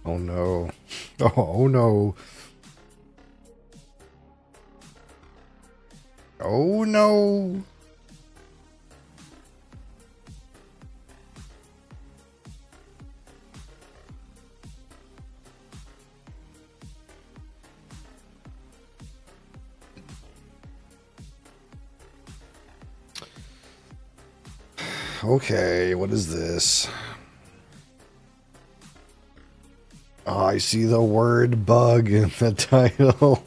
Oh no. Oh no. Oh no. Okay, what is this? Oh, I see the word bug in the title.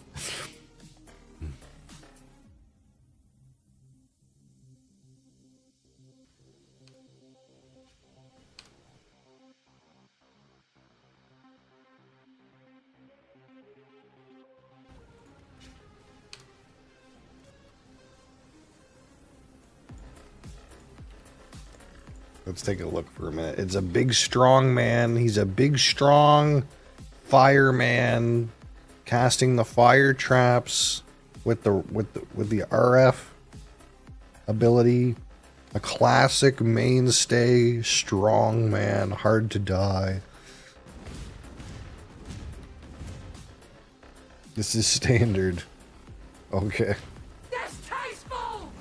Let's take a look for a minute. It's a big, strong man. He's a big, strong fireman casting the fire traps with the RF ability. A classic mainstay, strong man, hard to die. This is standard. Okay. Distasteful!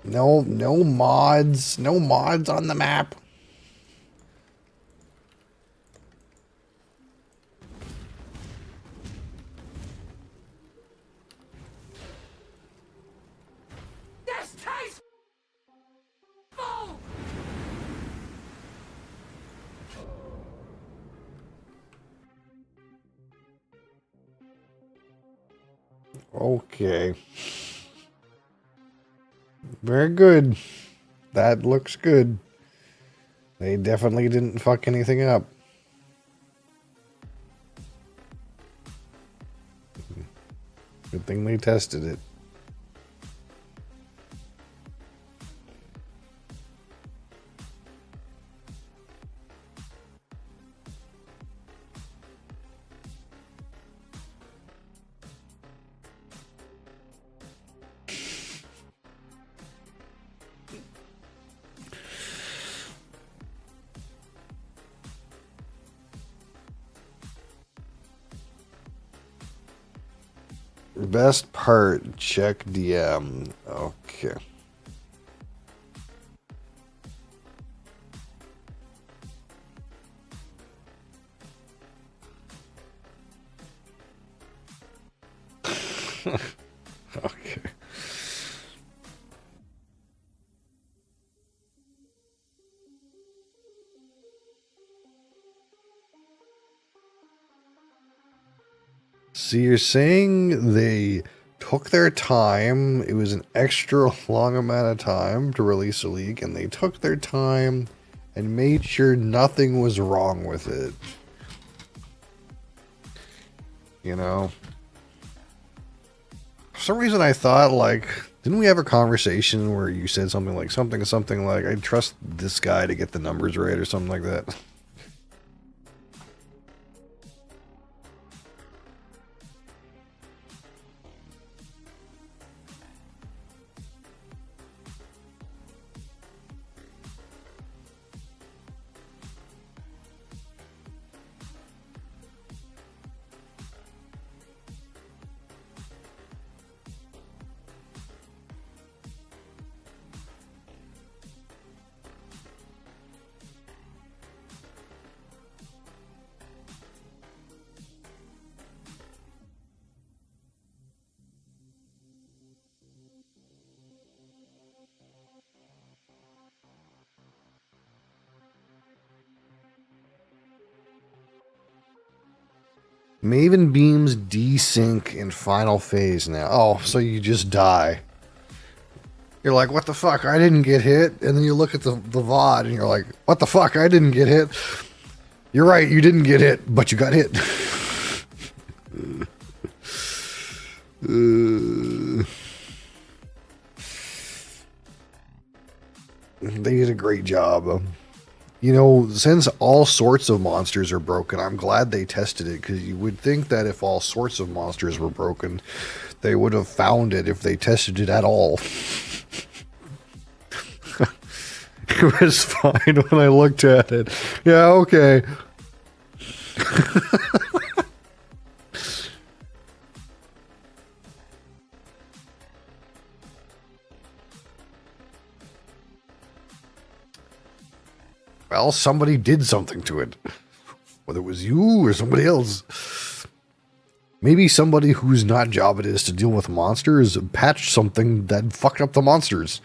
No mods. No mods on the map. Distasteful! Okay. Very good. That looks good. They definitely didn't fuck anything up. Good thing they tested it. Best part, check DM. Okay. Okay. So you're saying they took their time. It was an extra long amount of time to release a leak, and they took their time and made sure nothing was wrong with it. You know? For some reason I thought, like, didn't we have a conversation where you said something like, I trust this guy to get the numbers right or something like that? Maven beams desync in final phase now. Oh, so you just die. You're like, what the fuck? I didn't get hit. And then you look at the VOD and you're like, what the fuck? I didn't get hit. You're right, you didn't get hit, but you got hit. They did a great job. You know, since all sorts of monsters are broken, I'm glad they tested it, because you would think that if all sorts of monsters were broken, they would have found it if they tested it at all. It was fine when I looked at it. Yeah, okay. Well, somebody did something to it. Whether it was you or somebody else. Maybe somebody whose not job it is to deal with monsters patched something that fucked up the monsters.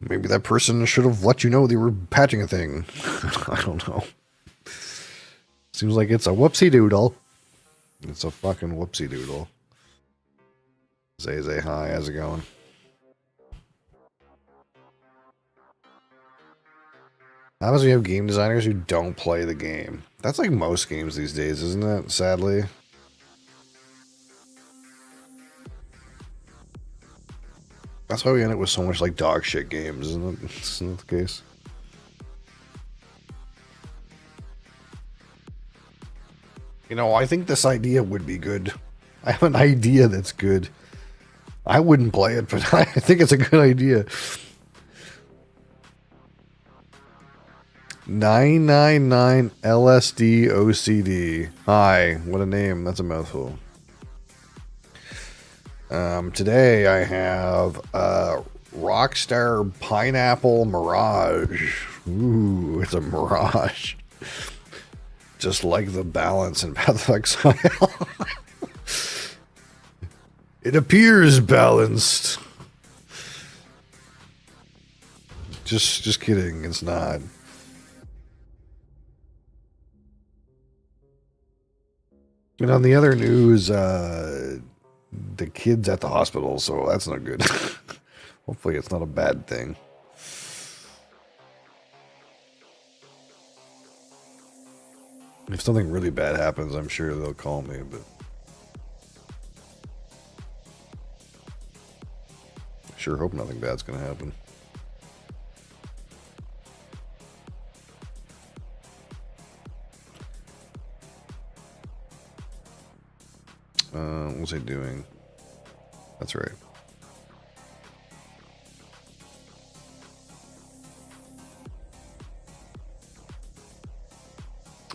Maybe that person should have let you know they were patching a thing. I don't know. Seems like it's a whoopsie doodle. It's a fucking whoopsie doodle. Zay, hi, how's it going? Happens when you have game designers who don't play the game. That's like most games these days, isn't it? Sadly. That's why we end up with so much like dog shit games, isn't it? Isn't that the case? You know, I think this idea would be good. I have an idea that's good. I wouldn't play it, but I think it's a good idea. 999 LSD OCD. Hi, what a name. That's a mouthful. Today I have Rockstar Pineapple Mirage. Ooh, it's a mirage. Just like the balance in Path of Exile. It appears balanced. Just kidding, it's not. And on the other news, the kid's at the hospital, so that's not good. Hopefully it's not a bad thing. If something really bad happens, I'm sure they'll call me, but I sure hope nothing bad's gonna happen. What was I doing? That's right.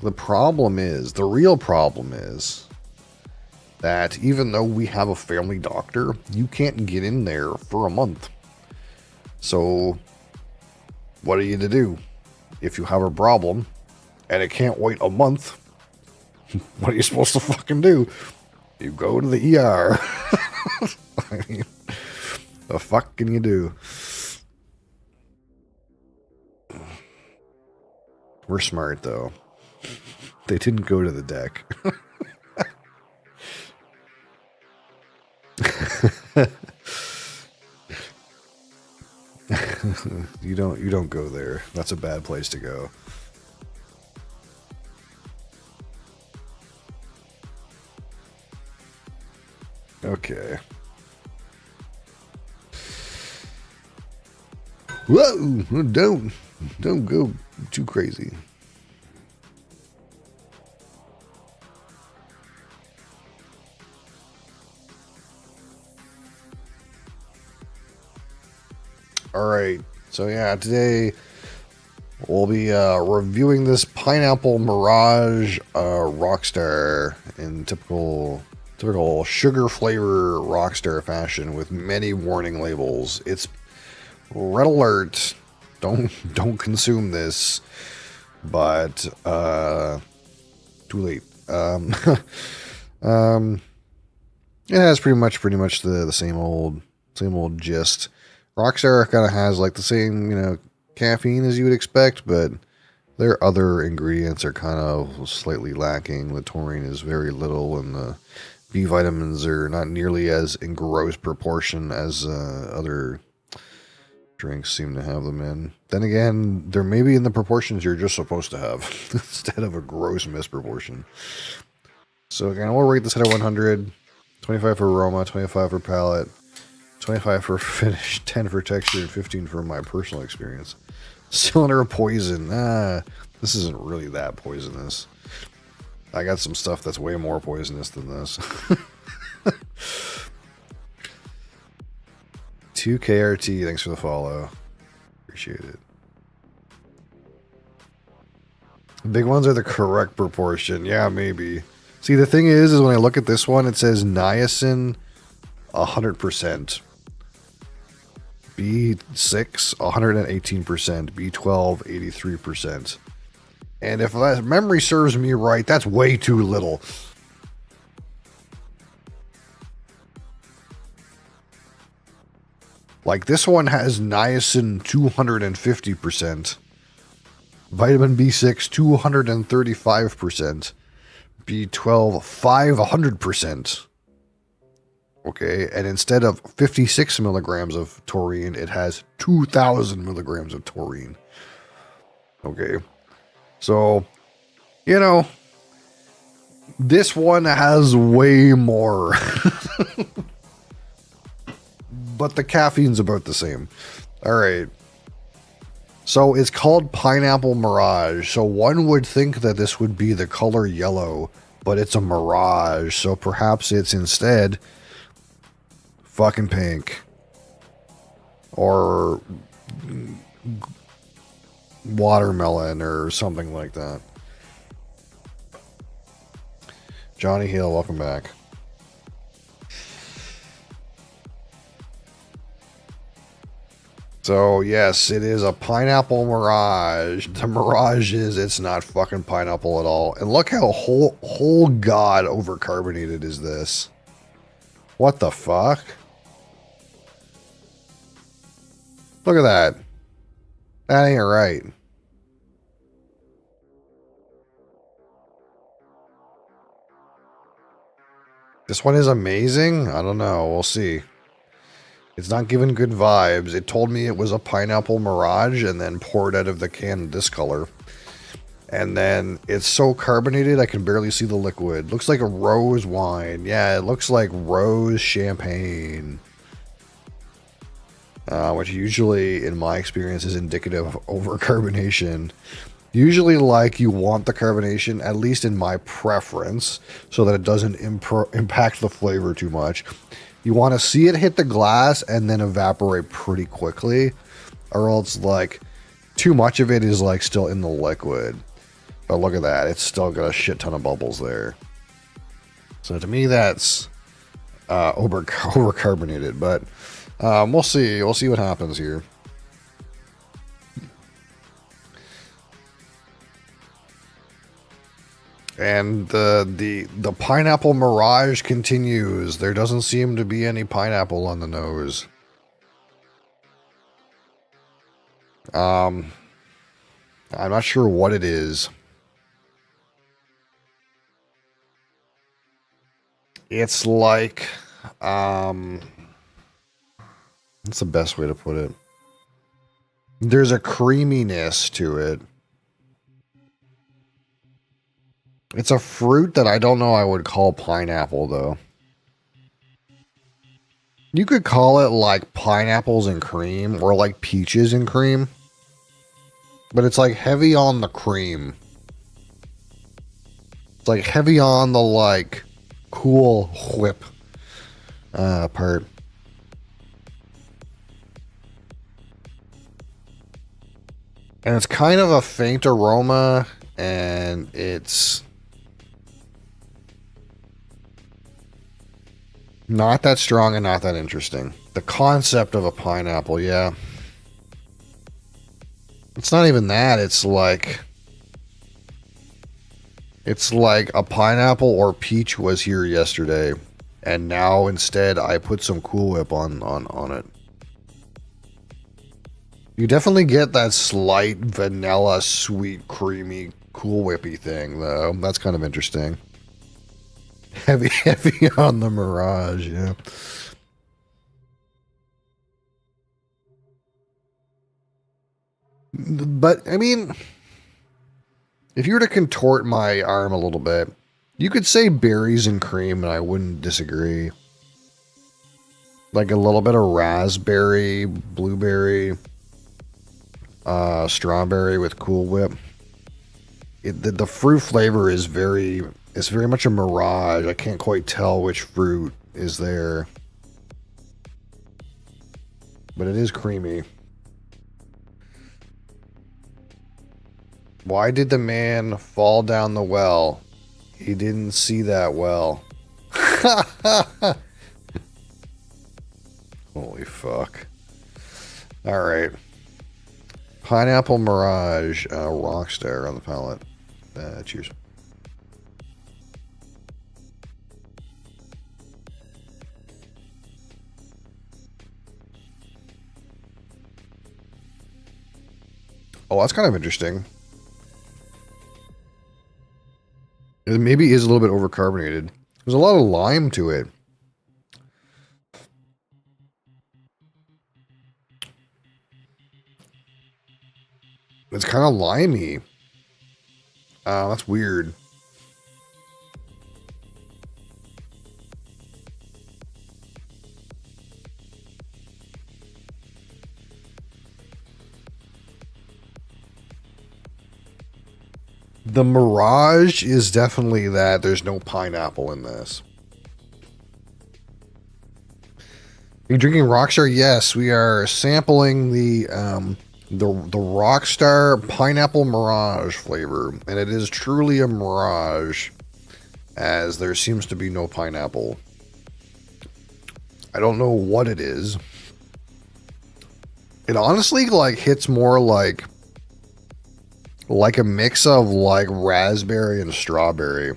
The problem is, the real problem is that even though we have a family doctor, you can't get in there for a month. So what are you to do? If you have a problem and it can't wait a month, what are you supposed to fucking do? You go to the ER. I mean, the fuck can you do? We're smart, though. They didn't go to the deck. You don't go there. That's a bad place to go. Okay. Whoa! Don't go too crazy. All right. So yeah, today we'll be reviewing this Pineapple Mirage Rockstar in typical sugar flavor Rockstar fashion with many warning labels. It's red alert. Don't consume this. But too late. It has pretty much the same old gist. Rockstar kind of has like the same, caffeine as you would expect, but their other ingredients are kind of slightly lacking. The taurine is very little, and the B vitamins are not nearly as in gross proportion as other drinks seem to have them in. Then again, they're maybe in the proportions you're just supposed to have instead of a gross misproportion. So again, we'll rate this at a 100. 25 for aroma, 25 for palate. 25 for finish, 10 for texture, and 15 for my personal experience. Cylinder of poison. This isn't really that poisonous. I got some stuff that's way more poisonous than this. 2KRT, thanks for the follow. Appreciate it. The big ones are the correct proportion. Yeah, maybe. See, the thing is when I look at this one, it says niacin 100%. B6, 118%. B12, 83%. And if memory serves me right, that's way too little. Like, this one has niacin 250%. Vitamin B6, 235%. B12, 500%. Okay, and instead of 56 milligrams of taurine, it has 2,000 milligrams of taurine. Okay, so, you know, this one has way more. But the caffeine's about the same. All right. So it's called Pineapple Mirage. So one would think that this would be the color yellow, but it's a mirage. So perhaps it's instead fucking pink. Or watermelon or something like that. Johnny Hill, welcome back. So, yes, it is a pineapple mirage. The mirage is, it's not fucking pineapple at all. And look how whole god overcarbonated is this. What the fuck? Look at that. That ain't right. This one is amazing? I don't know. We'll see. It's not giving good vibes. It told me it was a pineapple mirage and then poured out of the can this color. And then it's so carbonated I can barely see the liquid. Looks like a rose wine. Yeah, it looks like rose champagne. Which usually, in my experience, is indicative of overcarbonation. Usually, like, you want the carbonation, at least in my preference, so that it doesn't impact the flavor too much. You want to see it hit the glass and then evaporate pretty quickly, or else, like, too much of it is, like, still in the liquid. But look at that. It's still got a shit ton of bubbles there. So to me, that's overcarbonated. But we'll see. We'll see what happens here. And the pineapple mirage continues. There doesn't seem to be any pineapple on the nose. I'm not sure what it is. It's like, what's the best way to put it? There's a creaminess to it. It's a fruit that I don't know I would call pineapple, though. You could call it like pineapples and cream, or like peaches and cream. But it's like heavy on the cream. It's like heavy on the like cool whip part. And it's kind of a faint aroma, and it's not that strong and not that interesting. The concept of a pineapple, yeah. It's not even that. It's like a pineapple or peach was here yesterday, and now instead I put some Cool Whip on it. You definitely get that slight vanilla, sweet, creamy, Cool Whippy thing, though. That's kind of interesting. Heavy on the Mirage, yeah. But, I mean, if you were to contort my arm a little bit, you could say berries and cream, and I wouldn't disagree. Like a little bit of raspberry, blueberry, strawberry with Cool Whip. The fruit flavor is it's very much a mirage. I can't quite tell which fruit is there. But it is creamy. Why did the man fall down the well? He didn't see that well. Holy fuck. Alright. Pineapple Mirage, Rockstar on the palette. Cheers. Oh, that's kind of interesting. It maybe is a little bit overcarbonated. There's a lot of lime to it. It's kind of limey. That's weird. The Mirage is definitely that. There's no pineapple in this. Are you drinking Rockstar? Yes, we are sampling the Rockstar Pineapple Mirage flavor, and it is truly a mirage, as there seems to be no pineapple. I don't know what it is. It honestly like hits more like a mix of like raspberry and strawberry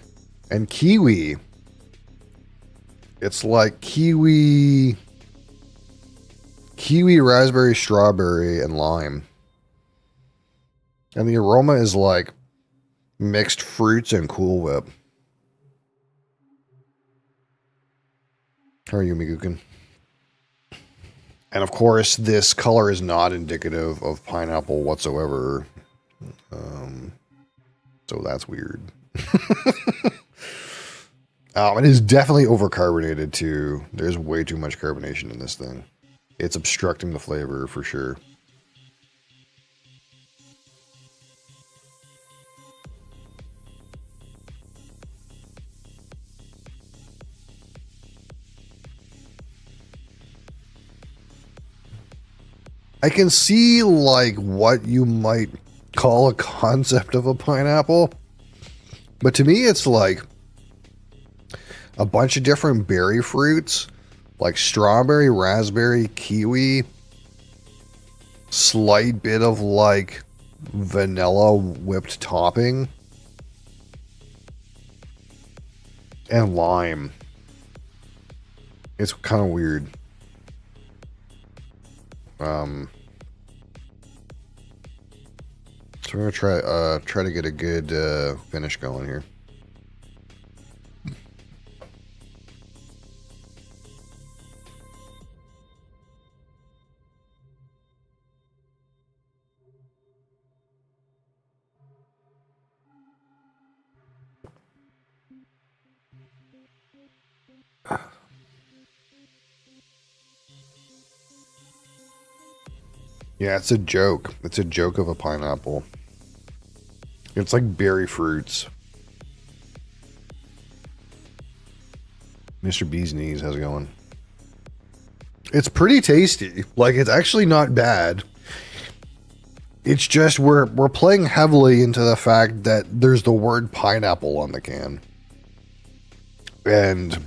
and kiwi. It's like kiwi, raspberry, strawberry, and lime. And the aroma is like mixed fruits and Cool Whip. How are you, Migukin? And of course, this color is not indicative of pineapple whatsoever. So that's weird. It is definitely overcarbonated too. There's way too much carbonation in this thing. It's obstructing the flavor for sure. I can see like what you might call a concept of a pineapple, but to me it's like a bunch of different berry fruits, like strawberry, raspberry, kiwi, slight bit of like vanilla whipped topping, and lime. It's kind of weird. So we're gonna try to get a good finish going here. Yeah, it's a joke. It's a joke of a pineapple. It's like berry fruits. Mr. Bee's Knees, how's it going? It's pretty tasty. Like, it's actually not bad. It's just we're playing heavily into the fact that there's the word pineapple on the can. And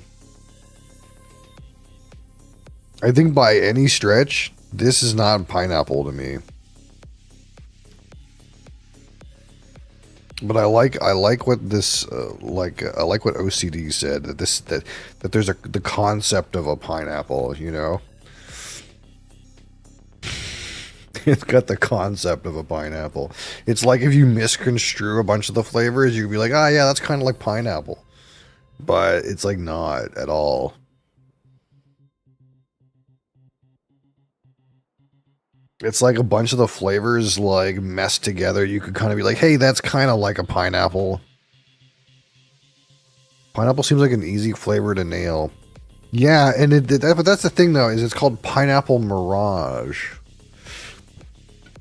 I think by any stretch, this is not pineapple to me. But I like what this I like what OCD said, that there's the concept of a pineapple, you know. It's got the concept of a pineapple. It's like if you misconstrue a bunch of the flavors, you'd be like, "Ah, yeah, that's kind of like pineapple." But it's like not at all. It's like a bunch of the flavors like messed together. You could kind of be like, hey, that's kind of like a pineapple. Pineapple seems like an easy flavor to nail. Yeah, and but that's the thing though, is it's called Pineapple Mirage.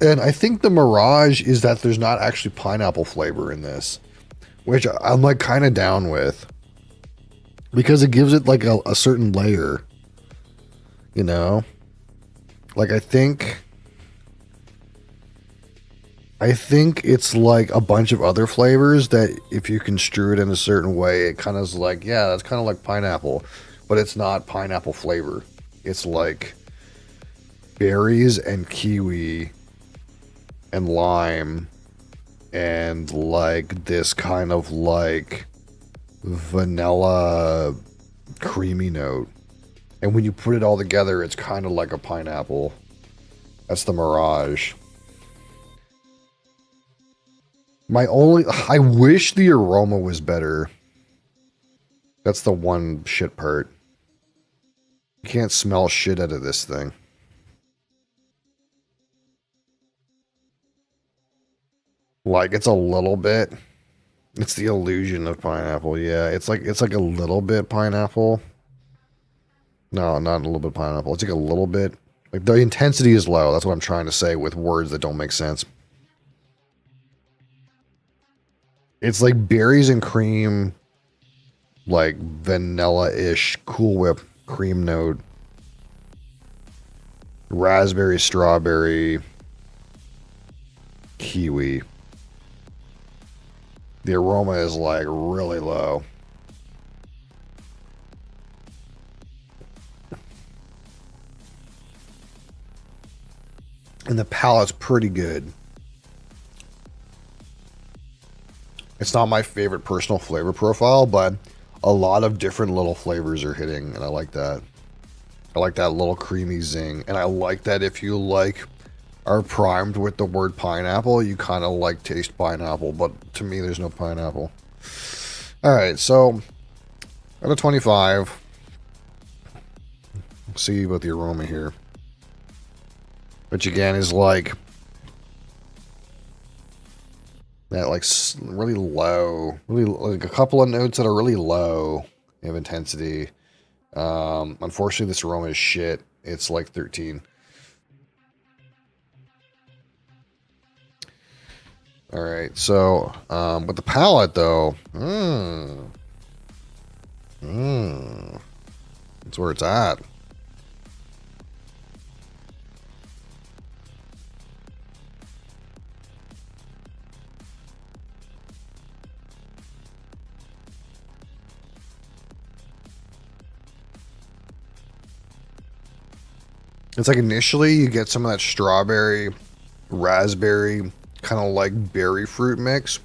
And I think the Mirage is that there's not actually pineapple flavor in this, which I'm like kind of down with. Because it gives it like a certain layer, you know? Like I think it's like a bunch of other flavors that if you construe it in a certain way, it kind of is like, yeah, that's kind of like pineapple, but it's not pineapple flavor. It's like berries and kiwi and lime and like this kind of like vanilla creamy note. And when you put it all together, it's kind of like a pineapple. That's the Mirage. I wish the aroma was better. That's the one shit part. You can't smell shit out of this thing. Like, it's a little bit. It's the illusion of pineapple, yeah. It's like a little bit pineapple. No, not a little bit pineapple. It's like a little bit. Like, the intensity is low. That's what I'm trying to say with words that don't make sense. It's like berries and cream, like vanilla-ish Cool Whip cream note, raspberry, strawberry, kiwi. The aroma is like really low. And the palate's pretty good. It's not my favorite personal flavor profile, but a lot of different little flavors are hitting, and I like that. I like that little creamy zing, and I like that if you like are primed with the word pineapple, you kind of like taste pineapple, but to me there's no pineapple. Alright, so out of 25, let's see about the aroma here. Which again is like that, like really low, really like a couple of notes that are really low of intensity. Unfortunately, this aroma is shit. It's like 13. All right, so with the palette though, that's where it's at. It's like initially you get some of that strawberry, raspberry, kind of like berry fruit mix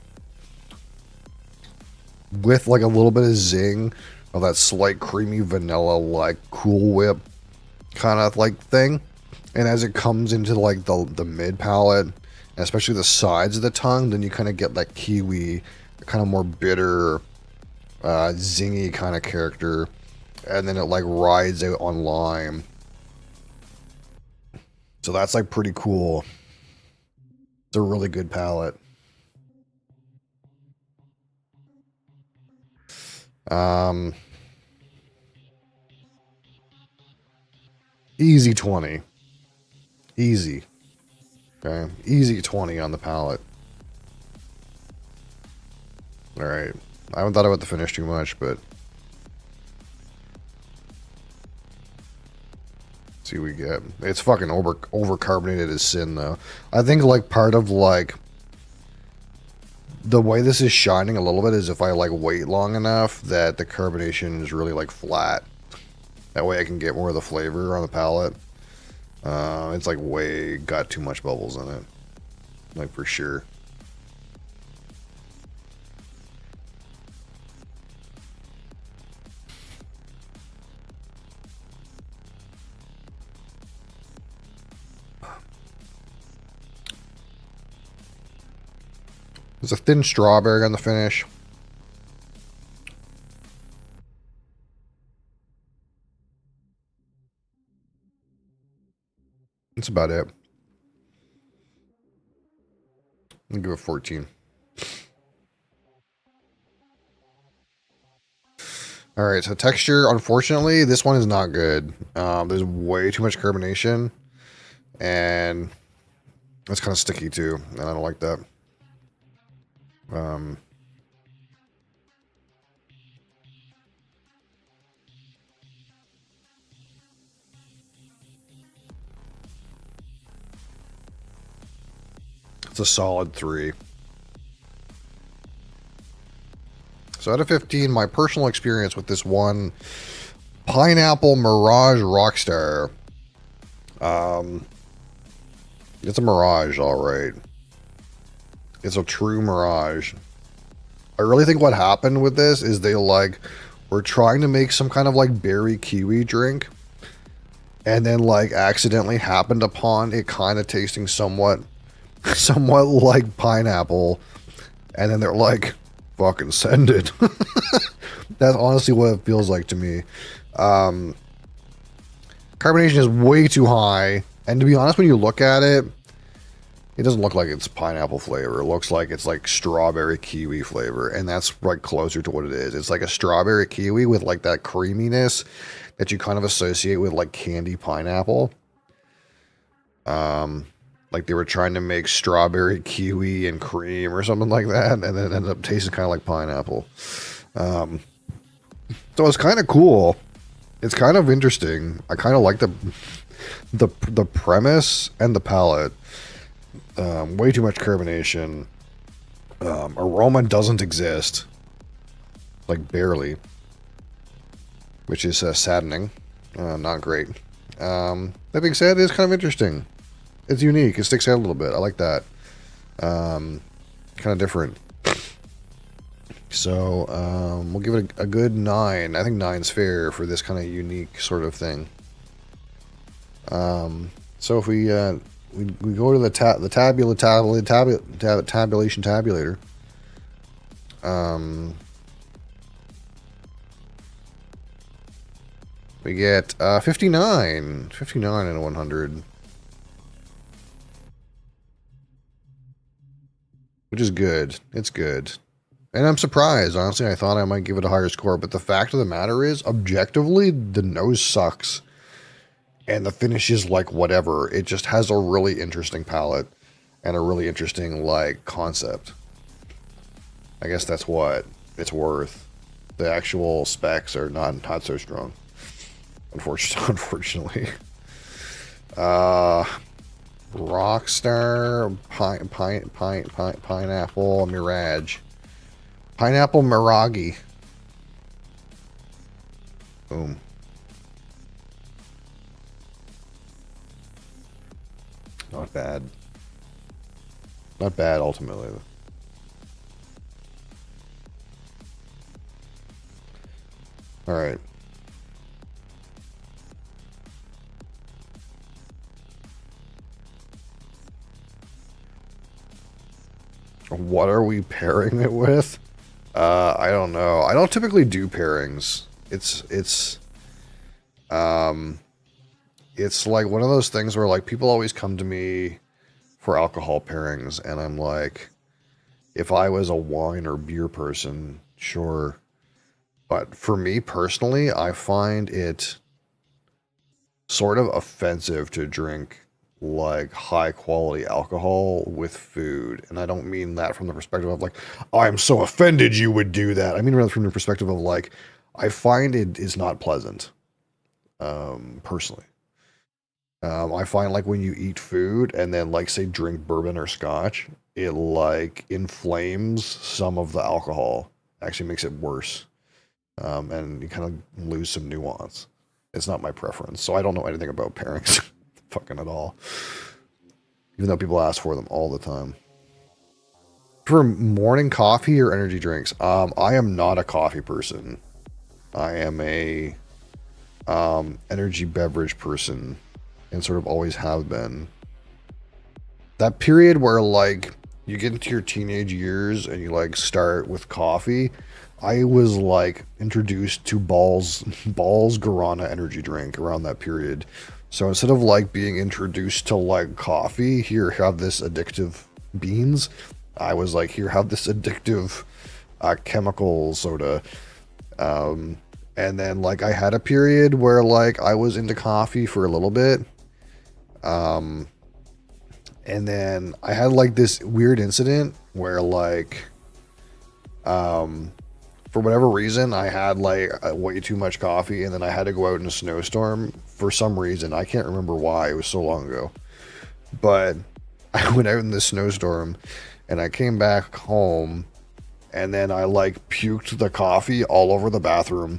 with like a little bit of zing of that slight creamy vanilla, like Cool Whip kind of like thing. And as it comes into like the mid palate, especially the sides of the tongue, then you kind of get that kiwi, kind of more bitter, zingy kind of character, and then it like rides out on lime. So that's like pretty cool. It's a really good palette. Easy 20. Easy. Okay. Easy 20 on the palette. Alright. I haven't thought about the finish too much, but let's see what we get. It's fucking over carbonated as sin though. I think like part of like the way this is shining a little bit is if I like wait long enough that the carbonation is really like flat. That way I can get more of the flavor on the palate. It's like way got too much bubbles in it. Like for sure. There's a thin strawberry on the finish. That's about it. I'll give it 14. All right, so texture, unfortunately, this one is not good. There's way too much carbonation, and it's kind of sticky too, and I don't like that. Um, it's a solid 3. So out of 15, my personal experience with this one Pineapple Mirage Rockstar. It's a Mirage, all right. It's a true Mirage. I really think what happened with this is they like were trying to make some kind of like berry kiwi drink, and then like accidentally happened upon it kind of tasting somewhat like pineapple, and then they're like, fucking send it. That's honestly what it feels like to me. Carbonation is way too high, and to be honest, when you look at it, it doesn't look like it's pineapple flavor. It looks like it's like strawberry kiwi flavor, and that's like closer to what it is. It's like a strawberry kiwi with like that creaminess that you kind of associate with like candy pineapple. Like they were trying to make strawberry kiwi and cream or something like that, and then it ended up tasting kind of like pineapple. So it's kind of cool. It's kind of interesting. I kind of like the premise and the palette. Way too much carbonation. Aroma doesn't exist. Like barely. Which is saddening. Not great. That being said, it's kind of interesting. It's unique. It sticks out a little bit. I like that. Kind of different. So, we'll give it a good 9. I think 9's fair for this kind of unique sort of thing. So if we go to the tabulation tabulator. We get 59 out of 100. Which is good. It's good. And I'm surprised, honestly. I thought I might give it a higher score, but the fact of the matter is, objectively, the nose sucks. And the finish is like whatever. It just has a really interesting palette and a really interesting, like, concept. I guess that's what it's worth. The actual specs are not so strong. Unfortunately. Rockstar, Pineapple Mirage. Pineapple Mirage. Boom. Not bad. Not bad, ultimately. Alright. What are we pairing it with? I don't know. I don't typically do pairings. It's like one of those things where like people always come to me for alcohol pairings, and I'm like, if I was a wine or beer person, sure. But for me personally, I find it sort of offensive to drink like high quality alcohol with food. And I don't mean that from the perspective of like, I'm so offended you would do that. I mean rather from the perspective of like, I find it is not pleasant. Personally. I find like when you eat food and then like say drink bourbon or scotch, it like inflames some of the alcohol. Actually makes it worse. And you kind of lose some nuance. It's not my preference. So I don't know anything about pairings. Fucking at all. Even though people ask for them all the time. For morning coffee or energy drinks, I am not a coffee person. I am a energy beverage person, and sort of always have been. That period where like you get into your teenage years and you like start with coffee, I was like introduced to Ball's Guarana energy drink around that period. So instead of like being introduced to like coffee, here have this addictive beans, I was like, here have this addictive chemical soda. And then like I had a period where like I was into coffee for a little bit. And then I had like this weird incident where like for whatever reason I had like way too much coffee, and then I had to go out in a snowstorm for some reason. I can't remember why, it was so long ago. But I went out in this snowstorm and I came back home, and then I like puked the coffee all over the bathroom.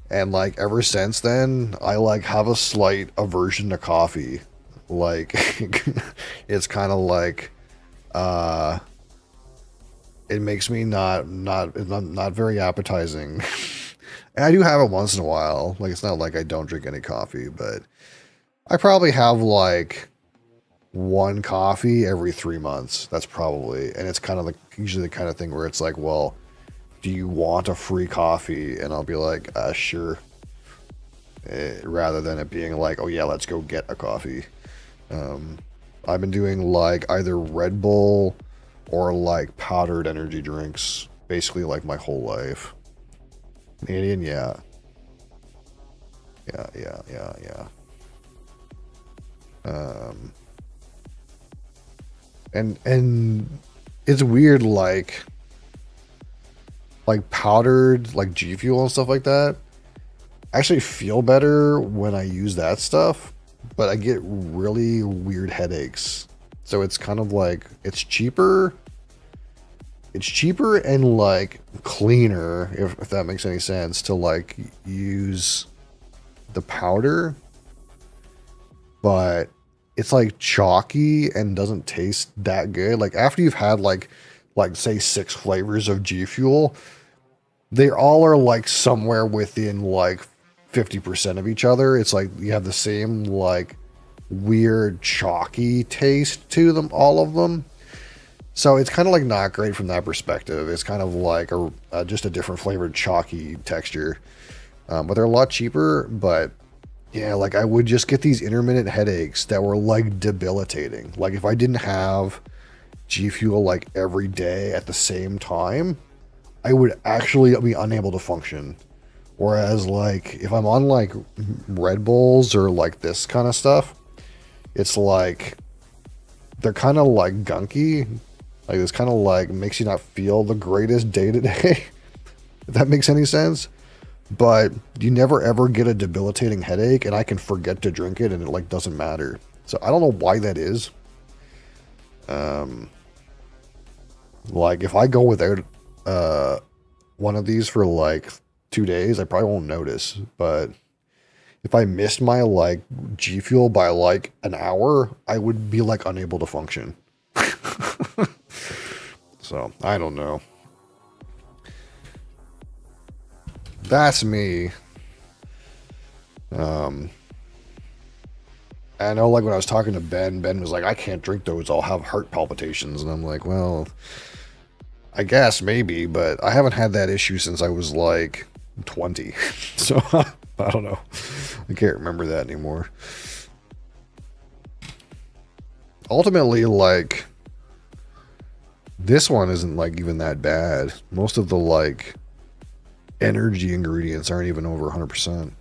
And like ever since then, I like have a slight aversion to coffee. Like it's kind of like it makes me not very appetizing. And I do have it once in a while. Like it's not like I don't drink any coffee, but I probably have like one coffee every 3 months. That's probably, and it's kind of like usually the kind of thing where it's like, well, do you want a free coffee? And I'll be like, sure. Rather than it being like, oh yeah, let's go get a coffee. I've been doing like either Red Bull or like powdered energy drinks basically like my whole life. Canadian, yeah. Yeah. And it's weird, like powdered like G Fuel and stuff like that. I actually feel better when I use that stuff, but I get really weird headaches. So it's kind of like it's cheaper and like cleaner, if that makes any sense, to like use the powder, but it's like chalky and doesn't taste that good. Like after you've had like say 6 flavors of G Fuel, they all are like somewhere within like 50% of each other. It's like you have the same like weird chalky taste to them, all of them. So it's kind of like not great from that perspective. It's kind of like just a different flavored chalky texture. But they're a lot cheaper. But yeah, like I would just get these intermittent headaches that were like debilitating. Like if I didn't have G Fuel like every day at the same time, I would actually be unable to function. Whereas like if I'm on like Red Bulls or like this kind of stuff, it's like they're kind of like gunky. Like this kind of like makes you not feel the greatest day to day, if that makes any sense. But you never ever get a debilitating headache, and I can forget to drink it and it like doesn't matter. So I don't know why that is. Like if I go without one of these for like 2 days, I probably won't notice. But if I missed my like G Fuel by like an hour, I would be like unable to function. So I don't know. That's me. I know like when I was talking to Ben was like, I can't drink those, I'll have heart palpitations. And I'm like, well, I guess maybe, but I haven't had that issue since I was like 20. So I don't know. I can't remember that anymore. Ultimately, like this one isn't like even that bad. Most of the like energy ingredients aren't even over 100%.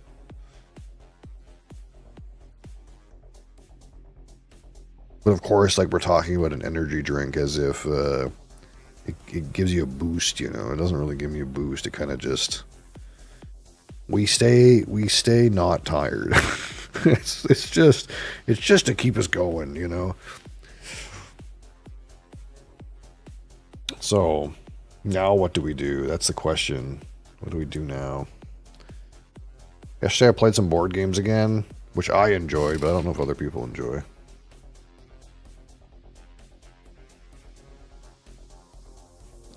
But of course, like we're talking about an energy drink as if it gives you a boost, you know. It doesn't really give me a boost. It kind of just we stay not tired. it's just to keep us going, you know. So now what do we do? That's the question. What do we do now? Yesterday I played some board games again, which I enjoyed, but I don't know if other people enjoy.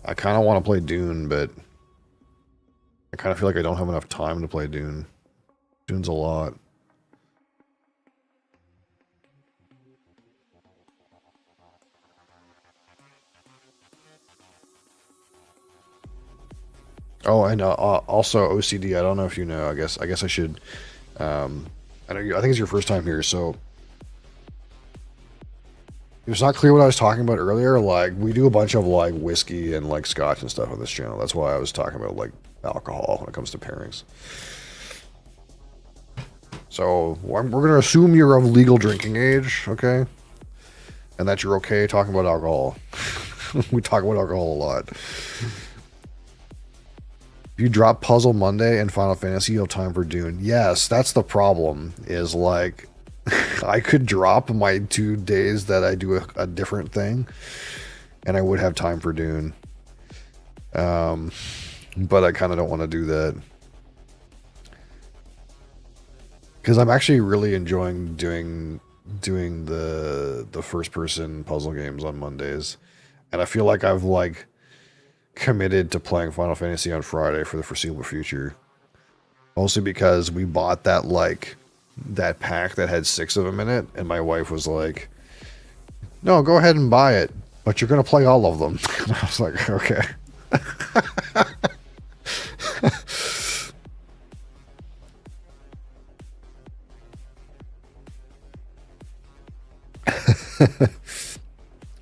I kind of want to play Dune, but I kind of feel like I don't have enough time to play Dune. Dune's a lot. Oh, and also OCD. I don't know if you know. I guess I should. I know. I think it's your first time here, so it was not clear what I was talking about earlier. Like we do a bunch of like whiskey and like scotch and stuff on this channel. That's why I was talking about like alcohol when it comes to pairings. So we're going to assume you're of legal drinking age, okay? And that you're okay talking about alcohol. We talk about alcohol a lot. If you drop Puzzle Monday and Final Fantasy, you'll have time for Dune. Yes, that's the problem, is like, I could drop my 2 days that I do a different thing, and I would have time for Dune. But I kind of don't want to do that. Because I'm actually really enjoying doing the first person puzzle games on Mondays. And I feel like I've like committed to playing Final Fantasy on Friday for the foreseeable future. Mostly because we bought that that pack that had 6 of them in it, and my wife was like, "No, go ahead and buy it, but you're gonna play all of them." And I was like, "Okay."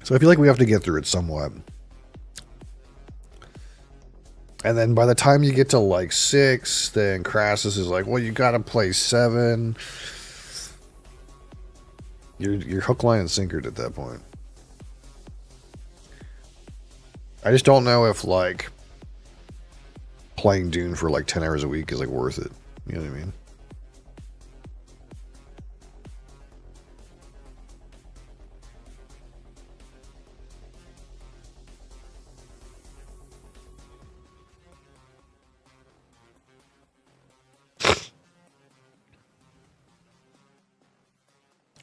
So I feel like we have to get through it somewhat. And then by the time you get to like 6, then Crassus is like, well, you gotta play 7. You're hook, line, and sinkered at that point. I just don't know if like playing Dune for like 10 hours a week is like worth it. You know what I mean?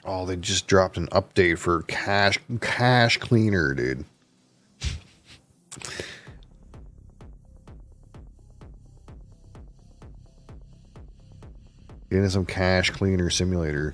Oh, they just dropped an update for Cache Cleaner, dude. Getting some Cache Cleaner Simulator.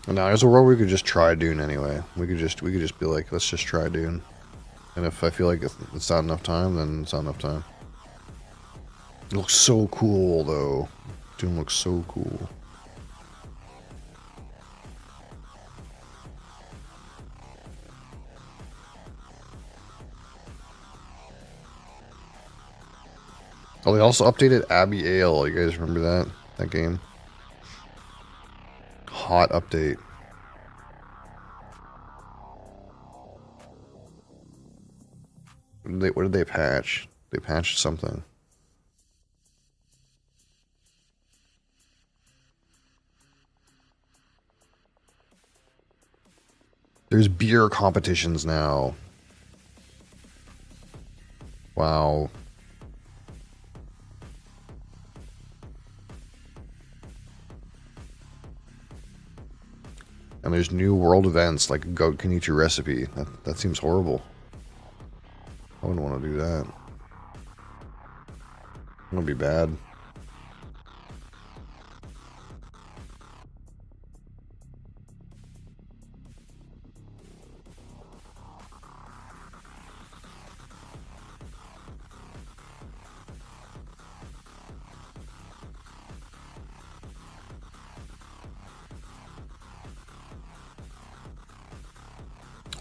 No, there's a world we could just try Dune anyway. We could just be like, let's just try Dune. And if I feel like it's not enough time, then it's not enough time. It looks so cool, though. Dune looks so cool. Oh, they also updated Abigail. You guys remember that game? Hot update. What did they patch? They patched something. There's beer competitions now. Wow. And there's new world events like Goat Can Eat Your Recipe. That seems horrible. I wouldn't want to do that. It would be bad.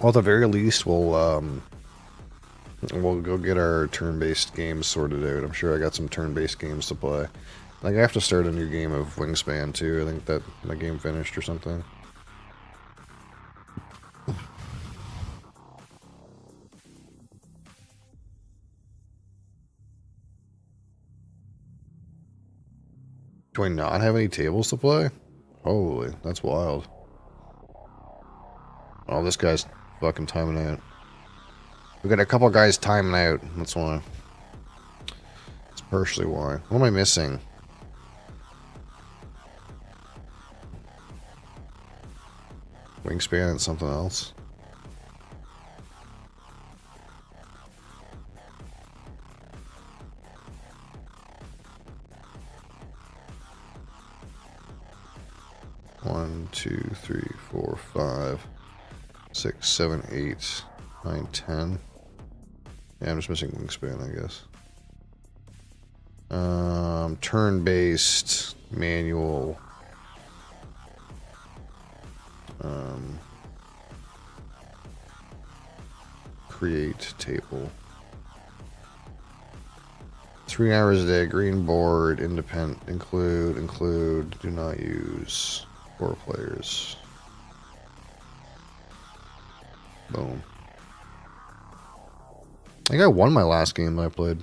Well, at the very least, we'll go get our turn-based games sorted out. I'm sure I got some turn-based games to play. Like, I have to start a new game of Wingspan, too. I think that my game finished or something. Do I not have any tables to play? Holy, that's wild. Oh, this guy's fucking timing out. We got a couple guys timing out. That's why. That's partially why. What am I missing? Wingspan and something else. 1, 2, 3, 4, 5, 6, 7, 8, 9, 10. Yeah, I'm just missing wingspan, I guess. Turn-based, manual. Create table. 3 hours a day, green board, independent, include, do not use, 4 players. Boom. I think I won my last game that I played.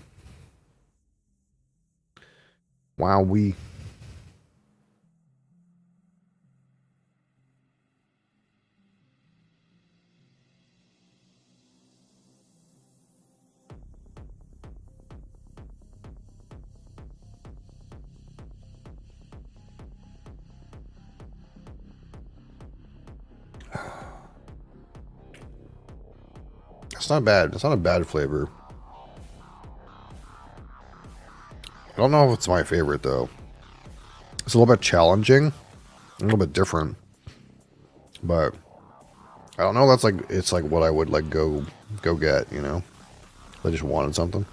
Wow, we. It's not bad. It's not a bad flavor. I don't know if it's my favorite though. It's a little bit challenging, a little bit different, but I don't know. That's like it's like what I would like go get. You know, if I just wanted something.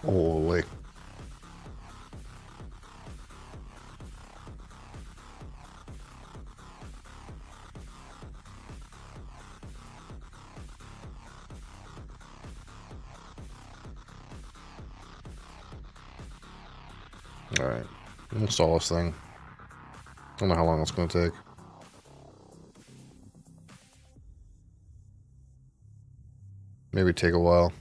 Holy. Alright. Install this thing. I don't know how long it's going to take. Maybe take a while.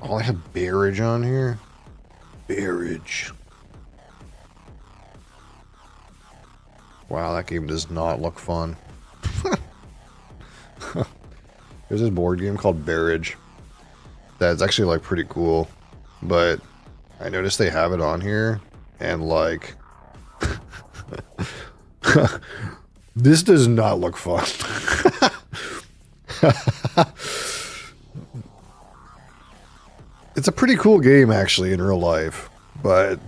Oh, I have Barrage on here. Barrage. Wow, that game does not look fun. There's this board game called Barrage that's actually like pretty cool, but I noticed they have it on here and like this does not look fun. It's a pretty cool game actually in real life, but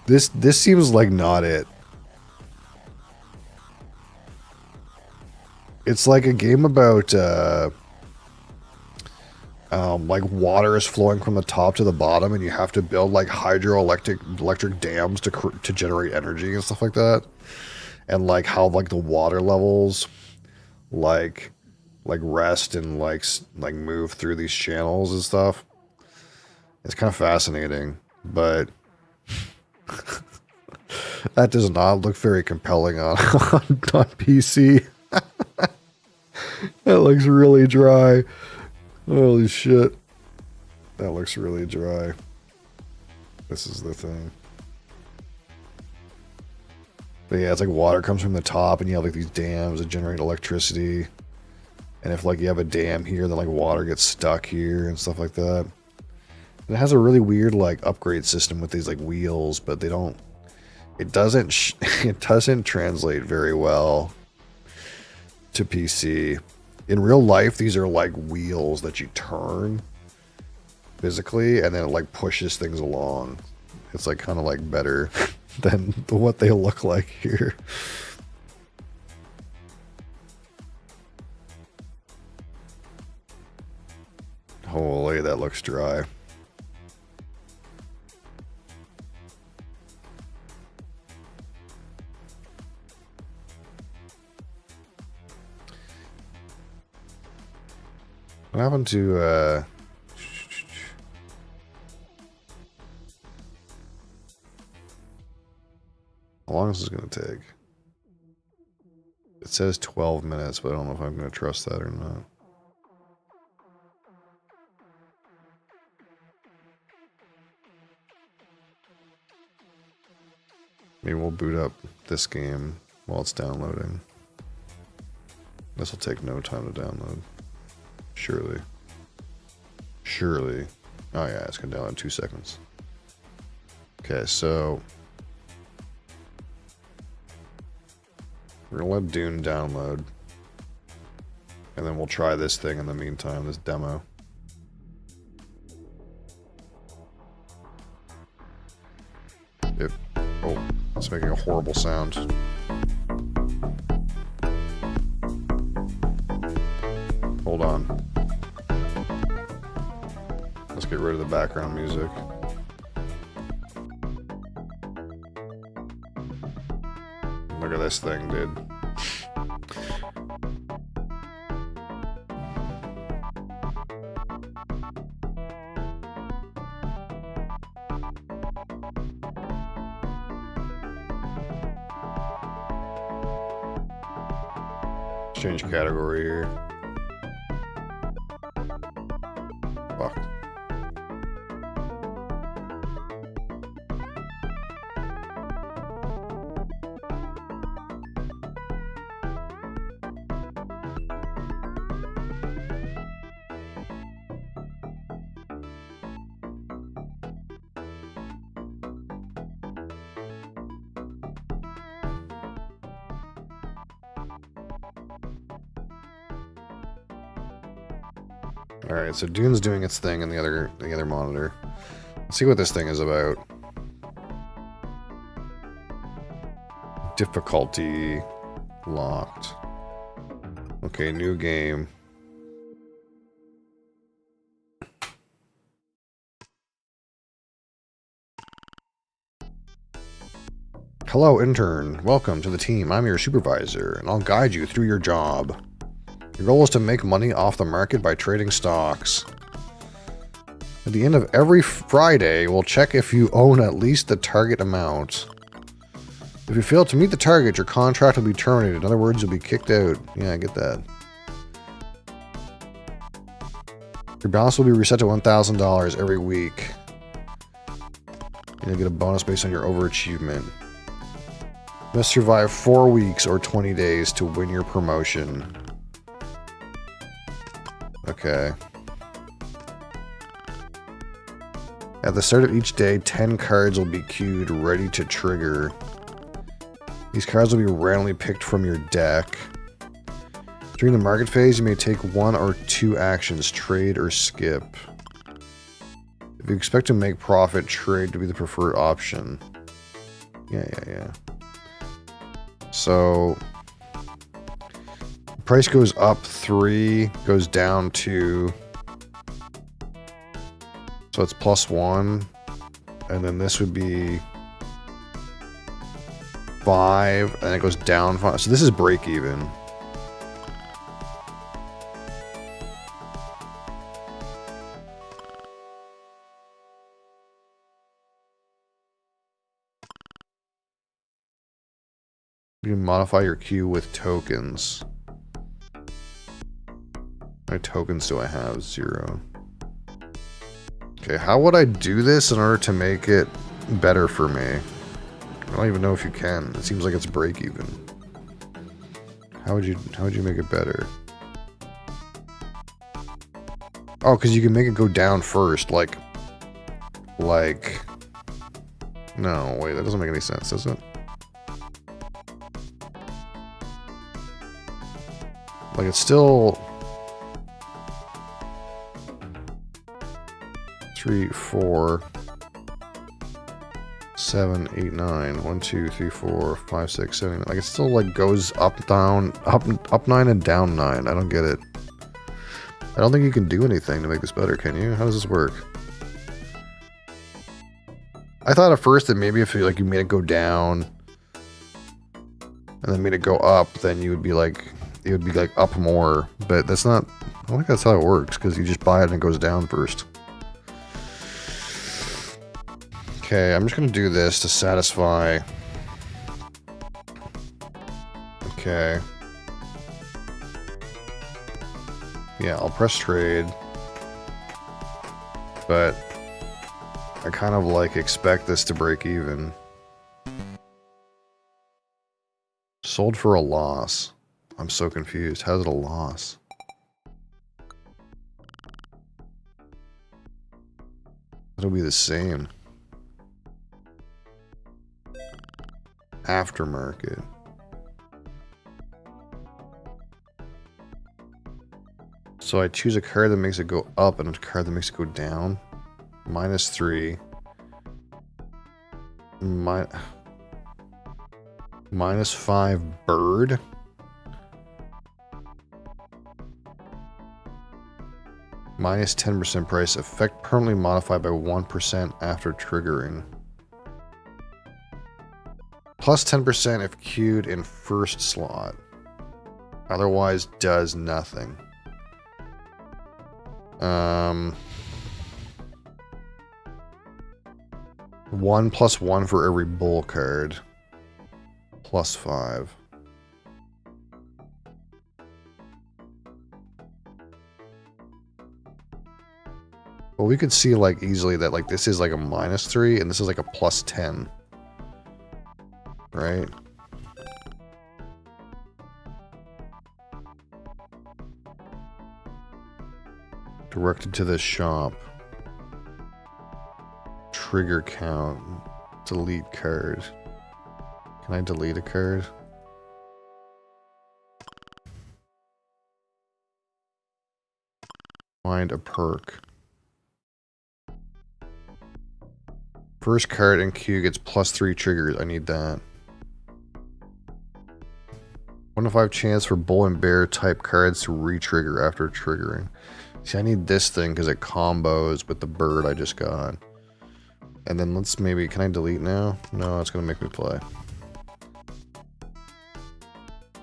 this seems like not it. It's like a game about like water is flowing from the top to the bottom, and you have to build like electric dams to generate energy and stuff like that, and like how like the water levels like rest and like move through these channels and stuff. It's kind of fascinating, but that does not look very compelling on PC. That looks really dry. Holy shit. That looks really dry. This is the thing. But yeah, it's like water comes from the top and you have like these dams that generate electricity. And if like you have a dam here, then like water gets stuck here and stuff like that. And it has a really weird like upgrade system with these like wheels, but they don't, it doesn't it doesn't translate very well to PC. In real life, these are like wheels that you turn physically and then it like pushes things along. It's like kind of like better than what they look like here. Holy, that looks dry. What happened to, how long is this going to take? It says 12 minutes, but I don't know if I'm going to trust that or not. Maybe we'll boot up this game while it's downloading. This will take no time to download. Surely. Surely. Oh yeah, it's going to download in 2 seconds. Okay, so we're going to let Dune download. And then we'll try this thing in the meantime, this demo. Yep. Oh, it's making a horrible sound. Hold on. Let's get rid of the background music. Look at this thing, dude. Change category here. Fuck. Alright, so Dune's doing its thing in the other monitor. Let's see what this thing is about. Difficulty locked. Okay, new game. Hello, intern. Welcome to the team. I'm your supervisor, and I'll guide you through your job. Your goal is to make money off the market by trading stocks. At the end of every Friday, we'll check if you own at least the target amount. If you fail to meet the target, your contract will be terminated. In other words, you'll be kicked out. Yeah, I get that. Your balance will be reset to $1,000 every week. You'll get a bonus based on your overachievement. You must survive 4 weeks or 20 days to win your promotion. Okay. At the start of each day, 10 cards will be queued, ready to trigger. These cards will be randomly picked from your deck. During the market phase, you may take 1 or 2 actions, trade or skip. If you expect to make profit, trade to be the preferred option. Yeah. So price goes up 3, goes down 2. So it's +1. And then this would be 5, and it goes down 5. So this is break even. You can modify your queue with tokens. How many tokens do I have? 0. Okay, how would I do this in order to make it better for me? I don't even know if you can. It seems like it's break even. How would you make it better? Oh, because you can make it go down first, like... No, wait, that doesn't make any sense, does it? Like, it's still... 3, 4... 7, 8, 9. 1, 2, 3, 4, 5, 6, 7. Like, it still, like, goes up, down, up 9 and down 9. I don't get it. I don't think you can do anything to make this better, can you? How does this work? I thought at first that maybe if you, like, you made it go down and then made it go up, then you would be like, it would be like up more. But that's not, I don't think that's how it works, because you just buy it and it goes down first. Okay, I'm just gonna do this to satisfy. Okay. Yeah, I'll press trade. But I kind of like expect this to break even. Sold for a loss. I'm so confused. How's it a loss? It'll be the same. Aftermarket. So I choose a card that makes it go up and a card that makes it go down. -3. -5 bird. -10% price. Effect permanently modified by 1% after triggering. +10% if queued in first slot. Otherwise does nothing. 1+1 for every bull card. +5. Well, we could see like easily that like this is like a -3 and this is like a +10. Right? Directed to the shop. Trigger count. Delete card. Can I delete a card? Find a perk. First card in queue gets +3 triggers. I need that. 1 in 5 chance for bull and bear type cards to re-trigger after triggering. See, I need this thing because it combos with the bird I just got. And then let's maybe... Can I delete now? No, it's going to make me play.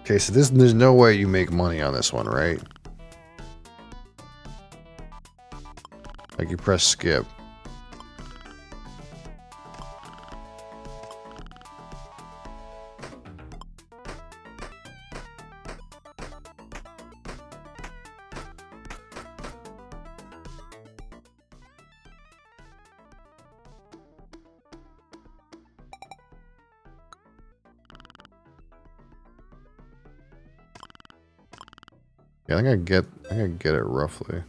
Okay, so there's no way you make money on this one, right? Like you press skip. Yeah, I think I get it roughly.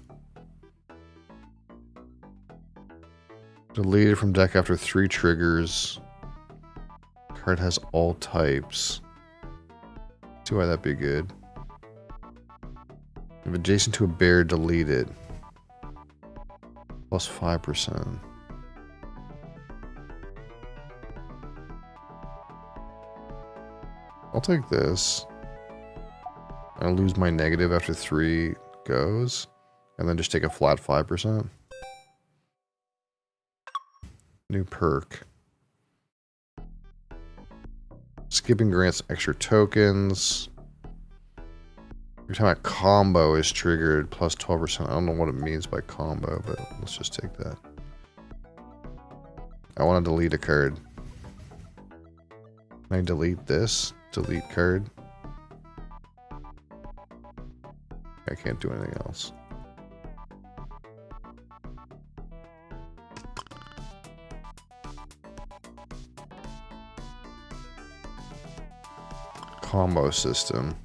Deleted from deck after 3 triggers. Card has all types. See why that'd be good. If adjacent to a bear, delete it. +5%. I'll take this. I lose my negative after 3 goes, and then just take a flat 5%. New perk. Skipping grants extra tokens. Every time a combo is triggered, +12%. I don't know what it means by combo, but let's just take that. I want to delete a card. Can I delete this? Delete card. I can't do anything else. combo system.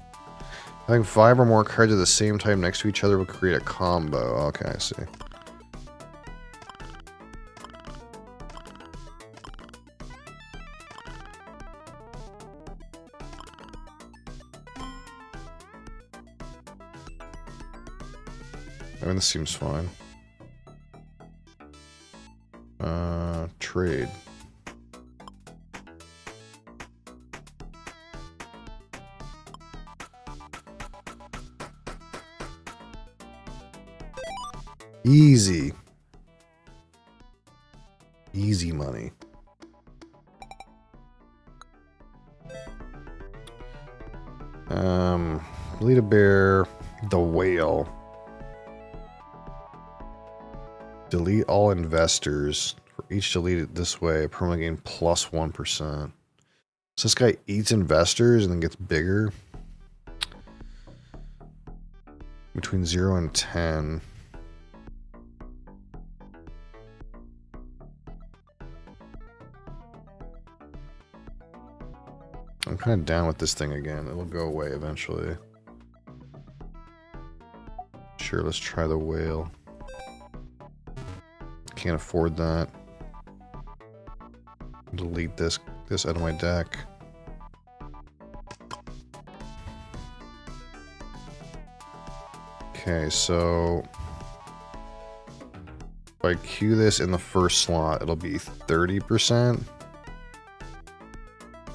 Having 5 or more cards of the same type next to each other will create a combo. Okay, I see. I mean, this seems fine. Trade. Easy. Easy money. Lead a bear, the whale. Delete all investors. For each deleted this way, permanently gain plus 1%. So this guy eats investors and then gets bigger. Between 0 and 10. I'm kind of down with this thing again. It'll go away eventually. Sure, let's try the whale. Can't afford that. Delete this out of my deck. Okay, so if I queue this in the first slot, it'll be 30%.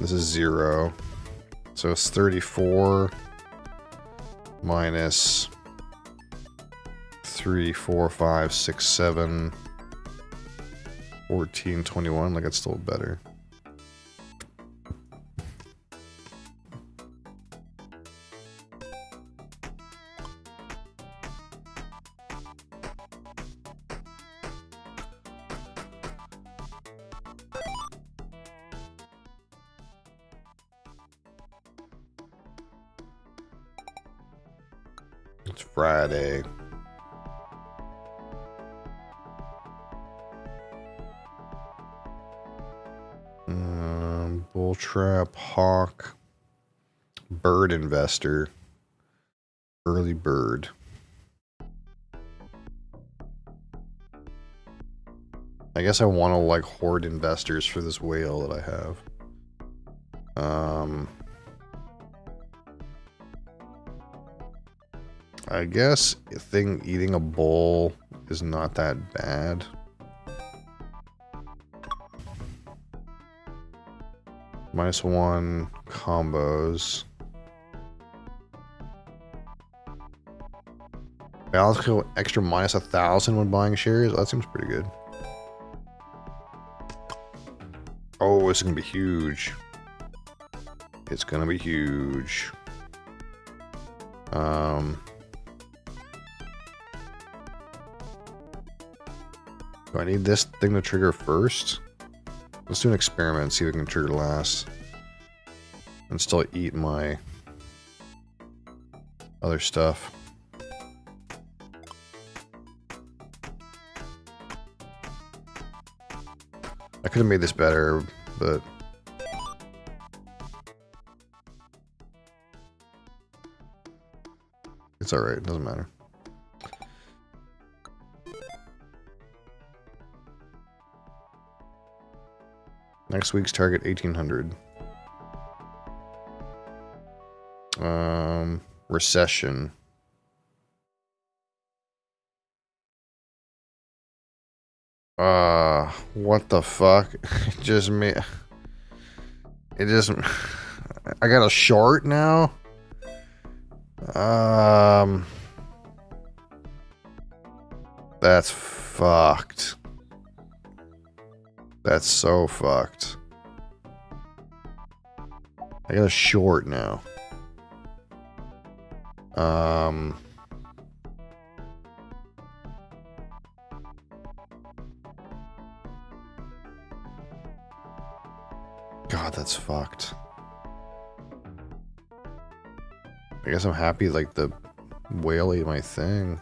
This is 0. So it's 34 minus 3, 4, 5, 6, 7, 14, 21. Like, it's still better. It's Friday. Bull trap, hawk, bird investor, early bird. I guess I want to like hoard investors for this whale that I have. I guess a thing eating a bull is not that bad. -1 combos. Balance kill extra -1,000 when buying shares. That seems pretty good. Oh, this is gonna be huge. It's gonna be huge. Do I need this thing to trigger first? Let's do an experiment and see if we can trigger last. And still eat my other stuff. I could have made this better, but it's alright, it doesn't matter. Next week's target 1800. Recession. What the fuck? It just me. It just. I got a short now. That's fucked. That's so fucked. I got a short now. God, that's fucked. I guess I'm happy like the whale ate my thing.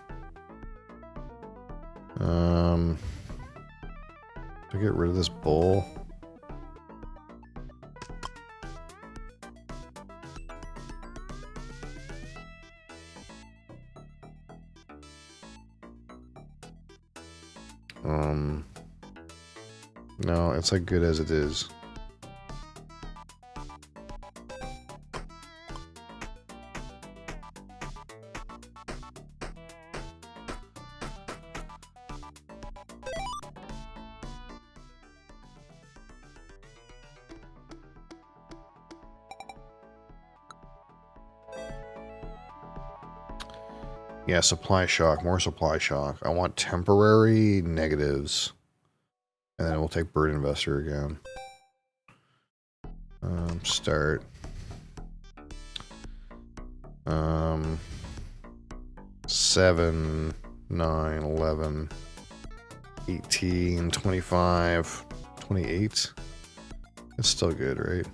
To get rid of this bull. No, it's like good as it is. Yeah, supply shock, more supply shock. I want temporary negatives. And then we'll take Bird Investor again. Start. 7, 9, 11, 18, 25, 28. It's still good, right?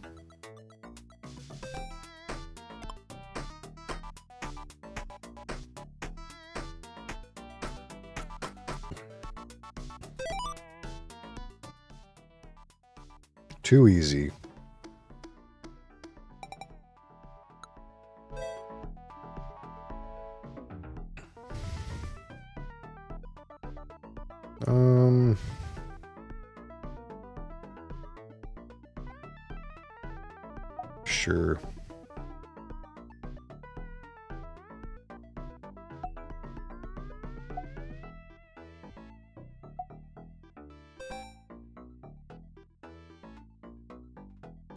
Too easy. Sure.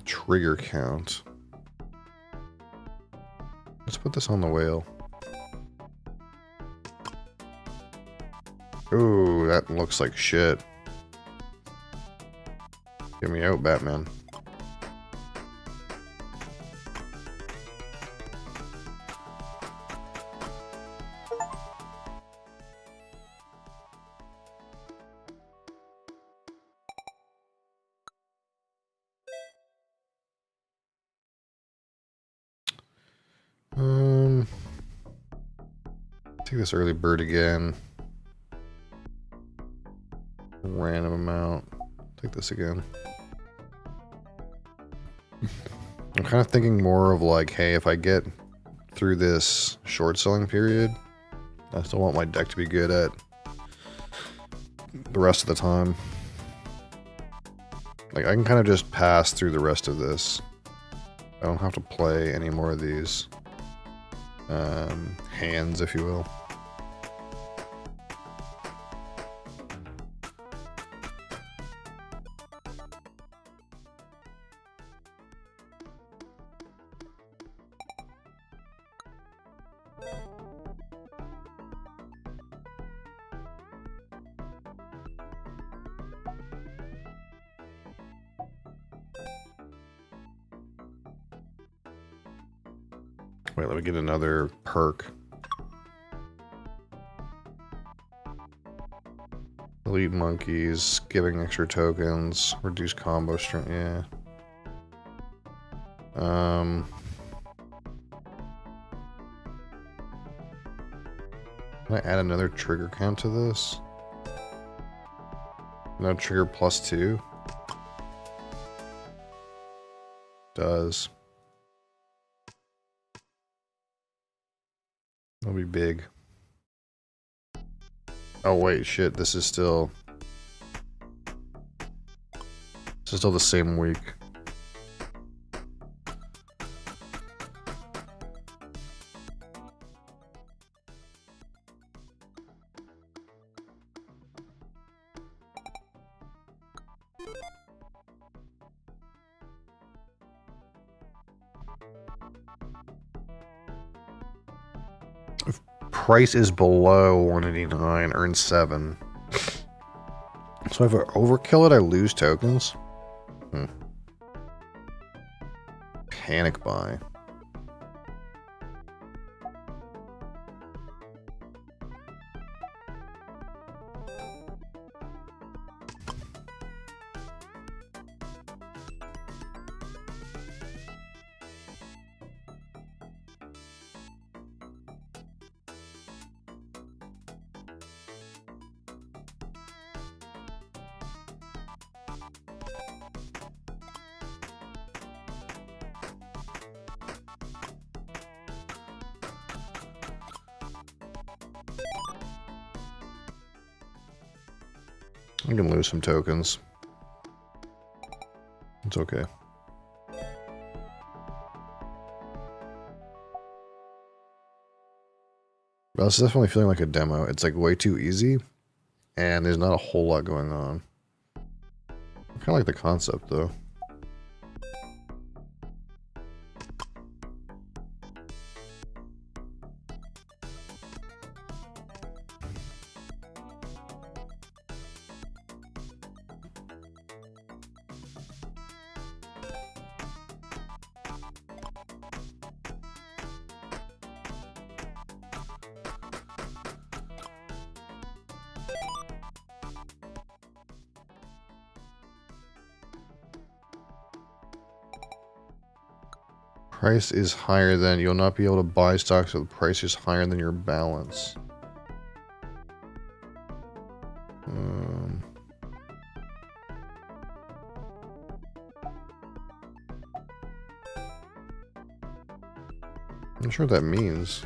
Trigger count. Let's put this on the whale. Ooh, that looks like shit. Get me out, Batman. Take this early bird again. Random amount. Take this again. I'm kind of thinking more of like, hey, if I get through this short selling period, I still want my deck to be good at the rest of the time. Like, I can kind of just pass through the rest of this. I don't have to play any more of these hands, if you will. Wait, let me get another perk. Elite monkeys, giving extra tokens, reduce combo strength, yeah. Can I add another trigger count to this? No trigger +2? Does. That'll be big. Oh wait, shit, this is still the same week. If price is below 189, earn 7. So if I overkill it, I lose tokens? Panic buy. I can lose some tokens. It's okay. Well, it's definitely feeling like a demo. It's like way too easy, and there's not a whole lot going on. I kind of like the concept, though. Price is higher than, you'll not be able to buy stocks with the price is higher than your balance. I'm not sure what that means.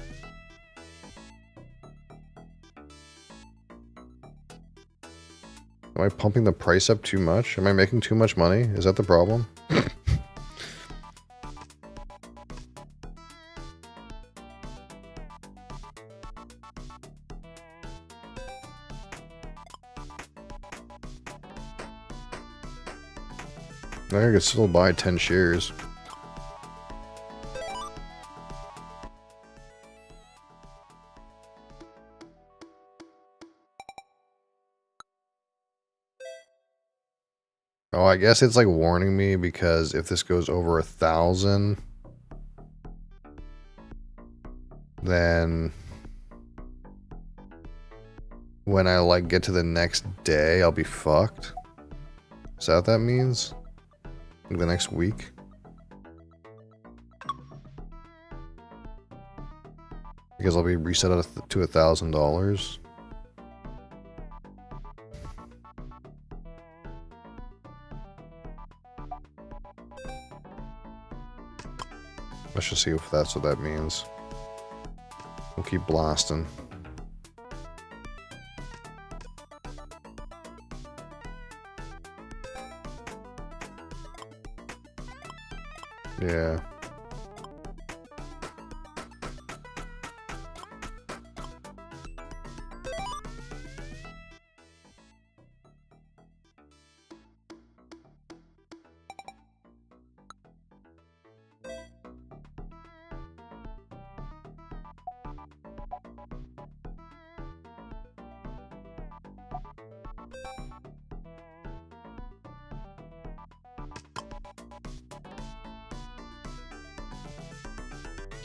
Am I pumping the price up too much? Am I making too much money? Is that the problem? I could still buy 10 shares. Oh, I guess it's like warning me because if this goes over 1,000, then when I like get to the next day, I'll be fucked. Is that what that means? Like the next week? Because I'll be reset to $1,000. Let's just see if that's what that means. We'll keep blasting. Yeah.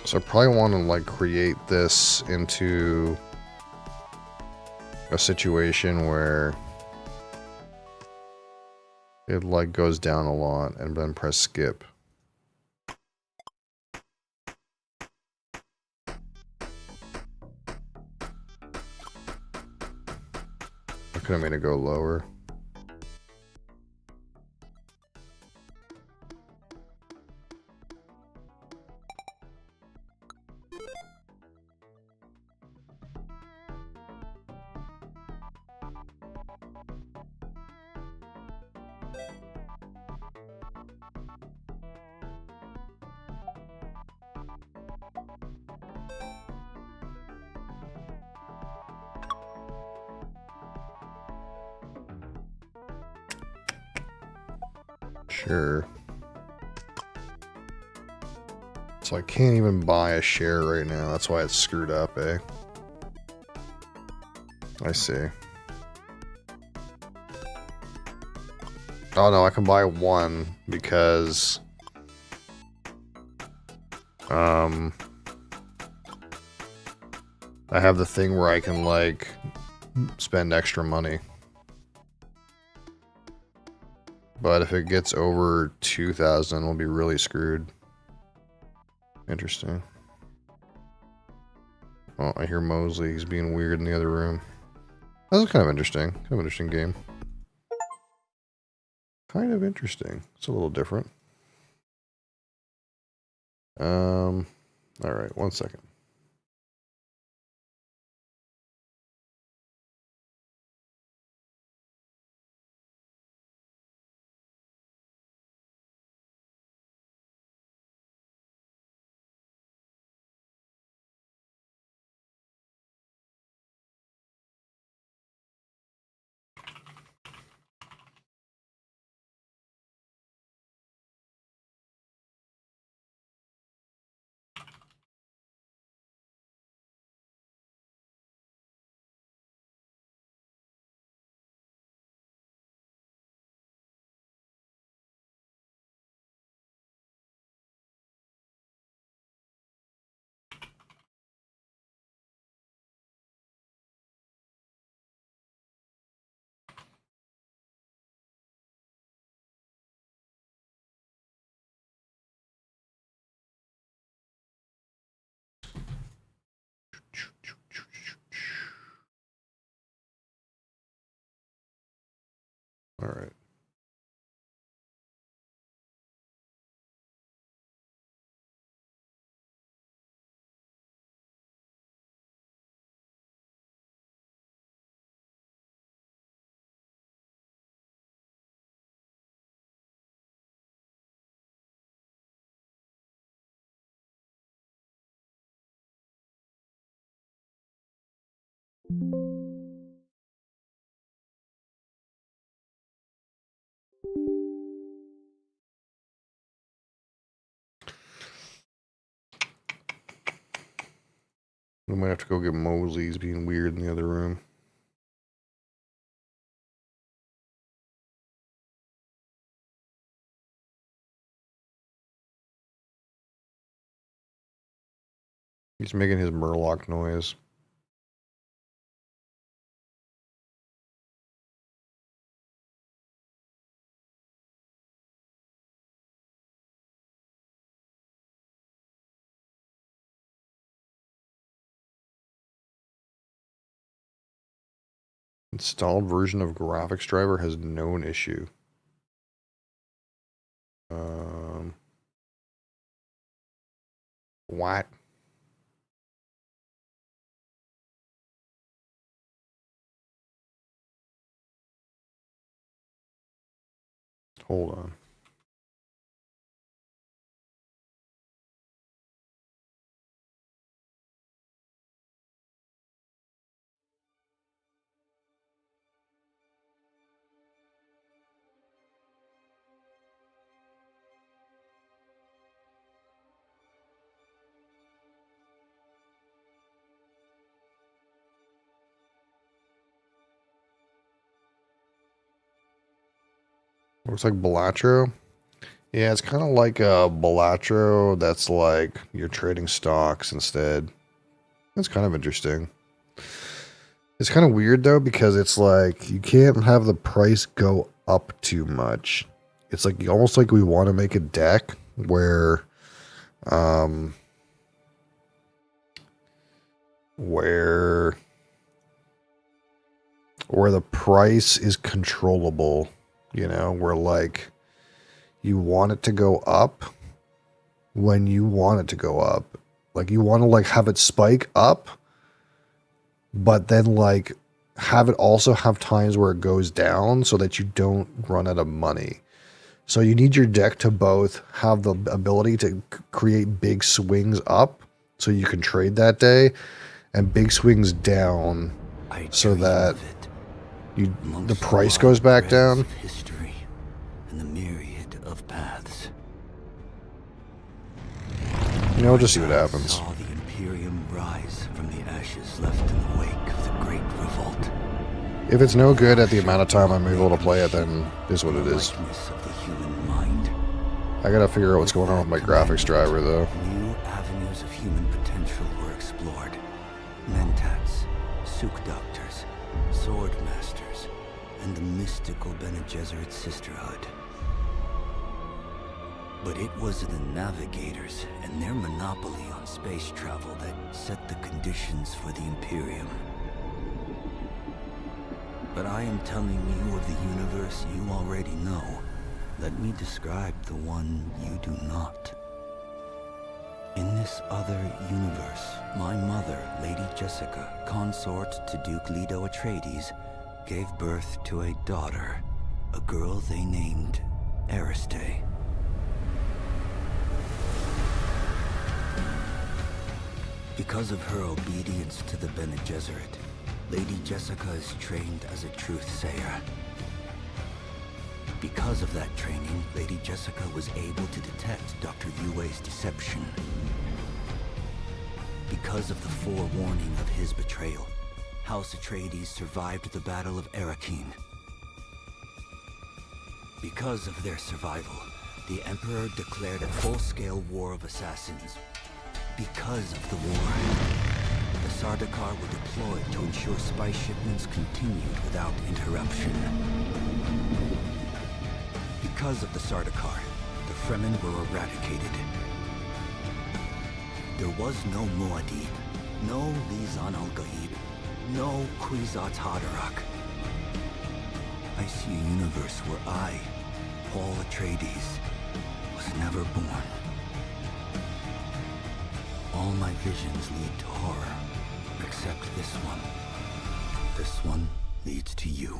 So I probably want to like create this into a situation where it like goes down a lot and then press skip. I could have made it go lower. Sure. So I can't even buy a share right now. That's why it's screwed up, eh? I see. Oh no, I can buy one because I have the thing where I can like spend extra money. But if it gets over 2,000, we'll be really screwed. Interesting. Oh, I hear Mosley. He's being weird in the other room. That was kind of interesting. Kind of interesting game. Kind of interesting. It's a little different. Alright, 1 second. All right. We might have to go get Mosley's being weird in the other room. He's making his Murloc noise. Installed version of graphics driver has known issue. What? Hold on. Looks like Balatro. Yeah, it's kind of like a Balatro that's like you're trading stocks instead. That's kind of interesting. It's kind of weird though because it's like you can't have the price go up too much. It's like almost like we want to make a deck where where the price is controllable, you know, where like you want it to go up when you want it to go up. Like you want to like have it spike up, but then like have it also have times where it goes down so that you don't run out of money. So you need your deck to both have the ability to create big swings up so you can trade that day and big swings down so that the price goes back down. History and the myriad of paths. You know, we'll just see what happens. Saw the Imperium rise from the ashes left in the wake of the Great Revolt. If it's no good at the amount of time I'm able to play it, then it is what it is. Likeness of the human mind. I gotta figure out what's going on with my graphics driver, though. New avenues of human potential were explored. Mentats, Suk Doctors, Sword Masters, and the mystical Bene Gesserit Sisterhood. But it was the Navigators and their monopoly on space travel that set the conditions for the Imperium. But I am telling you of the universe you already know. Let me describe the one you do not. In this other universe, my mother, Lady Jessica, consort to Duke Leto Atreides, gave birth to a daughter, a girl they named Ariste. Because of her obedience to the Bene Gesserit, Lady Jessica is trained as a truth-sayer. Because of that training, Lady Jessica was able to detect Dr. Yue's deception. Because of the forewarning of his betrayal, House Atreides survived the Battle of Arrakeen. Because of their survival, the Emperor declared a full-scale war of assassins. Because of the war, the Sardaukar were deployed to ensure spy shipments continued without interruption. Because of the Sardaukar, the Fremen were eradicated. There was no Muad'Dib, no Lisan al-Gaib, no Kwisatz Haderach. I I see a universe where I, Paul Atreides, was never born. All my visions lead to horror, except this one. This one leads to you.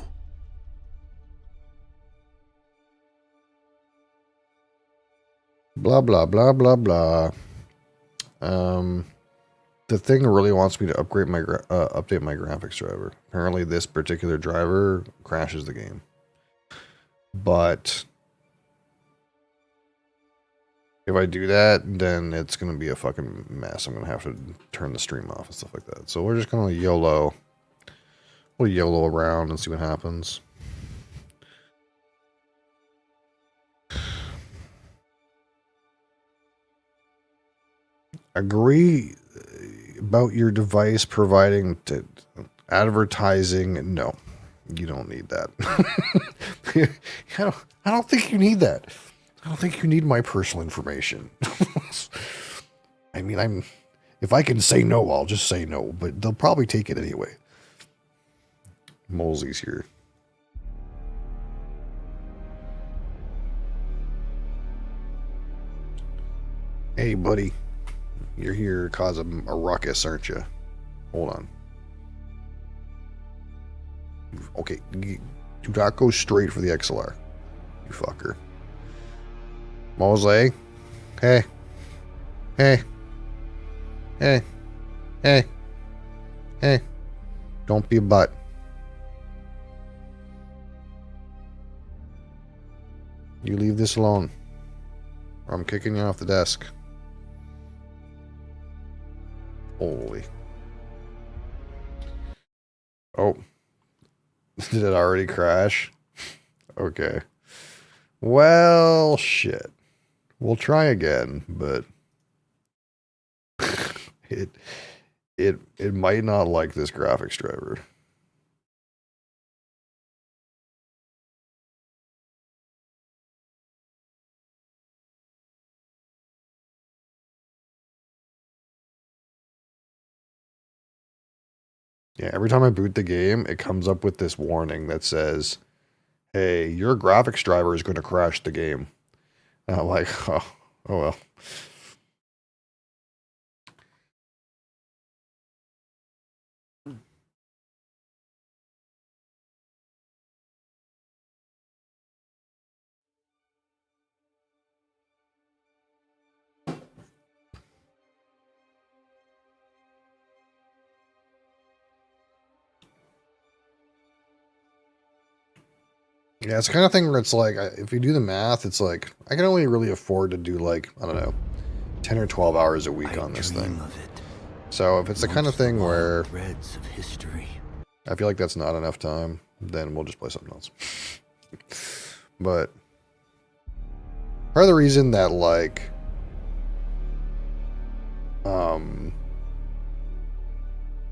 Blah, blah, blah, blah, blah. The thing really wants me to upgrade my update my graphics driver. Apparently this particular driver crashes the game. But if I do that, then it's going to be a fucking mess. I'm going to have to turn the stream off and stuff like that. So we're just going to YOLO. We'll YOLO around and see what happens. Agree about your device providing advertising. No, you don't need that. I don't think you need that. I don't think you need my personal information. I mean, if I can say no, I'll just say no, but they'll probably take it anyway. Molesey's here. Hey, buddy. You're here to cause a ruckus, aren't you? Hold on. Okay, do not go straight for the XLR. You fucker. Mosley? Hey. Hey. Hey. Hey. Hey. Don't be a butt. You leave this alone, or I'm kicking you off the desk. Holy. Oh. Did it already crash? Okay. Well, shit. We'll try again, but it might not like this graphics driver. Yeah, every time I boot the game, it comes up with this warning that says, hey, your graphics driver is going to crash the game. And I'm like, oh well. Yeah, it's the kind of thing where it's like, if you do the math, it's like, I can only really afford to do like, I don't know, 10 or 12 hours a week on this thing. So if it's the kind of thing where threads of history. I feel like that's not enough time, then we'll just play something else. But part of the reason that like,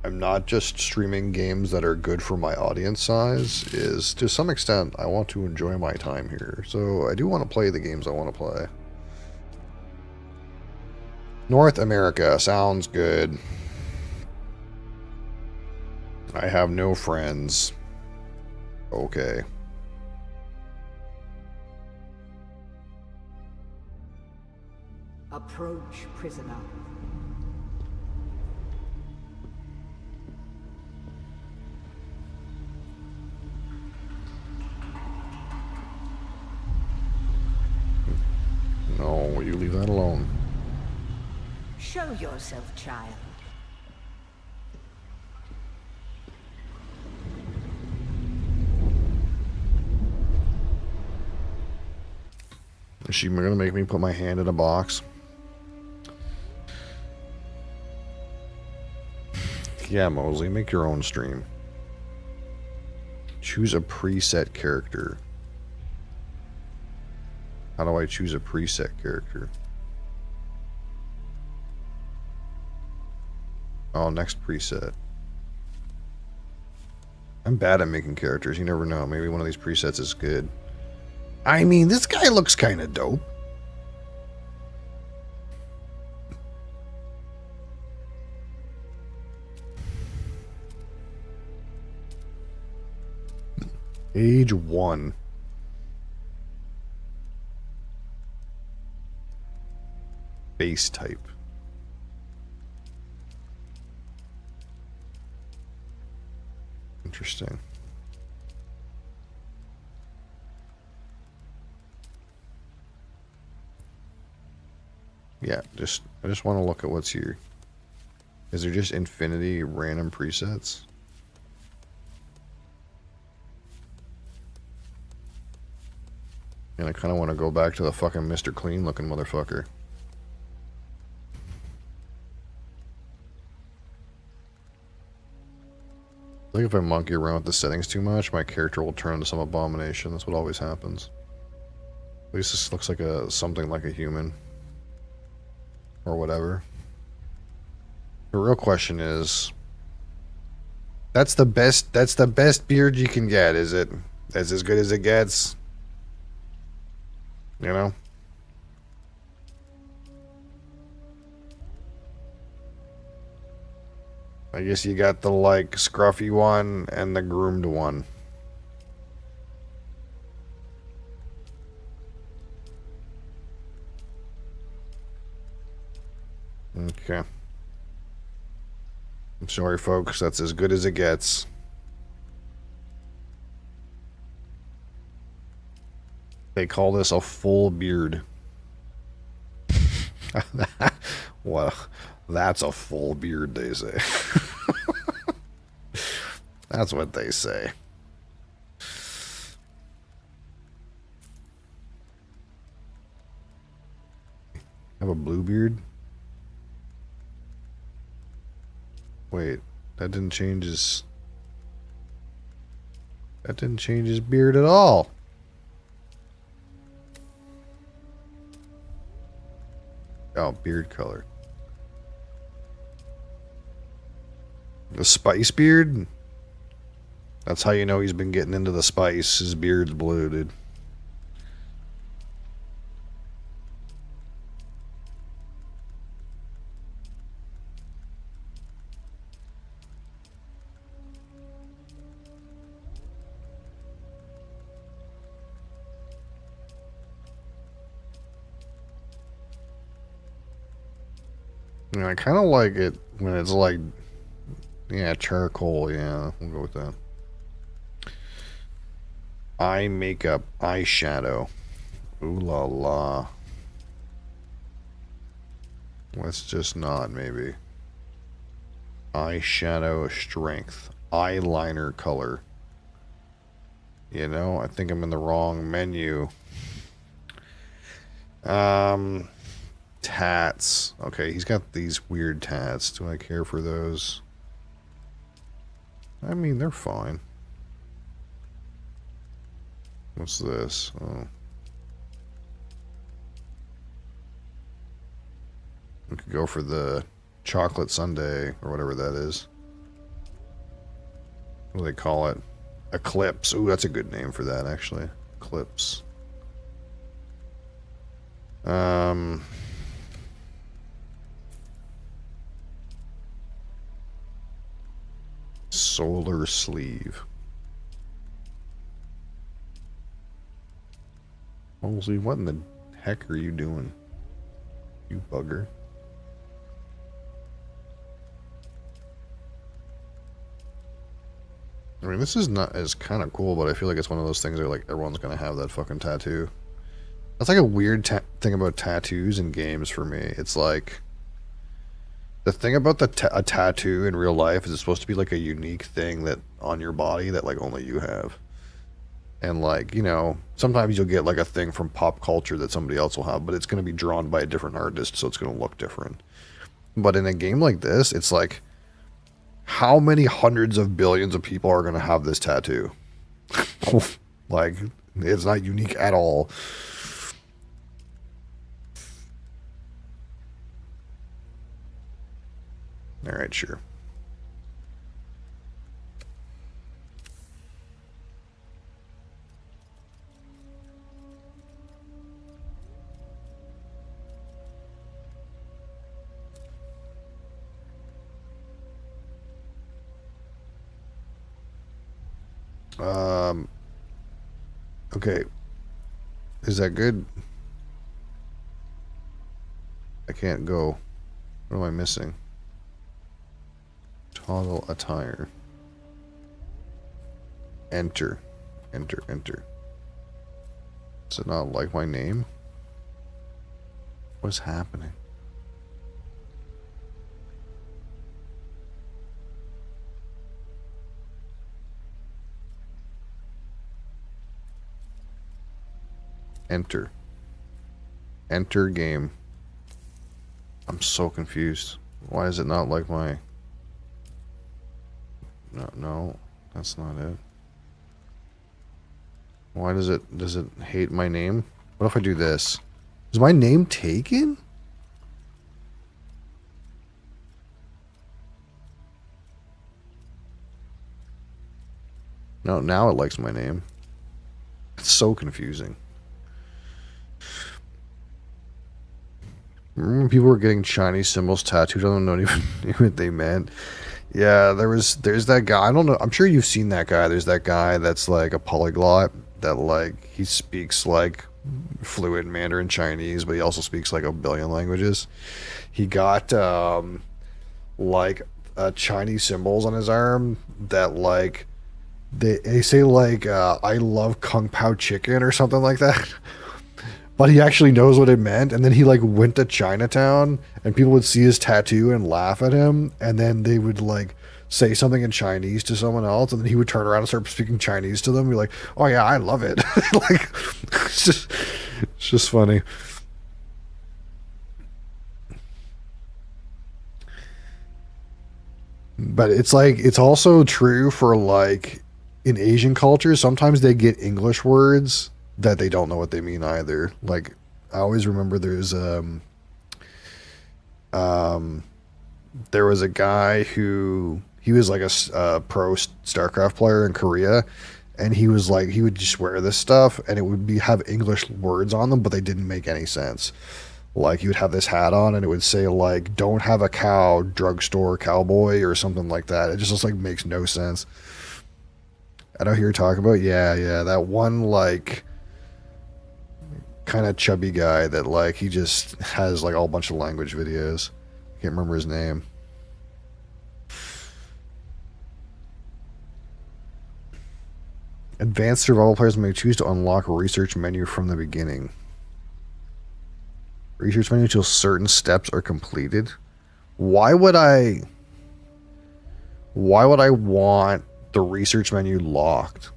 I'm not just streaming games that are good for my audience size is, to some extent, I want to enjoy my time here. So I do want to play the games I want to play. North America sounds good. I have no friends. Okay. Approach, prisoner. No, you leave that alone. Show yourself, child. Is she gonna make me put my hand in a box? Yeah, Mosley, make your own stream. Choose a preset character. How do I choose a preset character? Oh, next preset. I'm bad at making characters. You never know. Maybe one of these presets is good. I mean, this guy looks kind of dope. Age 1. Base type. Interesting. Yeah, I just want to look at what's here. Is there just infinity random presets? And I kind of want to go back to the fucking Mr. Clean looking motherfucker. I think if I monkey around with the settings too much, my character will turn into some abomination. That's what always happens. At least this looks like something like a human. Or whatever. The real question is, that's the best beard you can get, is it? That's as good as it gets. You know? I guess you got the, like, scruffy one and the groomed one. Okay. I'm sorry, folks. That's as good as it gets. They call this a full beard. Well, that's a full beard, they say. That's what they say. Have a blue beard? Wait, that didn't change his... That didn't change his beard at all. Oh, beard color. The spice beard? That's how you know he's been getting into the spice. His beard's blue, dude. Yeah, I kind of like it when it's like, yeah, charcoal. Yeah, we'll go with that. Eye makeup, eyeshadow. Ooh la la. Let's just not, maybe. Eyeshadow strength. Eyeliner color. You know, I think I'm in the wrong menu. Tats. Okay, he's got these weird tats. Do I care for those? I mean, they're fine. What's this? Oh. We could go for the chocolate sundae, or whatever that is. What do they call it? Eclipse. Ooh, that's a good name for that, actually. Eclipse. Solar sleeve. Halsey, what in the heck are you doing? You bugger. I mean, this is not as kind of cool, but I feel like it's one of those things where, like, everyone's gonna have that fucking tattoo. That's like a weird thing about tattoos in games for me. It's like, the thing about a tattoo in real life is it's supposed to be like a unique thing that on your body that like only you have. And like, you know, sometimes you'll get like a thing from pop culture that somebody else will have, but it's going to be drawn by a different artist, so it's going to look different. But in a game like this, it's like, how many hundreds of billions of people are going to have this tattoo? Like, it's not unique at all. All right, sure. Okay. Is that good? I can't go. What am I missing? Toggle attire. Enter. Enter, enter. Does it not like my name? What's happening? Enter. Enter game. I'm so confused. Why is it not like my... No, that's not it. Why does it hate my name? What if I do this? Is my name taken? No, now it likes my name. It's so confusing. Remember when people were getting Chinese symbols tattooed on them, not even knew what they meant? Yeah, there's that guy. I don't know. I'm sure you've seen that guy. There's that guy that's like a polyglot that like he speaks like fluent Mandarin Chinese, but he also speaks like a billion languages. He got like Chinese symbols on his arm that like they say like I love Kung Pao chicken or something like that. But he actually knows what it meant, and then he like went to Chinatown, and people would see his tattoo and laugh at him, and then they would like say something in Chinese to someone else, and then he would turn around and start speaking Chinese to them, and be like, "Oh yeah, I love it." Like, it's just funny. But it's like it's also true for like in Asian cultures. Sometimes they get English words that they don't know what they mean either. Like I always remember there was a guy who he was like a pro StarCraft player in Korea, and he was like he would just wear this stuff and it would be have English words on them, but they didn't make any sense. Like he would have this hat on and it would say like "Don't have a cow, drugstore cowboy" or something like that. It just like makes no sense. I know who you're talking about. Yeah, that one like kind of chubby guy that like he just has like a whole bunch of language videos. Can't remember his name. Advanced survival players may choose to unlock a research menu from the beginning. Research menu until certain steps are completed. Why would I want the research menu locked?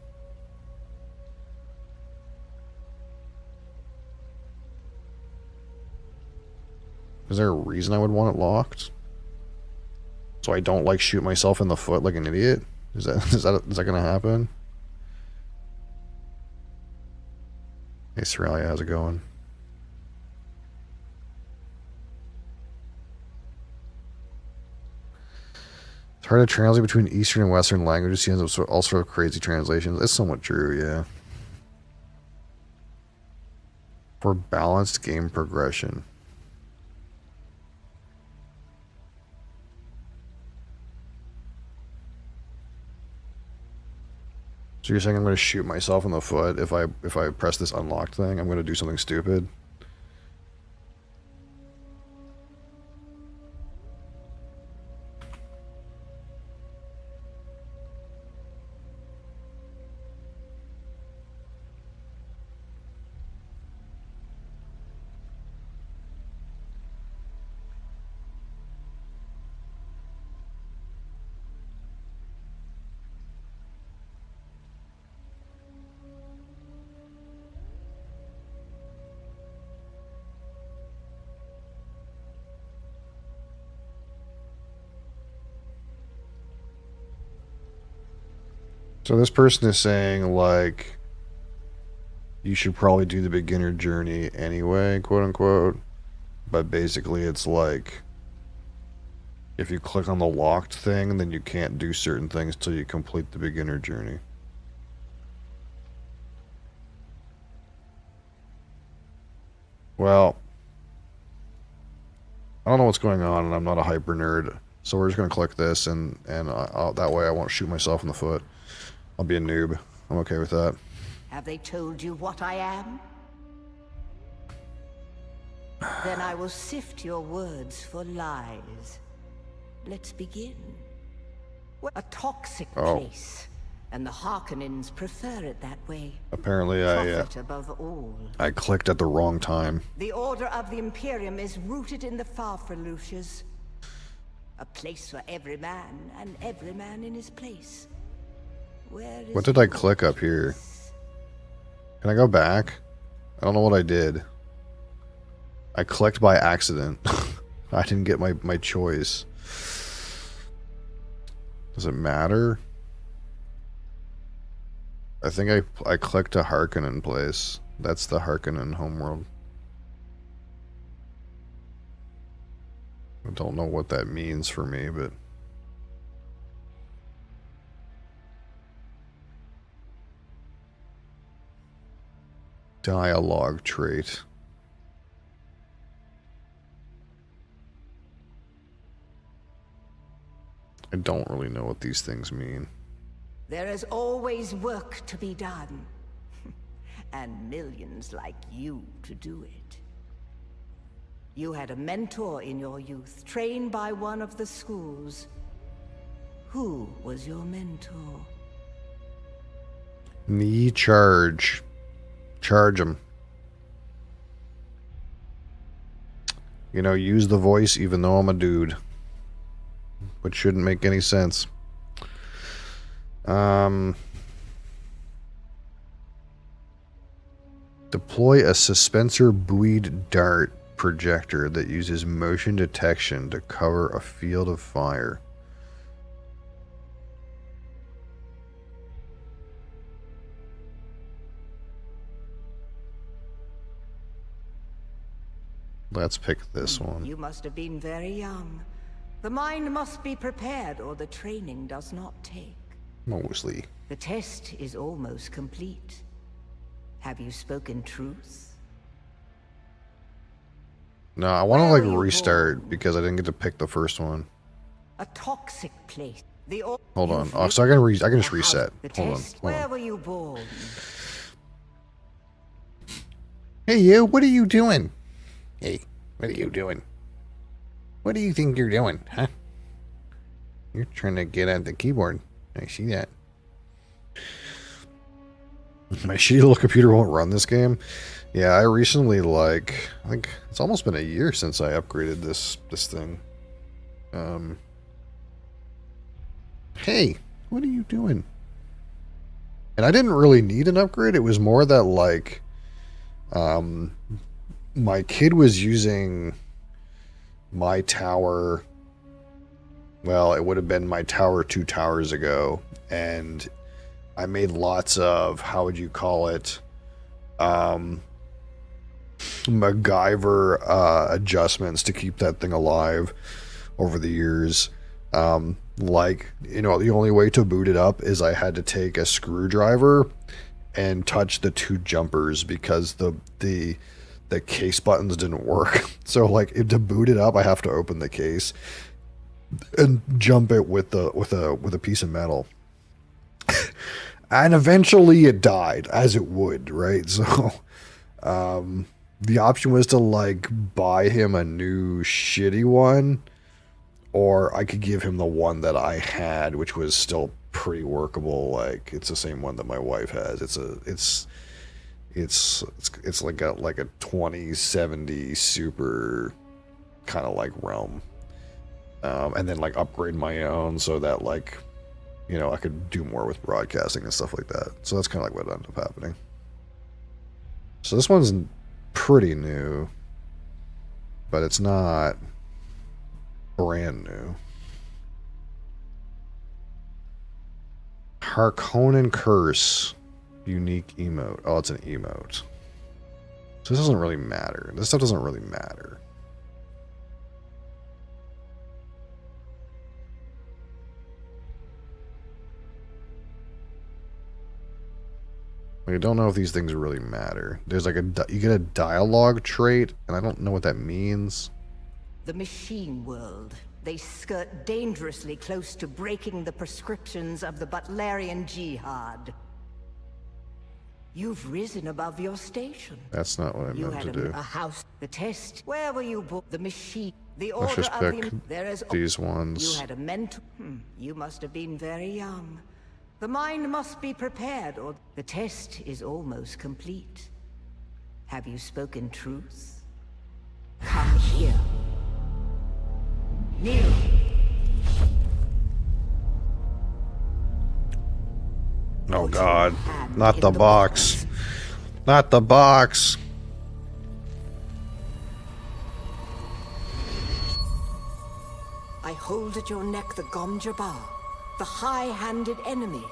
Is there a reason I would want it locked? So I don't like shoot myself in the foot like an idiot? Is that gonna happen? Hey Soralia, how's it going? It's hard to translate between Eastern and Western languages. He ends up all sort of crazy translations. It's somewhat true, yeah. For balanced game progression. So you're saying I'm going to shoot myself in the foot if I press this unlocked thing? I'm going to do something stupid? So this person is saying, like, you should probably do the beginner journey anyway, quote unquote. But basically it's like, if you click on the locked thing, then you can't do certain things till you complete the beginner journey. Well, I don't know what's going on, and I'm not a hyper nerd. So we're just going to click this, and that way I won't shoot myself in the foot. I'll be a noob. I'm okay with that. Have they told you what I am? Then I will sift your words for lies. Let's begin. A toxic place, and the Harkonnens prefer it that way. Apparently Profit above all. I clicked at the wrong time. The Order of the Imperium is rooted in the Farfralucians. A place for every man, and every man in his place. Where is What did I click up here? Can I go back? I don't know what I did. I clicked by accident. I didn't get my choice. Does it matter? I think I clicked a Harkonnen place. That's the Harkonnen homeworld. I don't know what that means for me, but... Dialogue trait. I don't really know what these things mean. There is always work to be done. And millions like you to do it. You had a mentor in your youth, trained by one of the schools. Who was your mentor? Knee charge. Charge him. You know, use the voice even though I'm a dude. Which shouldn't make any sense. Deploy a suspensor buoyed dart projector that uses motion detection to cover a field of fire. Let's pick this one. You must have been very young. The mind must be prepared, or the training does not take. Mostly. The test is almost complete. Have you spoken truth? No, I want to Where like were you restart born? because I didn't get to pick the first one. A toxic place. Hold on. Oh, so I can just reset. The Hold on. test. Hold Where on. were you born? Hey, you. What are you doing? Hey, what are you doing? What do you think you're doing, huh? You're trying to get at the keyboard. I see that. My shitty little computer won't run this game. Yeah, I recently, I think it's almost been a year since I upgraded this thing. Hey, what are you doing? And I didn't really need an upgrade. It was more that, my kid was using my tower. Well, it would have been my tower 2 towers ago. And I made lots of, how would you call it? MacGyver adjustments to keep that thing alive over the years. The only way to boot it up is I had to take a screwdriver and touch the 2 jumpers because the case buttons didn't work. So to boot it up, I have to open the case and jump it with a piece of metal. And eventually it died, as it would, right? So the option was to buy him a new shitty one, or I could give him the one that I had, which was still pretty workable. It's the same one that my wife has. It's like a 2070 super kind of realm. And then upgrade my own so that I could do more with broadcasting and stuff like that. So that's kind of what ended up happening. So this one's pretty new, but it's not brand new. Harkonnen Curse. Unique emote. Oh, it's an emote. So this doesn't really matter. This stuff doesn't really matter. I don't know if these things really matter. There's you get a dialogue trait, and I don't know what that means. The machine world. They skirt dangerously close to breaking the prescriptions of the Butlerian Jihad. You've risen above your station. That's not what I You meant to had do. a house. The test. Where were you born? The machine. The Let's order just of pick the... There is... these You ones. had a mentor. You must have been very young. The mind must be prepared, or the test is almost complete. Have you spoken truth? Come here. Kneel. Oh God, not the box. Not the box. I hold at your neck the Gom Jabbar, the high-handed enemy.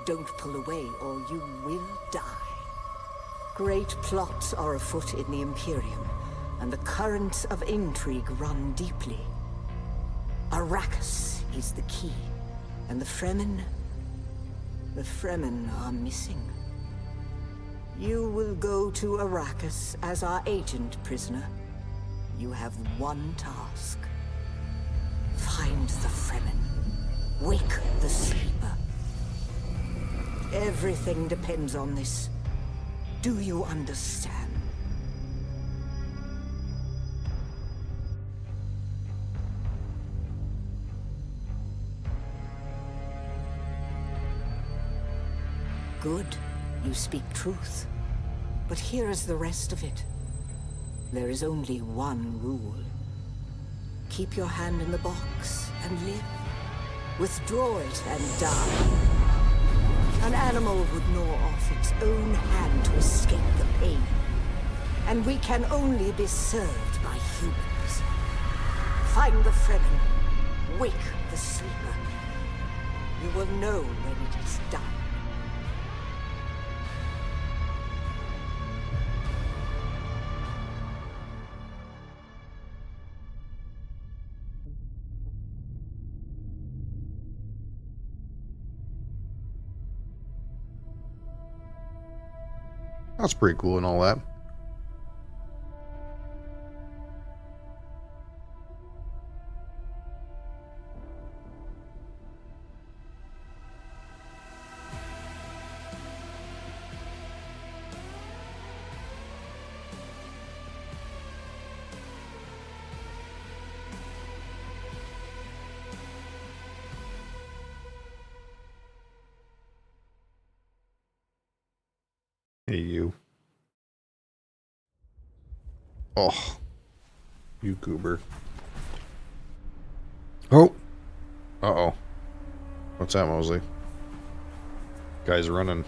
Don't pull away or you will die. Great plots are afoot in the Imperium, and the currents of intrigue run deeply. Arrakis is the key, and the Fremen are missing. You will go to Arrakis as our agent, prisoner. You have one task. Find the Fremen. Wake the sleeper. Everything depends on this. Do you understand? Good. You speak truth. But here is the rest of it. There is only one rule. Keep your hand in the box and live. Withdraw it and die. An animal would gnaw off its own hand to escape the pain. And we can only be served by humans. Find the Fremen. Wake the sleeper. You will know when it is done. That's pretty cool and all that. Hey, you. Oh. You goober. Oh. Uh-oh. What's that, Mosley? Guy's running.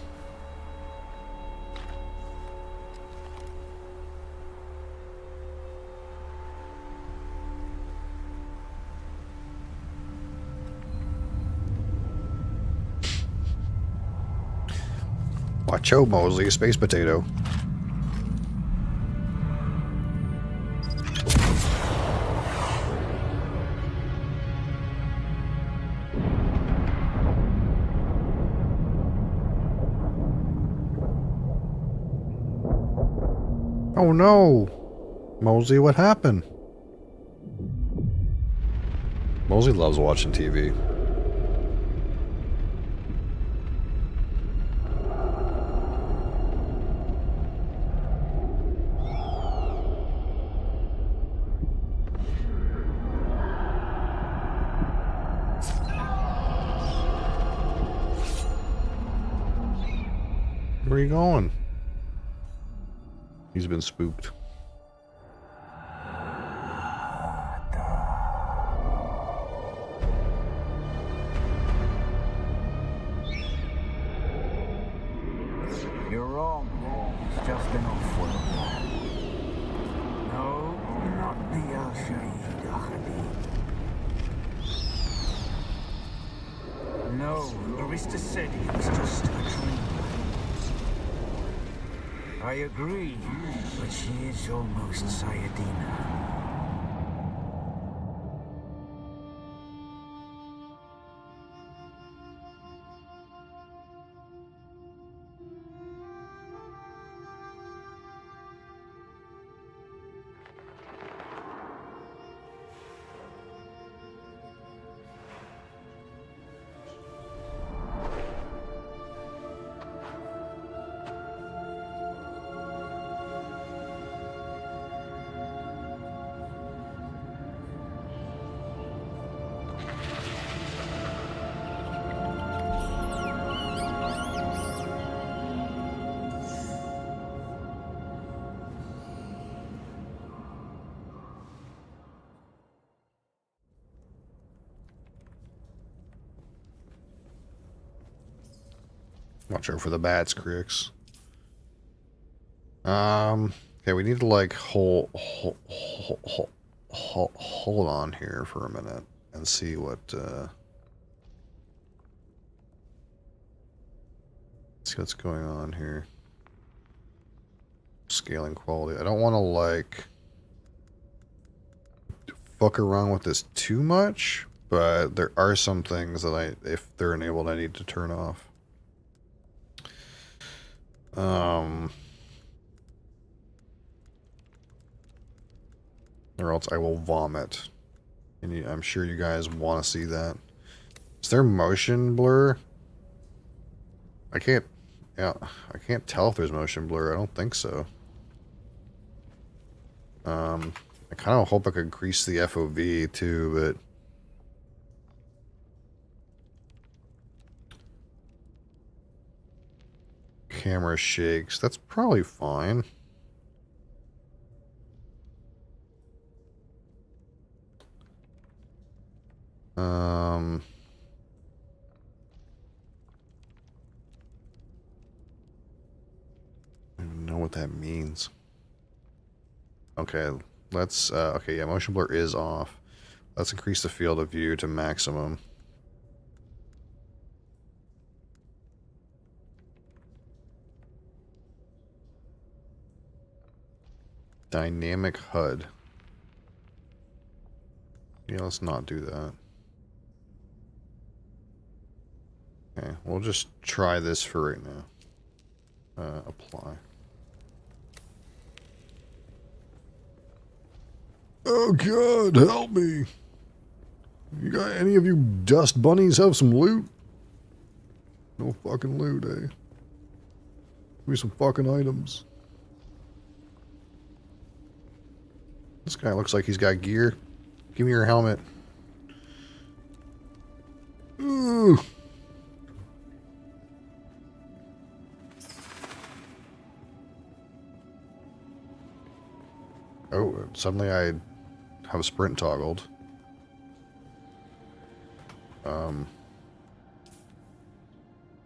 Watch out, Mosley, space potato. Oh no! Mosley, what happened? Mosley loves watching TV. Where are you going? He's been spooked. You're wrong. It's just an off-world. No, not the Al-Shaid Ahadi. No, Arista said it was just a dream. I agree, but she is almost Sayadina. Watch out for the bats, Crix. Okay, we need to like hold on here for a minute and see what see what's going on here. Scaling quality. I don't want to like fuck around with this too much, but there are some things that if they're enabled, I need to turn off. Or else I will vomit. And I'm sure you guys want to see that. Is there motion blur? I can't tell if there's motion blur. I don't think so. I kind of hope I could increase the FOV too, but camera shakes. That's probably fine. I don't even know what that means. Okay, let's, okay, yeah, motion blur is off. Let's increase the field of view to maximum. Dynamic HUD. Yeah, let's not do that. Okay, we'll just try this for right now. Apply. Oh God, help me! You got any of you dust bunnies have some loot? No fucking loot, eh? Give me some fucking items. This guy looks like he's got gear. Give me your helmet. Ooh. Oh, suddenly I have a sprint toggled. Hold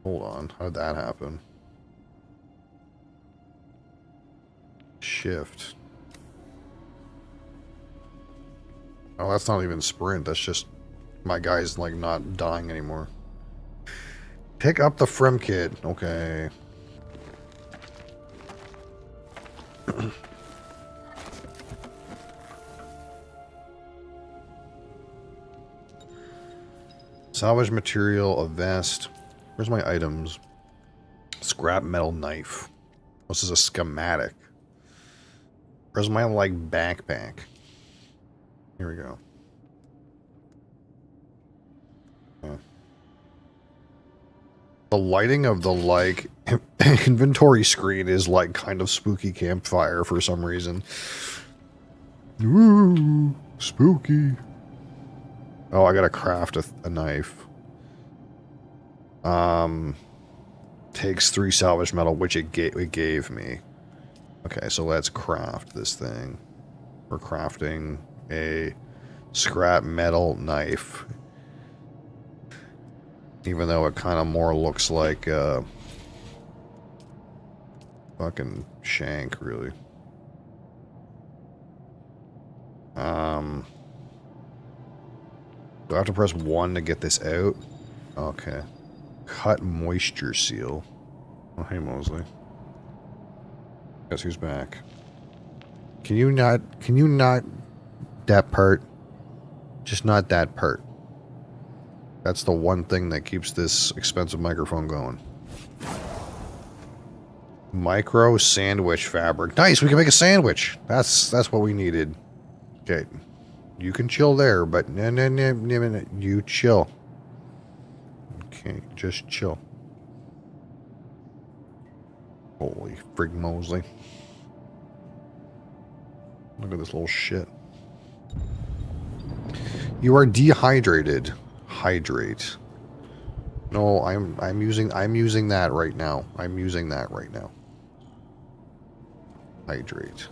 on. How did that happen? Shift. Oh, that's not even sprint. That's just my guy's like not dying anymore. Pick up the Frem kit. Okay. Salvage material, a vest. Where's my items? Scrap metal knife. This is a schematic. Where's my, like, backpack? Here we go. Yeah. The lighting of the, like, inventory screen is, like, kind of spooky campfire for some reason. Ooh, spooky. Oh, I gotta craft a knife. Takes 3 salvage metal, which it gave me. Okay, so let's craft this thing. We're crafting a scrap metal knife. Even though it kind of more looks like a fucking shank, really. Do I have to press 1 to get this out? Okay. Cut moisture seal. Oh, hey, Mosley. Guess who's back? Can you not, that part? Just not that part. That's the one thing that keeps this expensive microphone going. Micro sandwich fabric. Nice, we can make a sandwich. That's what we needed. Okay. You can chill there, but no, you chill. Okay, just chill. Holy frig Mosley. Look at this little shit. You are dehydrated. Hydrate. No, I'm using that right now. I'm using that right now. Hydrate.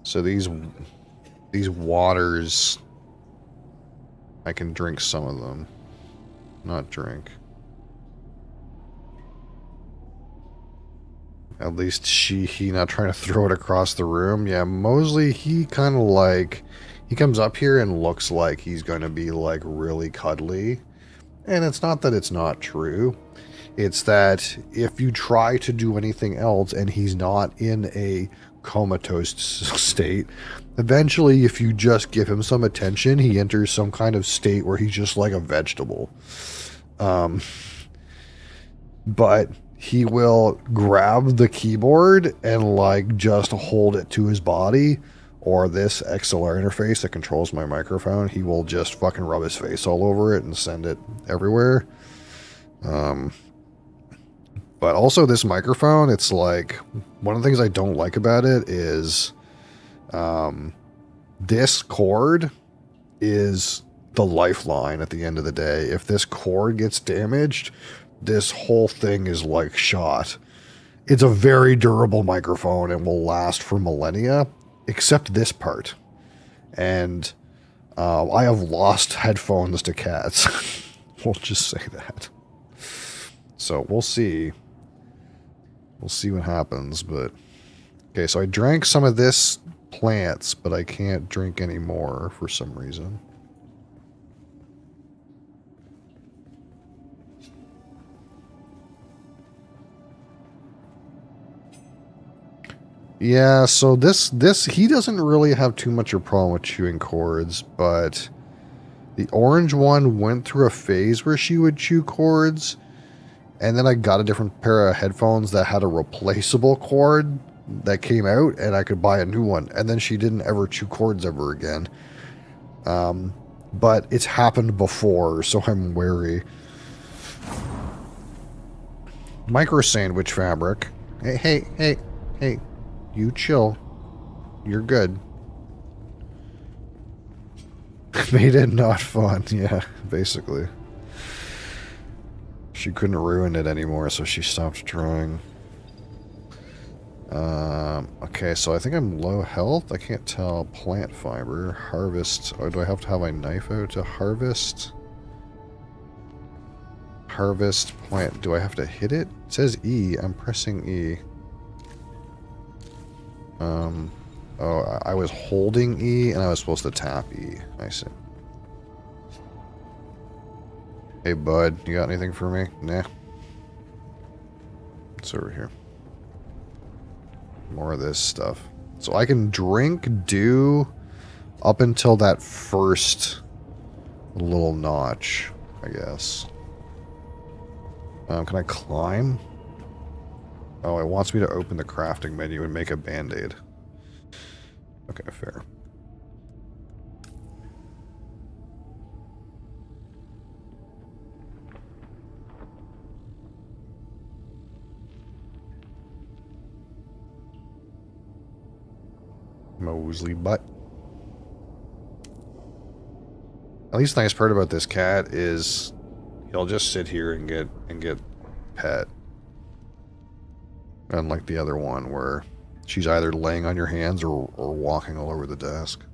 So these waters, I can drink some of them. Not drink. At least he not trying to throw it across the room. Yeah, Mosley, he kind of like, he comes up here and looks like he's going to be like really cuddly. And it's not that it's not true. It's that if you try to do anything else and he's not in a comatose state, eventually if you just give him some attention, he enters some kind of state where he's just like a vegetable. But he will grab the keyboard and like just hold it to his body, or this XLR interface that controls my microphone. He will just fucking rub his face all over it and send it everywhere. But also this microphone, it's like, one of the things I don't like about it is this cord is the lifeline at the end of the day. If this cord gets damaged, this whole thing is like shot. It's a very durable microphone and will last for millennia, except this part. And I have lost headphones to cats. We'll just say that. So we'll see. We'll see what happens, but... Okay, so I drank some of this plants, but I can't drink any more for some reason. Yeah, so this he doesn't really have too much of a problem with chewing cords, but the orange one went through a phase where she would chew cords, and then I got a different pair of headphones that had a replaceable cord that came out, and I could buy a new one, and then she didn't ever chew cords ever again. But it's happened before, so I'm wary. Micro sandwich fabric. Hey. You chill. You're good. Made it not fun. Yeah, basically. She couldn't ruin it anymore, so she stopped trying. Okay, so I think I'm low health. I can't tell. Plant fiber. Harvest. Oh, do I have to have my knife out to harvest? Harvest plant. Do I have to hit it? It says E. I'm pressing E. Oh, I was holding E and I was supposed to tap E. I see. Hey, bud, you got anything for me? Nah. It's over here. More of this stuff. So I can drink dew up until that first little notch, I guess. Can I climb? Oh, it wants me to open the crafting menu and make a band-aid. Okay, fair. Mosley butt. At least the nice part about this cat is he'll just sit here and get pet. Unlike the other one where she's either laying on your hands or walking all over the desk.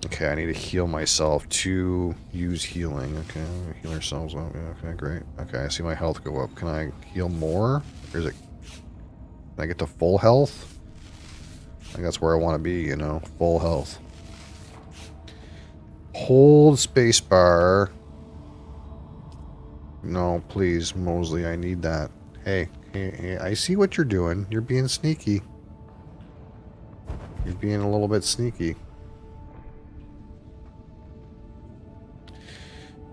Okay, I need to heal myself to use healing. Okay, heal ourselves up. Yeah, okay, great. Okay, I see my health go up. Can I heal more? Or is it... Can I get to full health? I think that's where I want to be, you know, full health. Hold spacebar. No, please, Mosley, I need that. Hey, I see what you're doing. You're being sneaky. You're being a little bit sneaky.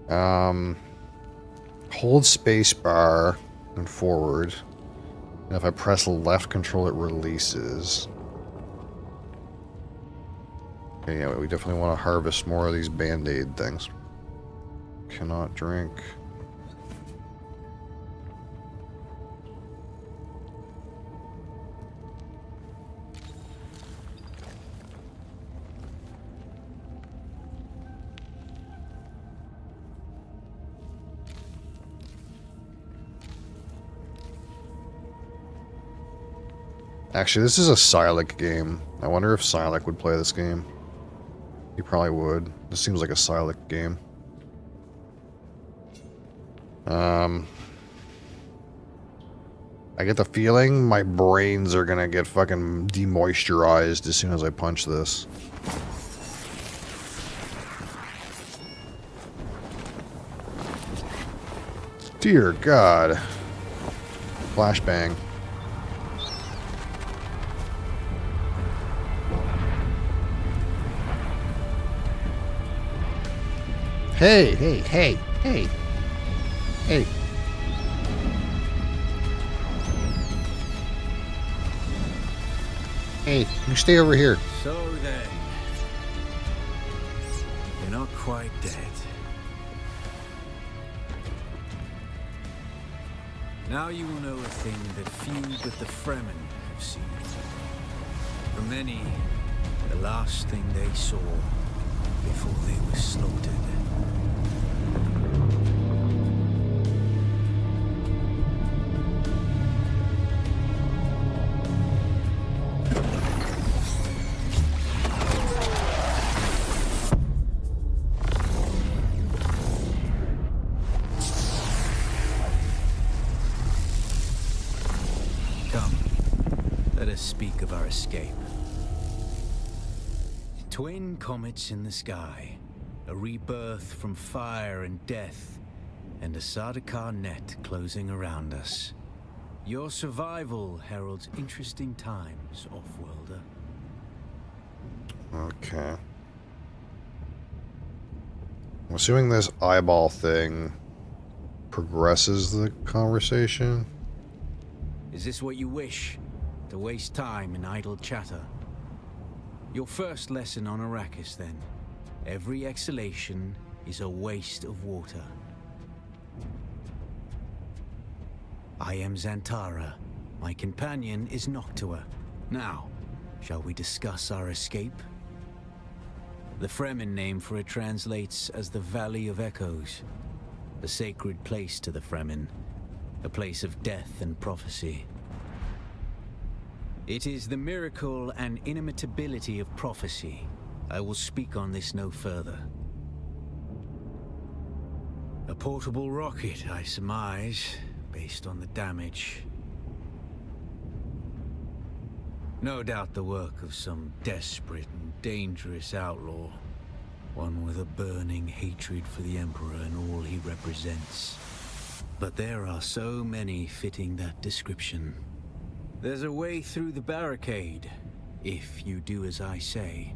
Hold spacebar and forward. And if I press left control, it releases. Okay, yeah, we definitely want to harvest more of these band-aid things. Cannot drink. Actually, this is a Silac game. I wonder if Silac would play this game. He probably would. This seems like a Silac game. I get the feeling my brains are gonna get fucking demoisturized as soon as I punch this. Dear God. Flashbang. Hey, hey, hey, hey. Hey. Hey, you stay over here. So then, you're not quite dead. Now you will know a thing that few but the Fremen have seen. For many, the last thing they saw before they were slaughtered. Speak of our escape. Twin comets in the sky, a rebirth from fire and death, and a Sardaukar net closing around us. Your survival heralds interesting times, Offworlder. Okay. I'm assuming this eyeball thing progresses the conversation. Is this what you wish? To waste time in idle chatter? Your first lesson on Arrakis, then. Every exhalation is a waste of water. I am Xantara. My companion is Noctua. Now, shall we discuss our escape? The Fremen name for it translates as the Valley of Echoes. A sacred place to the Fremen. A place of death and prophecy. It is the miracle and inimitability of prophecy. I will speak on this no further. A portable rocket, I surmise, based on the damage. No doubt the work of some desperate and dangerous outlaw. One with a burning hatred for the Emperor and all he represents. But there are so many fitting that description. There's a way through the barricade, if you do as I say.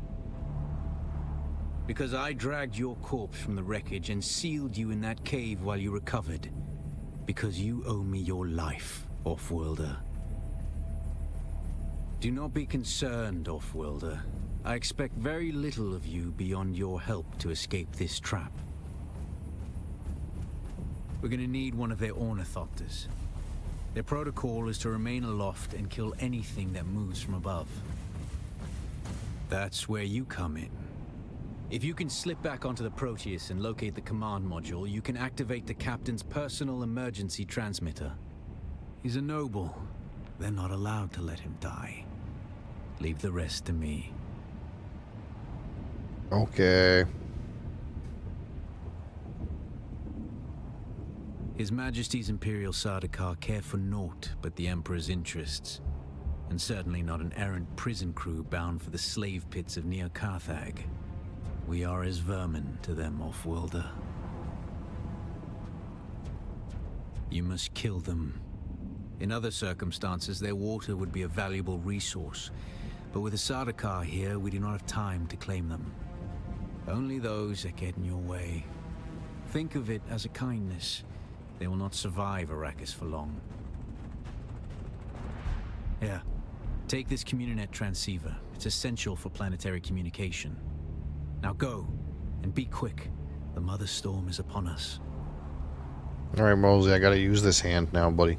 Because I dragged your corpse from the wreckage and sealed you in that cave while you recovered. Because you owe me your life, Offworlder. Do not be concerned, Offworlder. I expect very little of you beyond your help to escape this trap. We're gonna need one of their ornithopters. Their protocol is to remain aloft and kill anything that moves from above. That's where you come in. If you can slip back onto the Proteus and locate the command module, you can activate the captain's personal emergency transmitter. He's a noble. They're not allowed to let him die. Leave the rest to me. Okay. His Majesty's Imperial Sardaukar care for naught but the Emperor's interests, and certainly not an errant prison crew bound for the slave pits of Neo Carthag. We are as vermin to them, Offworlder. You must kill them. In other circumstances, their water would be a valuable resource, but with the Sardaukar here, we do not have time to claim them. Only those that get in your way. Think of it as a kindness. They will not survive Arrakis for long. Here, take this Communinet transceiver. It's essential for planetary communication. Now go, and be quick. The Mother Storm is upon us. Alright, Mosey, I gotta use this hand now, buddy.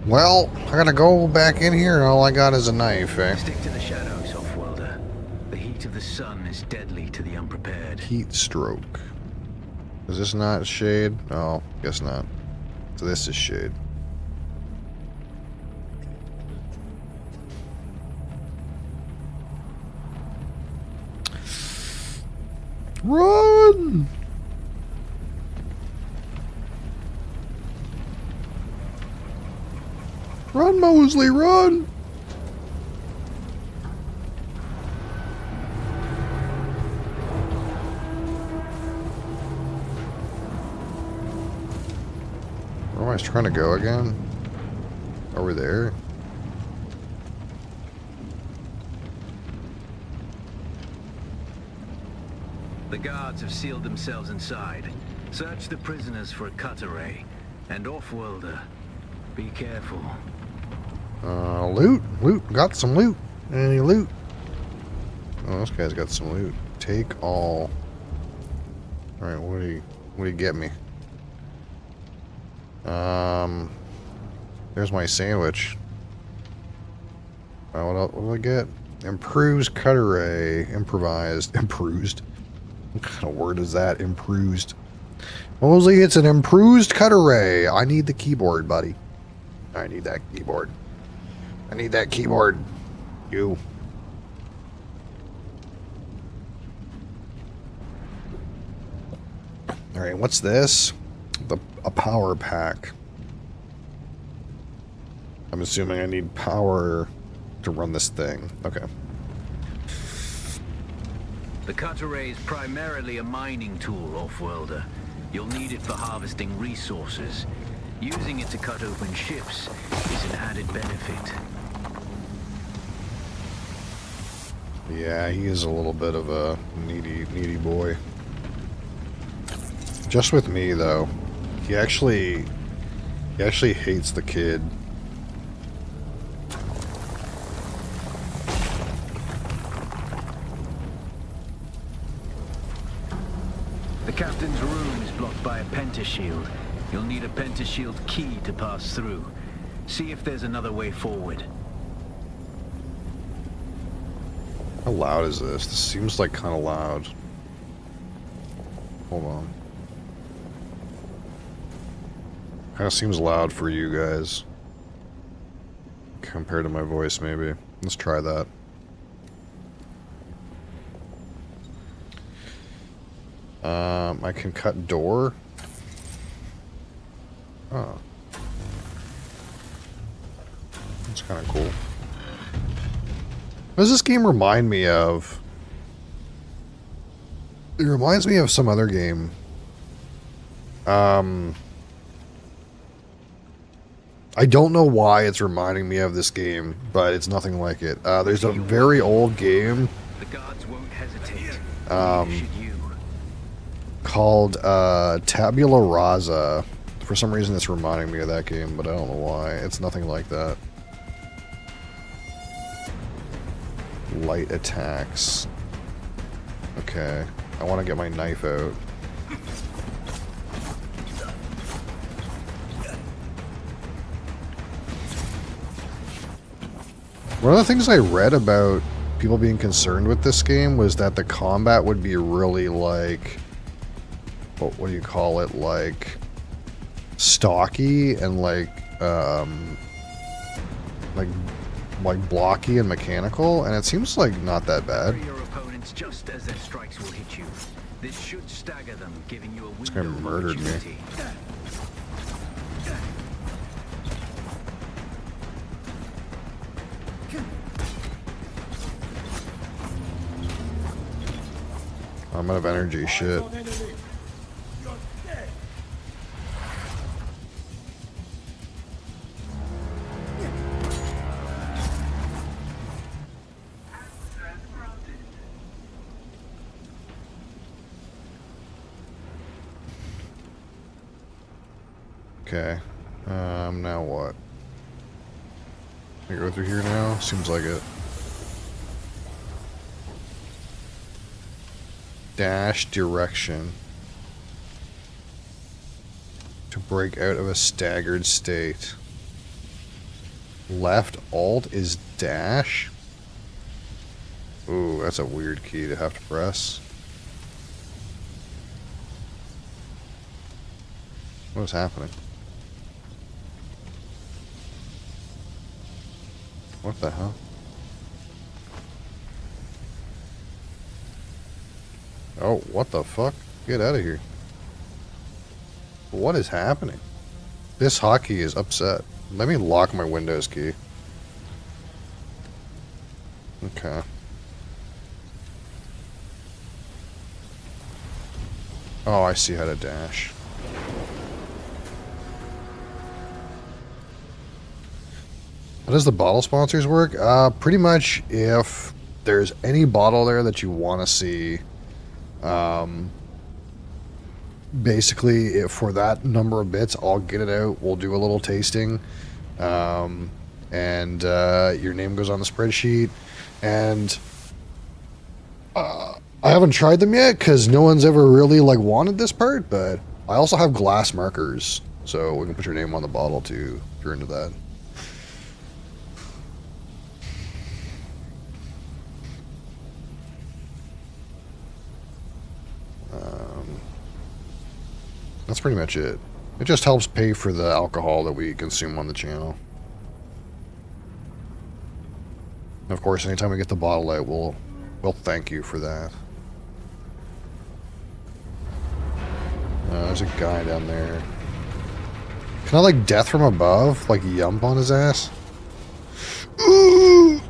Well, I gotta go back in here and all I got is a knife, eh? Stick to the shadows, Offworlder. The heat of the sun is deadly to the unprepared. Heat stroke. Is this not shade? Oh, guess not. So this is shade. Run! Run, Mosley, run! Where am I trying to go again? Over there? The guards have sealed themselves inside. Search the prisoners for a cut array. And Offworlder, be careful. Loot. Loot. Got some loot. Any loot? Oh, this guy's got some loot. Take all. Alright, what do you get me? There's my sandwich. What else? What do I get? Improves cut array. Improvised. Improved. What kind of word is that? Improved. Mosley, it's an improved cut array. I need the keyboard, buddy. I need that keyboard. I need that keyboard. You. Alright, what's this? A power pack. I'm assuming I need power to run this thing. Okay. The cut array is primarily a mining tool, Offworlder. You'll need it for harvesting resources. Using it to cut open ships is an added benefit. Yeah, he is a little bit of a needy boy. Just with me, though. He actually hates the kid. The captain's room is blocked by a pentashield. You'll need a pentashield key to pass through. See if there's another way forward. How loud is this? This seems like kind of loud. Hold on. Kind of seems loud for you guys. Compared to my voice, maybe. Let's try that. I can cut door. Oh. That's kind of cool. What does this game remind me of? It reminds me of some other game. I don't know why it's reminding me of this game, but it's nothing like it. There's a very old game The guards won't hesitate. Should you? called Tabula Rasa. For some reason it's reminding me of that game, but I don't know why. It's nothing like that. Light attacks. Okay. I want to get my knife out. One of the things I read about people being concerned with this game was that the combat would be really like, what do you call it, like stocky and like blocky and mechanical, and it seems like not that bad. Bury your opponents just as their strikes will hit you. This should stagger them, giving you a window This guy of murdered me. opportunity. I'm out of energy, shit. Okay. Now what? Can I go through here now? Seems like it. Dash direction. To break out of a staggered state. Left alt is dash? Ooh, that's a weird key to have to press. What is happening? What the hell? Oh, what the fuck? Get out of here. What is happening? This hotkey is upset. Let me lock my Windows key. Okay. Oh, I see how to dash. How does the bottle sponsors work? Pretty much if there's any bottle there that you want to see, basically if for that number of bits, I'll get it out. We'll do a little tasting. And your name goes on the spreadsheet. And I haven't tried them yet because no one's ever really like wanted this part, but I also have glass markers. So we can put your name on the bottle too if you're into that. That's pretty much it. It just helps pay for the alcohol that we consume on the channel. And of course, anytime we get the bottle out, we'll thank you for that. There's a guy down there. Can I like death from above? Like yump on his ass? Oh.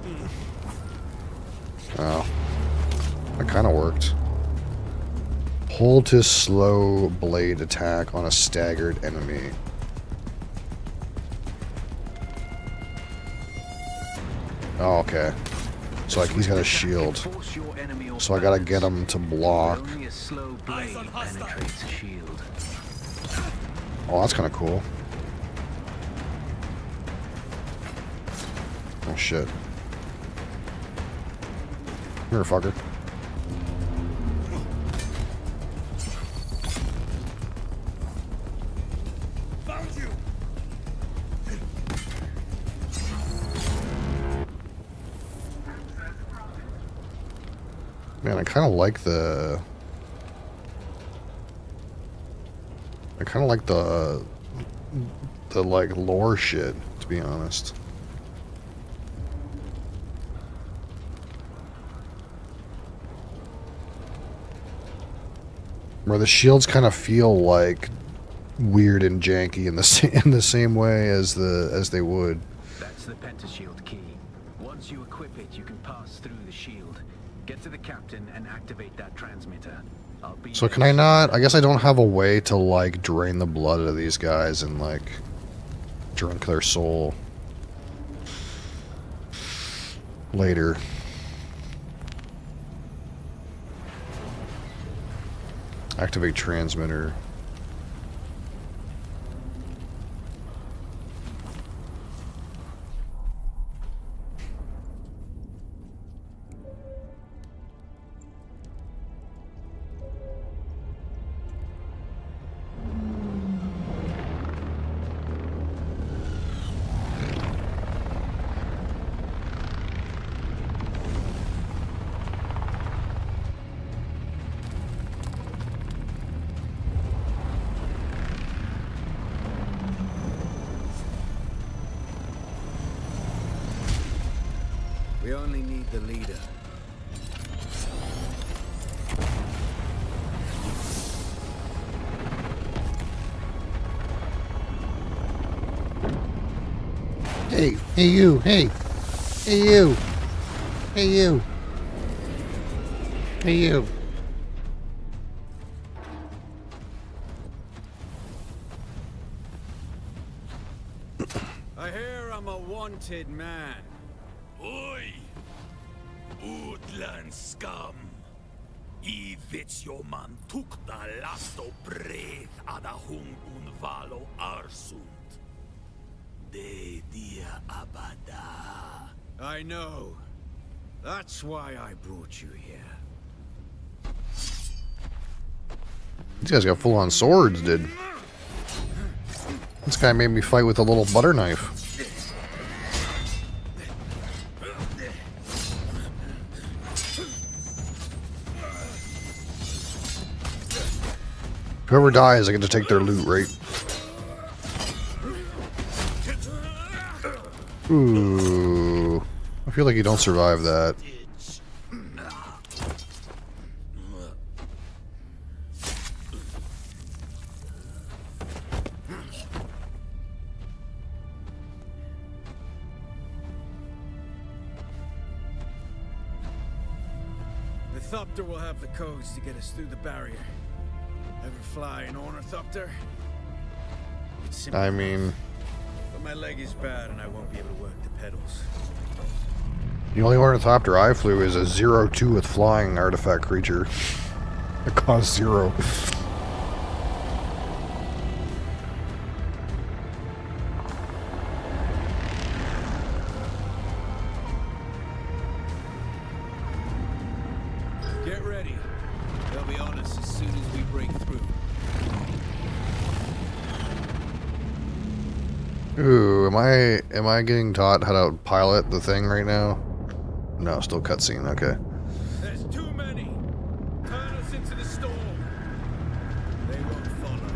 That kind of worked. Hold to slow blade attack on a staggered enemy. Oh, okay. So like he's got a shield. So I gotta get him to block. Only a slow blade penetrates a shield. Oh, that's kind of cool. Oh shit. Come here, fucker. Man, I kind of like the... like lore shit, to be honest. Where the shields kind of feel like weird and janky in the same way as they would. That's the pentashield key. Once you equip it, you can pass through the shield. Get to the captain and activate that transmitter. I'll be So can I not? I guess I don't have a way to like drain the blood out of these guys and like drink their soul later. Activate transmitter. We only need the leader. Hey you, hey you, hey you, hey you. I hear I'm a wanted man. Oi! Utland scum! I man tukta lasto breath ada hung un valo arsund. De dia abada. I know. That's why I brought you here. These guys got full-on swords, dude. This guy made me fight with a little butter knife. Whoever dies, I get to take their loot, right? Ooh. I feel like you don't survive that. Thopter will have the codes to get us through the barrier. Ever fly an ornithopter? It's simple I enough, mean, but my leg is bad and I won't be able to work the pedals. the only ornithopter I flew is a 0-2 with flying artifact creature. It costs 0. Get ready. They'll be on us as soon as we break through. Ooh, am I getting taught how to pilot the thing right now? No, still cutscene. Okay. There's too many. Turn us into the storm. They won't follow.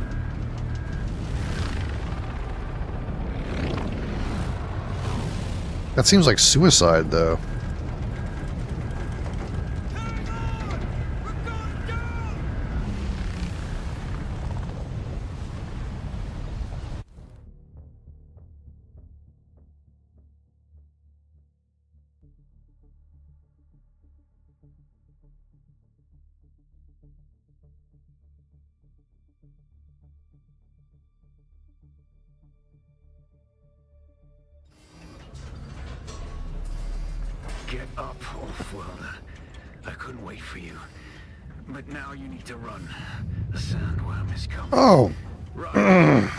That seems like suicide, though. Get up, Wolfwelder. I couldn't wait for you. But now you need to run. The sandworm is coming. Oh. Run.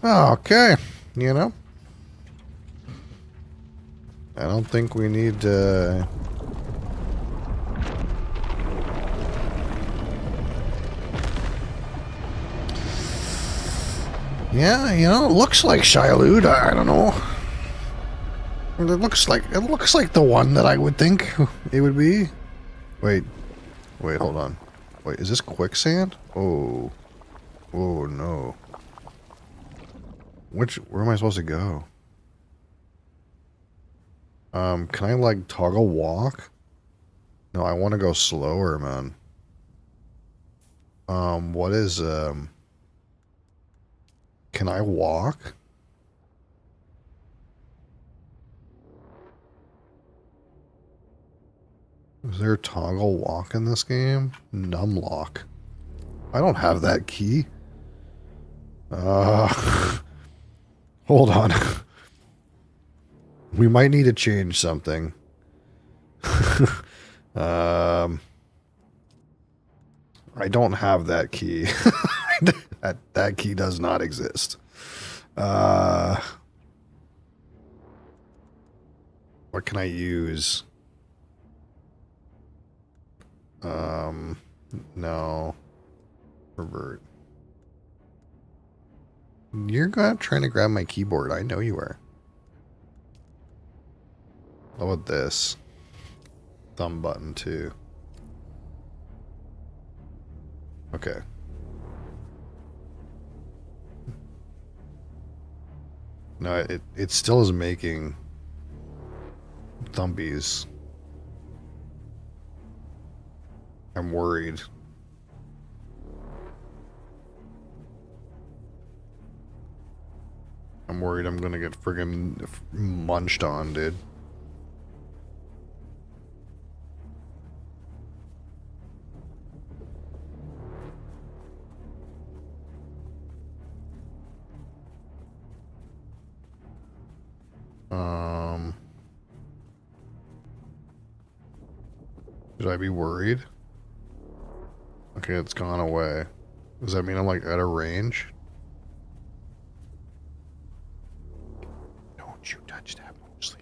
Okay. You know? I don't think we need to... Yeah, you know, it looks like Shaialud. I don't know. It looks like the one that I would think it would be. Wait, hold on. Wait, is this quicksand? Oh, no. Where am I supposed to go? Can I like toggle walk? No, I want to go slower, man. What is Can I walk? Is there a toggle walk in this game? Numlock. I don't have that key. Hold on. We might need to change something. I don't have that key. that key does not exist. What can I use? No. Revert. You're trying to grab my keyboard. I know you are. How about this? Thumb button too. Okay. No, it still is making thumbies. I'm worried. I'm worried I'm gonna get friggin' munched on, dude. Should I be worried? Okay, it's gone away. Does that mean I'm like out of range? Don't you touch that, Mosley.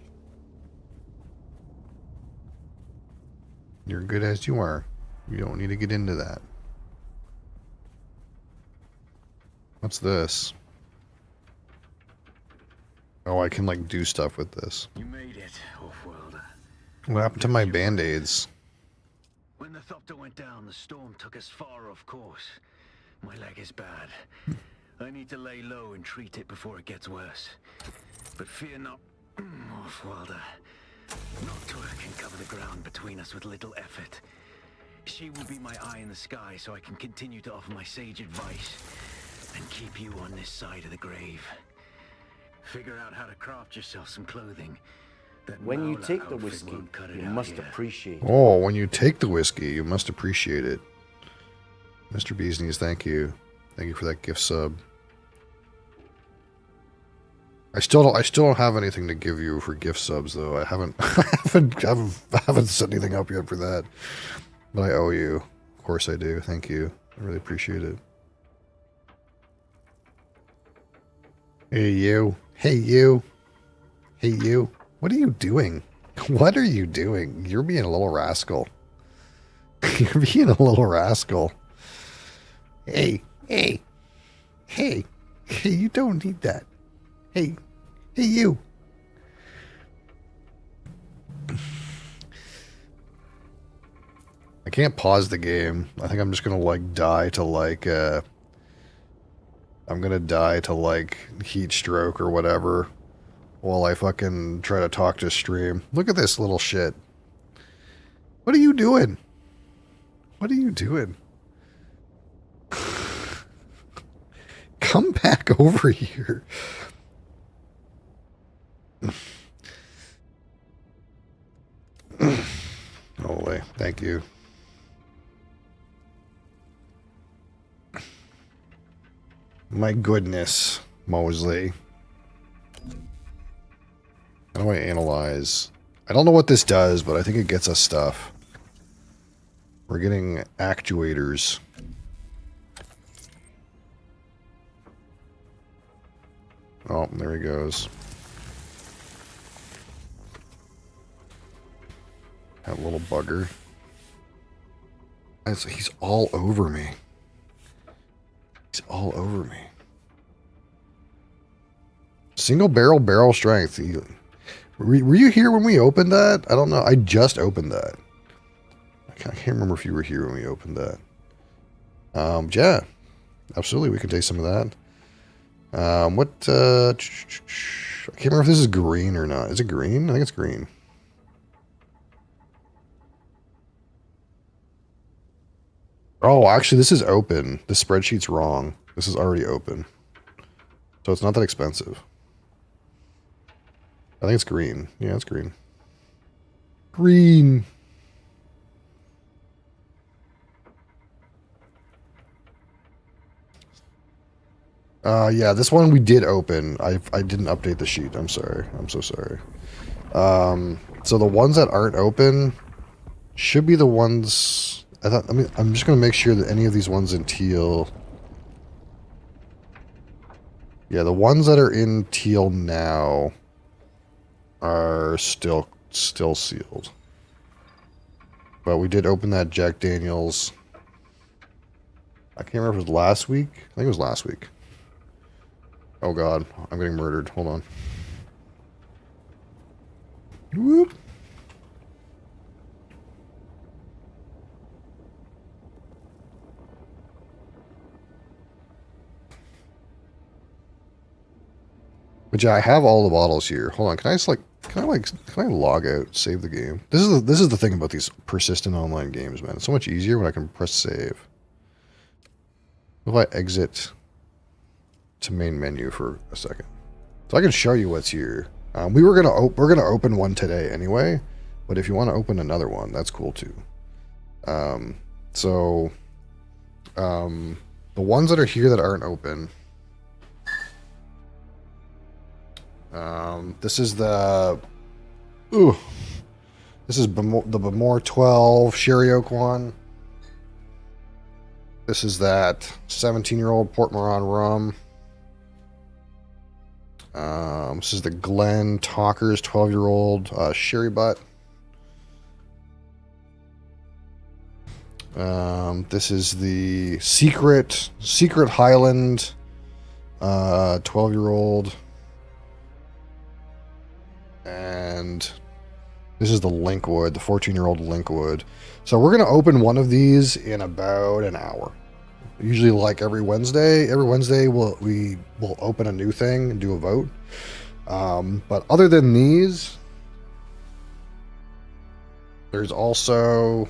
You're good as you are. You don't need to get into that. What's this? Oh, I can like do stuff with this. You made it, Wolfwelder. What happened to my band-aids? When the Thopter went down, the storm took us far off course. My leg is bad. I need to lay low and treat it before it gets worse. But fear not, Wolfwelder. Noctua can cover the ground between us with little effort. She will be my eye in the sky so I can continue to offer my sage advice and keep you on this side of the grave. Figure out how to craft yourself some clothing. When you take the whiskey, you must appreciate it. Oh, when you take the whiskey, you must appreciate it. Mr. Beesneys, thank you. Thank you for that gift sub. I still don't have anything to give you for gift subs though. I haven't I haven't set anything up yet for that. But I owe you. Of course I do. Thank you. I really appreciate it. Hey you. Hey you. Hey you. What are you doing? What are you doing? You're being a little rascal. You're being a little rascal. Hey, hey, hey, hey, you don't need that. Hey, hey, you. I can't pause the game. I think I'm just gonna like die to like, I'm gonna die to like heat stroke or whatever while I fucking try to talk to stream. Look at this little shit. What are you doing? What are you doing? Come back over here. Holy, thank you. My goodness, Mosley. How do I analyze? I don't know what this does, but I think it gets us stuff. We're getting actuators. Oh, there he goes. That little bugger. He's all over me. He's all over me. Single barrel strength. Were you here when we opened that? I don't know. I just opened that. I can't remember if you were here when we opened that. Yeah. Absolutely, we can take some of that. I can't remember if this is green or not. Is it green? I think it's green. Oh, actually, this is open. The spreadsheet's wrong. This is already open. So it's not that expensive. I think it's green. Yeah, it's green. Green. Yeah, this one we did open. I didn't update the sheet. I'm sorry. I'm so sorry. So the ones that aren't open should be the ones... I'm just going to make sure that any of these ones in teal... Yeah, the ones that are in teal now are still sealed. But we did open that Jack Daniels. I can't remember if it was last week. I think it was last week. Oh god, I'm getting murdered. Hold on. Whoop. But yeah, I have all the bottles here. Hold on, can I log out, save the game? This is the thing about these persistent online games, man. It's so much easier when I can press save. If I exit to main menu for a second, so I can show you what's here. We're gonna open one today anyway, but if you want to open another one, that's cool too. The ones that are here that aren't open. This is the Bemore 12 Sherry Oak one. This is that 17-year-old Port Moran rum. This is the Glen Talkers 12-year-old Sherry Butt. This is the Secret Highland 12-year-old. And this is the Linkwood, the 14-year-old Linkwood. So we're going to open one of these in about an hour. Usually like every Wednesday. Every Wednesday we'll open a new thing and do a vote. But other than these, there's also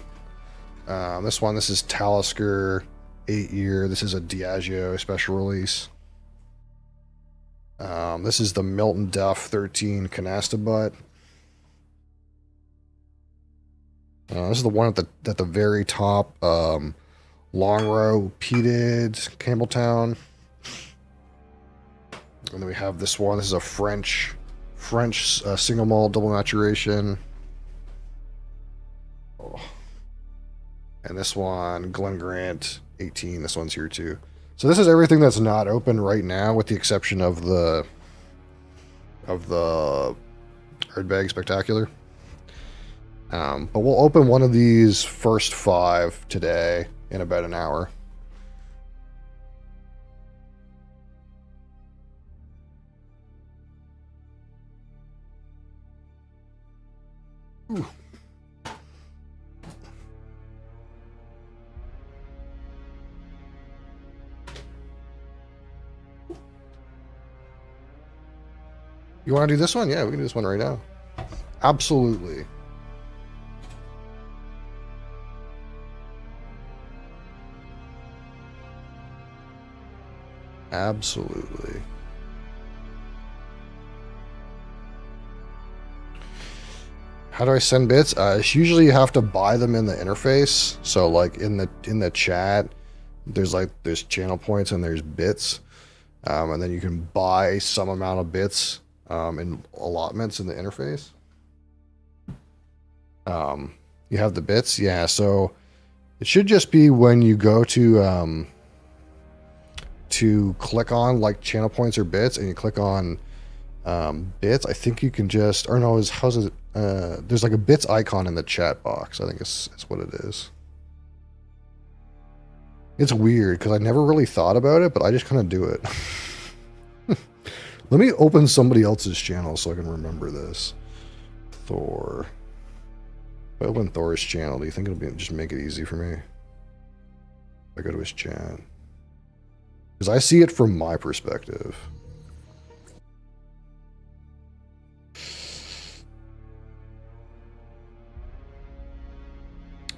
this one. This is Talisker 8-year. This is a Diageo special release. This is the Milton Duff 13 Canasta Butt. This is the one at the very top. Long Row, peated, Campbelltown. And then we have this one. This is a French single malt double maturation. Oh. And this one, Glen Grant 18. This one's here too. So this is everything that's not open right now, with the exception of the Ardbeg Spectacular. But we'll open one of these first 5 today in about an hour. Ooh. You want to do this one? Yeah, we can do this one right now. Absolutely. Absolutely. How do I send bits? It's usually you have to buy them in the interface. So like in the chat, there's channel points and there's bits, and then you can buy some amount of bits in allotments in the interface. You have the bits, yeah. So it should just be when you go to click on like channel points or bits, and you click on bits. I think you can just, or no, how's it? There's like a bits icon in the chat box. I think it's what it is. It's weird because I never really thought about it, but I just kind of do it. Let me open somebody else's channel so I can remember this. Thor. If I open Thor's channel, do you think it'll just make it easy for me? If I go to his chat. Because I see it from my perspective.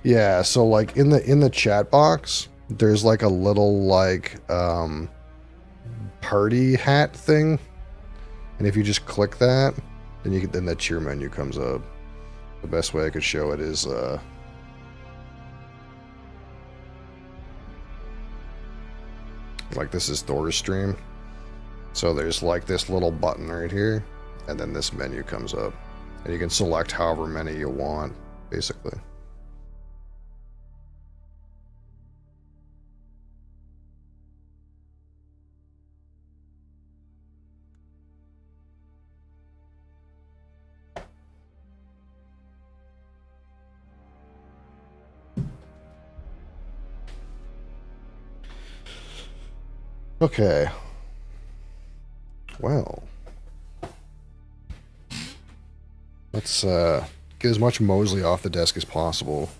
Yeah, so like in the chat box, there's like a little like party hat thing. And if you just click that, then the cheer menu comes up. The best way I could show it is like this is Thor's stream. So there's like this little button right here, and then this menu comes up. And you can select however many you want, basically. Okay. Well. Let's get as much Mosley off the desk as possible.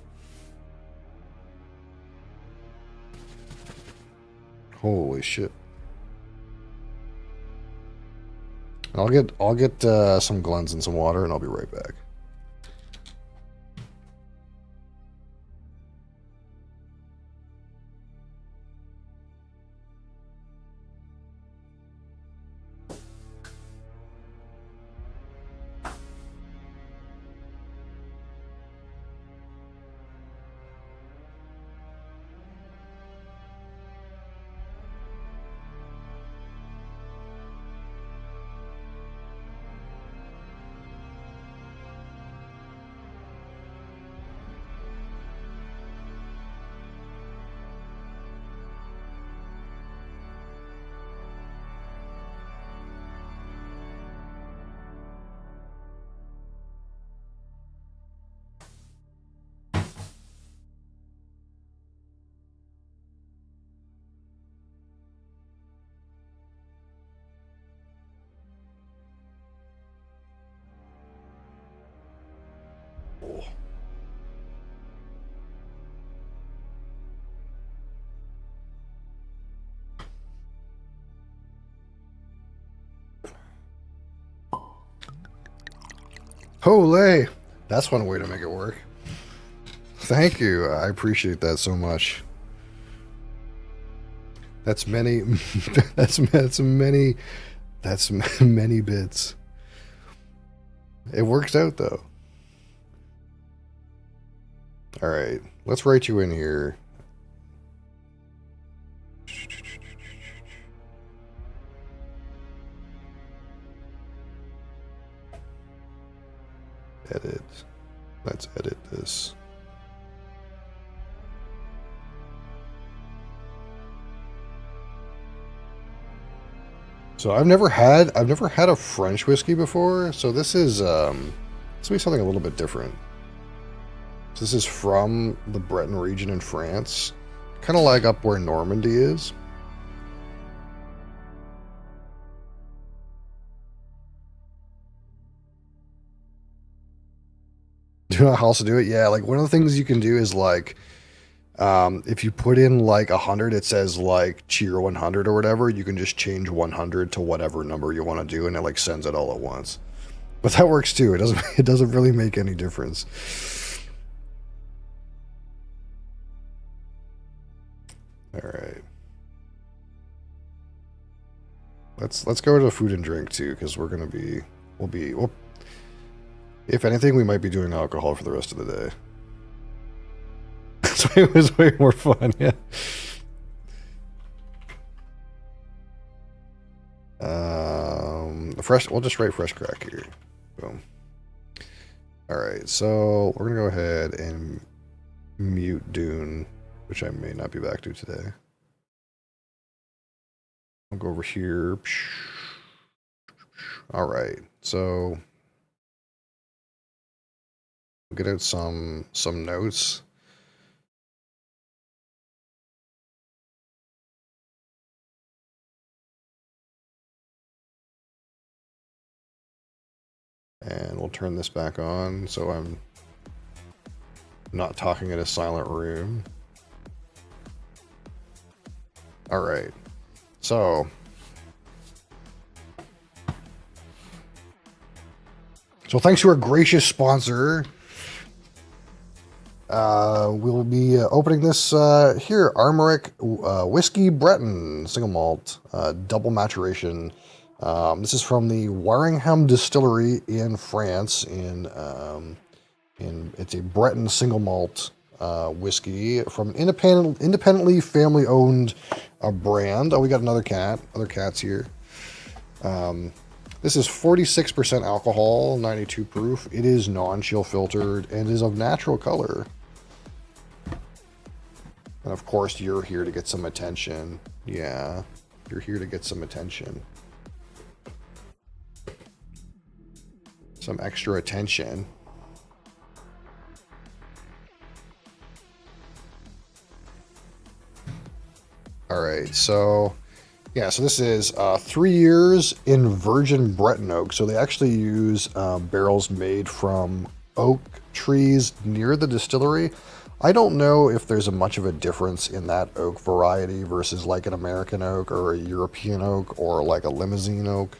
Holy shit. I'll get some Glens and some water, and I'll be right back. Holy! That's one way to make it work. Thank you. I appreciate that so much. That's many. that's many bits. It works out though. All right, let's write you in here. Edit. Let's edit this. So I've never had a French whiskey before, so this is this will be something a little bit different. So this is from the Breton region in France, kind of like up where Normandy is. Do you know how else to do it? Yeah, like one of the things you can do is like, if you put in like 100, it says like cheer 100 or whatever. You can just change 100 to whatever number you want to do, and it like sends it all at once. But that works too. It doesn't really make any difference. All right. Let's go to food and drink too, because we'll if anything, we might be doing alcohol for the rest of the day. So it was way more fun, yeah. We'll just write fresh crack here. Boom. All right, so we're gonna go ahead and mute Dune, which I may not be back to today. I'll go over here. All right, so we'll get out some notes. And we'll turn this back on so I'm not talking in a silent room. All right. So thanks to our gracious sponsor, we'll be opening this here, Armoric Whiskey Breton Single Malt Double Maturation. This is from the Waringham Distillery in France. It's a Breton single malt whiskey from independently family-owned brand. Oh, we got other cats here. This is 46% alcohol, 92 proof. It is non-chill filtered and is of natural color. And of course, you're here to get some attention. Yeah, you're here to get some attention. Some extra attention. All right, so yeah, so this is 3 years in virgin Breton oak. So they actually use barrels made from oak trees near the distillery. I don't know if there's much of a difference in that oak variety versus like an American oak or a European oak or like a Limousin oak.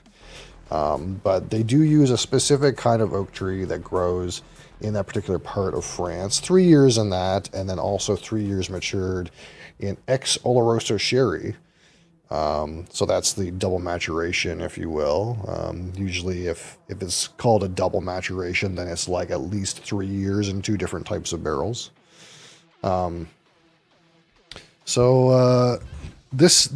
But they do use a specific kind of oak tree that grows in that particular part of France. 3 years in that, and then also 3 years matured in Ex Oloroso sherry. So that's the double maturation, if you will. Usually if it's called a double maturation, then it's like at least 3 years in 2 different types of barrels. This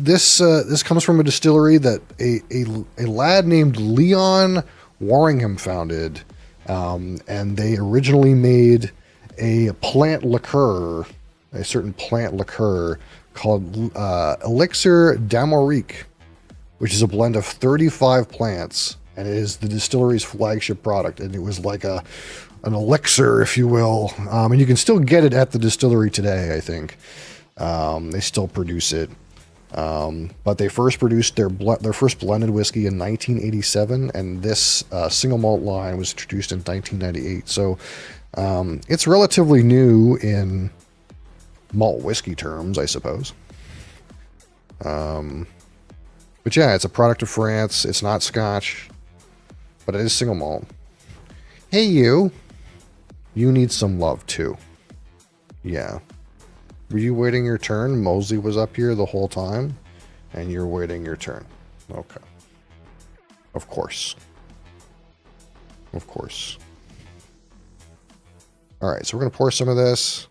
comes from a distillery that a lad named Leon Waringham founded, and they originally made a plant liqueur, a certain plant liqueur called Elixir d'Amérique, which is a blend of 35 plants, and it is the distillery's flagship product. And it was like an elixir, if you will, and you can still get it at the distillery today. I think they still produce it. But they first produced their first blended whiskey in 1987, and this single malt line was introduced in 1998. So it's relatively new in malt whiskey terms, I suppose. But yeah, it's a product of France. It's not Scotch, but it is single malt. Hey, you need some love too. Yeah. Were you waiting your turn? Mosley was up here the whole time, and you're waiting your turn. Okay. Of course. Of course. All right, so we're going to pour some of this.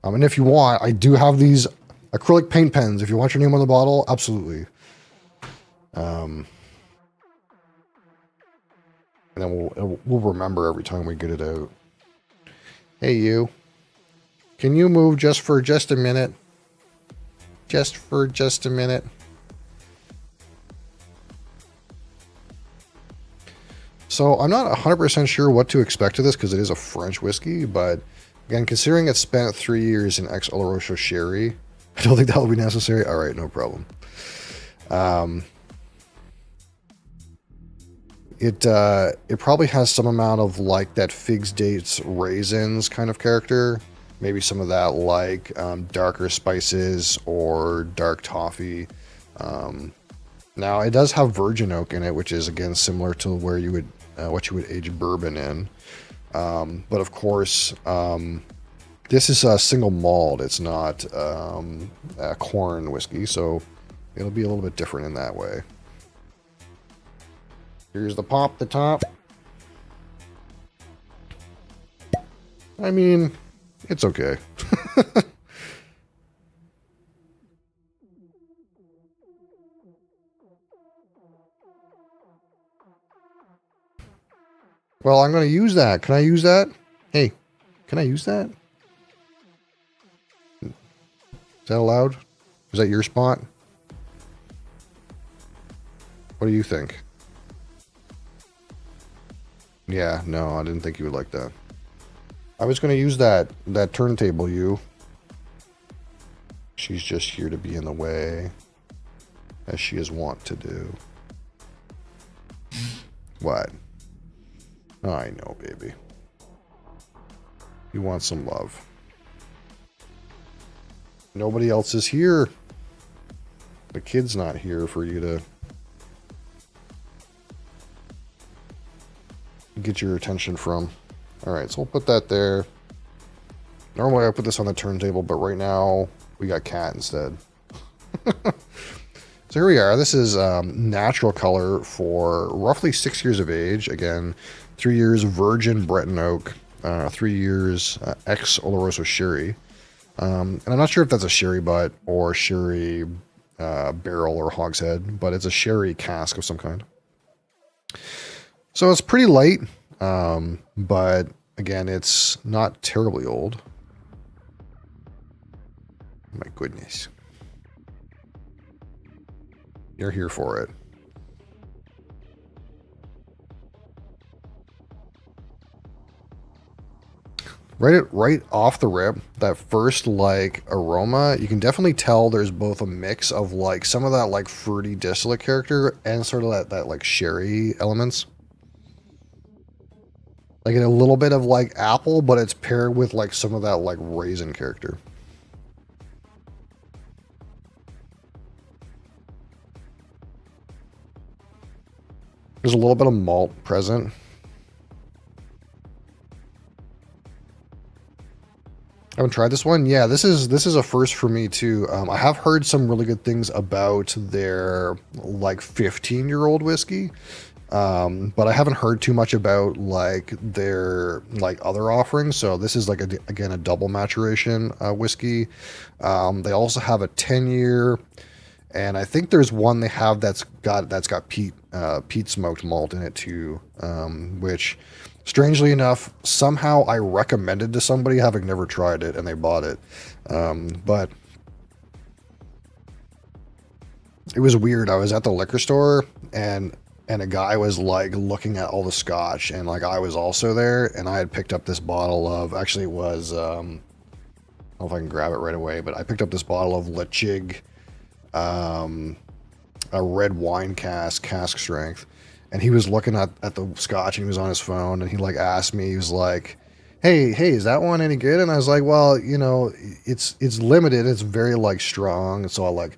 And if you want, I do have these acrylic paint pens. If you want your name on the bottle, absolutely. And then we'll remember every time we get it out. Hey, you. Can you move just a minute? Just a minute. So I'm not 100% sure what to expect of this because it is a French whiskey, but again, considering it's spent 3 years in ex Oloroso sherry, I don't think that will be necessary. All right, no problem. It probably has some amount of like that figs, dates, raisins kind of character. Maybe some of that like darker spices or dark toffee. Now it does have virgin oak in it, which is again similar to where you would what you would age bourbon in. But of course, this is a single malt. It's not a corn whiskey, so it'll be a little bit different in that way. Here's the pop, the top. I mean, it's okay. Well, I'm going to use that. Can I use that? Hey, can I use that? Is that allowed? Is that your spot? What do you think? Yeah, no, I didn't think you would like that. I was going to use that turntable, you. She's just here to be in the way, as she is wont to do. What? I know, baby. You want some love. Nobody else is here. The kid's not here for you to get your attention from. Alright, so we'll put that there. Normally I put this on the turntable, but right now we got cat instead. So here we are. This is natural color for roughly 6 years of age. Again, 3 years virgin Breton oak, 3 years ex Oloroso sherry. And I'm not sure if that's a sherry butt or sherry barrel or hogshead, but it's a sherry cask of some kind. So it's pretty light, but again, it's not terribly old. My goodness. You're here for it. Right off the rip, that first like aroma, you can definitely tell there's both a mix of like some of that like fruity distillate character and sort of that like sherry elements. Like a little bit of like apple, but it's paired with like some of that like raisin character. There's a little bit of malt present. I haven't tried this one. Yeah, this is a first for me too. I have heard some really good things about their like 15-year-old whiskey. But I haven't heard too much about like their like other offerings. So this is like again a double maturation whiskey. They also have a 10-year, and I think there's one they have that's got peat smoked malt in it too. Which, strangely enough, somehow I recommended to somebody having never tried it, and they bought it. But it was weird. I was at the liquor store and a guy was like looking at all the scotch, and like I was also there, and I had picked up this bottle of, actually it was, I don't know if I can grab it right away, but I picked up this bottle of Lechig, a red wine cask strength, and he was looking at the scotch, and he was on his phone, and he like asked me, he was like, hey, is that one any good? And I was like, well, you know, it's limited, it's very like strong, so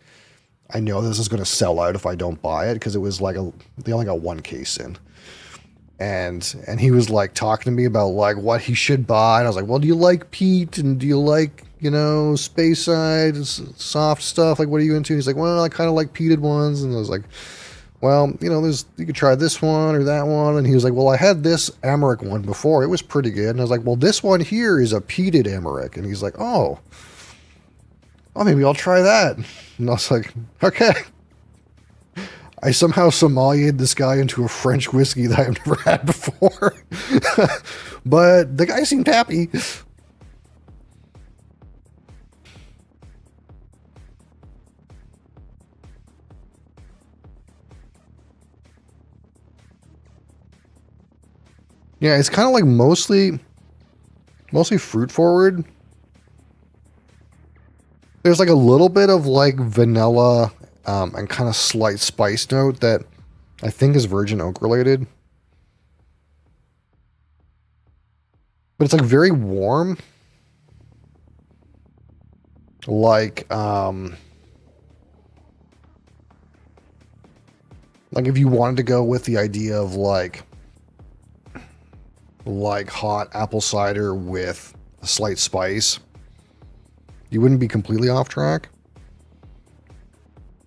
I know this is going to sell out if I don't buy it, because it was like they only got one case in, and he was like talking to me about like what he should buy, and I was like, well, do you like peat, and do you like, you know, Speyside, soft stuff, like what are you into? He's like, well, I kind of like peated ones, and I was like, well, you know, you could try this one or that one. And he was like, well, I had this Amaric one before. It was pretty good. And I was like, well, this one here is a peated Amaric. And he's like, oh, maybe I'll try that. And I was like, okay. I somehow sommelier this guy into a French whiskey that I've never had before. But the guy seemed happy. Yeah, it's kind of like mostly fruit forward. There's like a little bit of like vanilla and kind of slight spice note that I think is virgin oak related. But it's like very warm. Like if you wanted to go with the idea of like hot apple cider with a slight spice, you wouldn't be completely off track.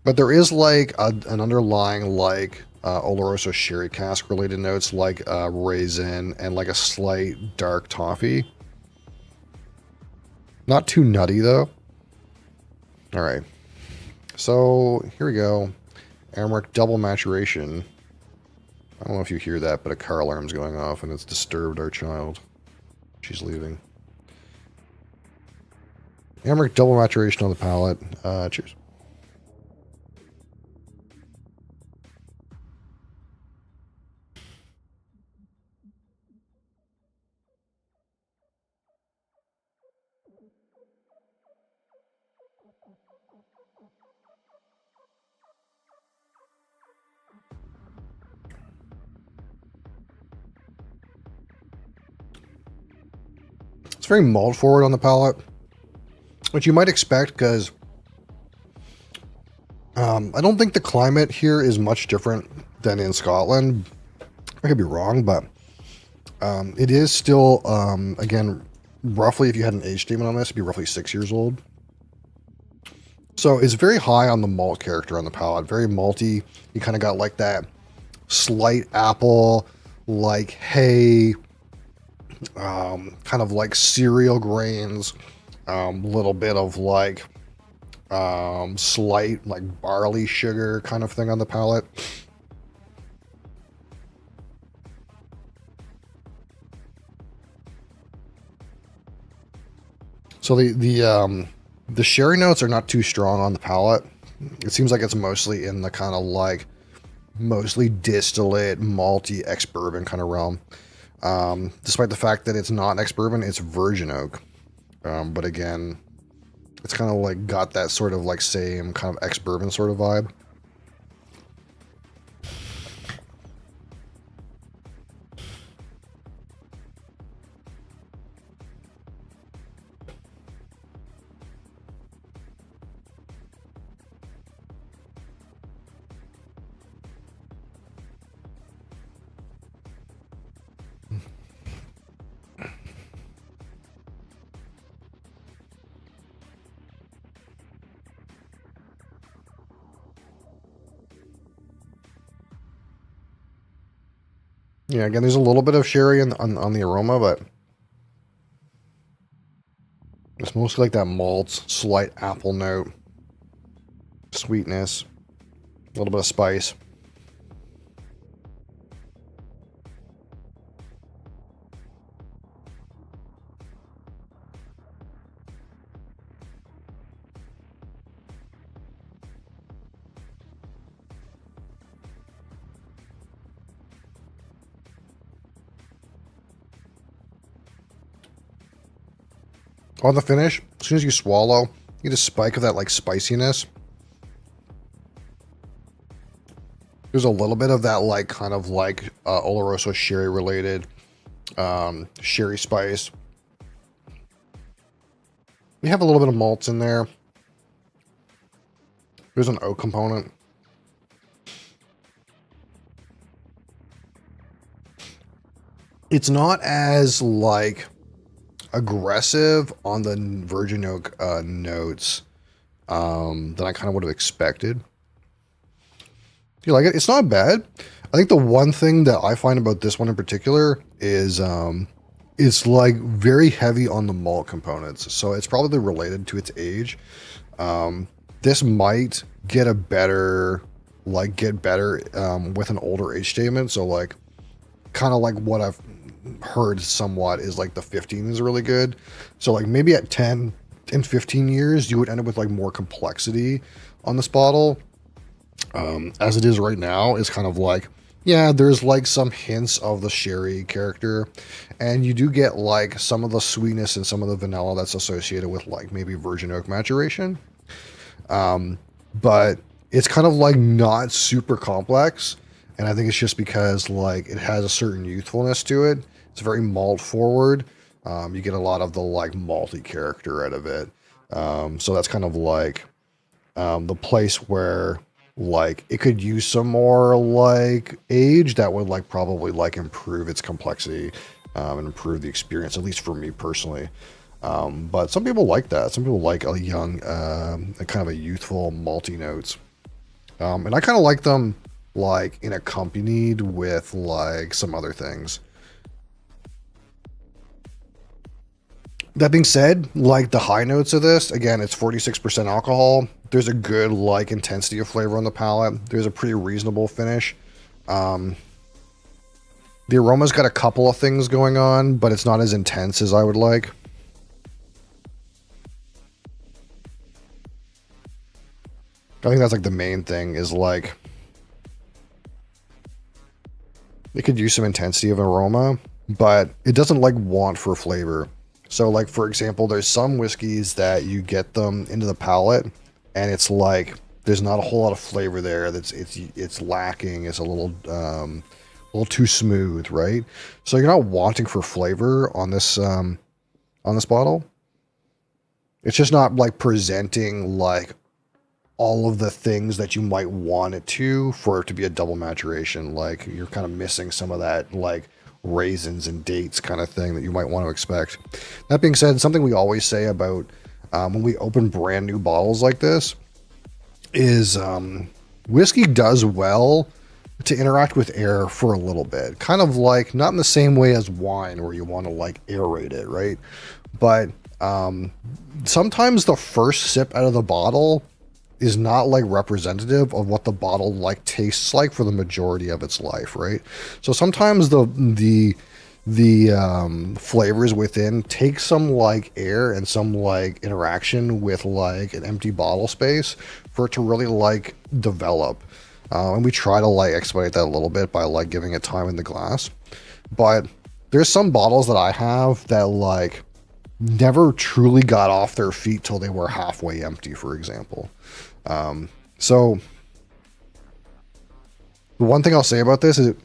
But there is like an underlying like Oloroso sherry cask related notes like raisin and like a slight dark toffee. Not too nutty though. All right. So here we go. Amaric double maturation. I don't know if you hear that, but a car alarm's going off and it's disturbed our child. She's leaving. Amaric double maturation on the palate. Cheers. It's very malt forward on the palate, which you might expect because I don't think the climate here is much different than in Scotland. I could be wrong, but it is still, again, roughly, if you had an age statement on this, it'd be roughly 6 years old. So it's very high on the malt character on the palate, very malty. You kind of got like that slight apple, like hay, kind of like cereal grains, little bit of like slight like barley sugar kind of thing on the palate. So the sherry notes are not too strong on the palate. It seems like it's mostly in the kind of like mostly distillate, malty ex-bourbon kind of realm. Despite the fact that it's not ex-bourbon, it's virgin oak. But again, it's kind of like got that sort of like same kind of ex-bourbon sort of vibe. Yeah, again, there's a little bit of sherry on the aroma, but it's mostly like that malt, slight apple note, sweetness, a little bit of spice. On the finish, as soon as you swallow, you get a spike of that like spiciness. There's a little bit of that like kind of like Oloroso sherry related sherry spice. You have a little bit of malts in there. There's an oak component. It's not as like aggressive on the virgin oak notes than I kind of would have expected. Do you like it? It's not bad. I think the one thing that I find about this one in particular is it's like very heavy on the malt components. So it's probably related to its age. This might get a better, get better with an older age statement. So like, kind of like what I've heard somewhat is like the 15 is really good. So like maybe at 10 and 15 years, you would end up with like more complexity on this bottle. As it is right now, is kind of like, yeah, there's like some hints of the sherry character, and you do get like some of the sweetness and some of the vanilla that's associated with like maybe virgin oak maturation. But it's kind of like not super complex. And I think it's just because like it has a certain youthfulness to it. It's very malt forward. You get a lot of the like malty character out of it. So that's kind of like the place where like it could use some more like age that would like probably like improve its complexity and improve the experience, at least for me personally. But some people like that. Some people like a young, a kind of a youthful malty notes. And I kind of like them like in accompanied with like some other things. That being said, like the high notes of this, again, it's 46% alcohol. There's a good like intensity of flavor on the palate. There's a pretty reasonable finish. The aroma's got a couple of things going on, but it's not as intense as I would like. I think that's like the main thing is like it could use some intensity of aroma, but it doesn't like want for flavor. So like, for example, there's some whiskeys that you get them into the palate and it's like, there's not a whole lot of flavor there. It's lacking. It's a little too smooth, right? So you're not wanting for flavor on this bottle. It's just not like presenting like all of the things that you might want it to for it to be a double maturation. Like you're kind of missing some of that like raisins and dates kind of thing that you might want to expect. That being said, something we always say about when we open brand new bottles like this is whiskey does well to interact with air for a little bit. Kind of like, not in the same way as wine where you want to like aerate it, right? But sometimes the first sip out of the bottle is not like representative of what the bottle like tastes like for the majority of its life, right? So sometimes the flavors within take some like air and some like interaction with like an empty bottle space for it to really like develop. And we try to like expedite that a little bit by like giving it time in the glass. But there's some bottles that I have that like never truly got off their feet till they were halfway empty, for example. So the one thing I'll say about this is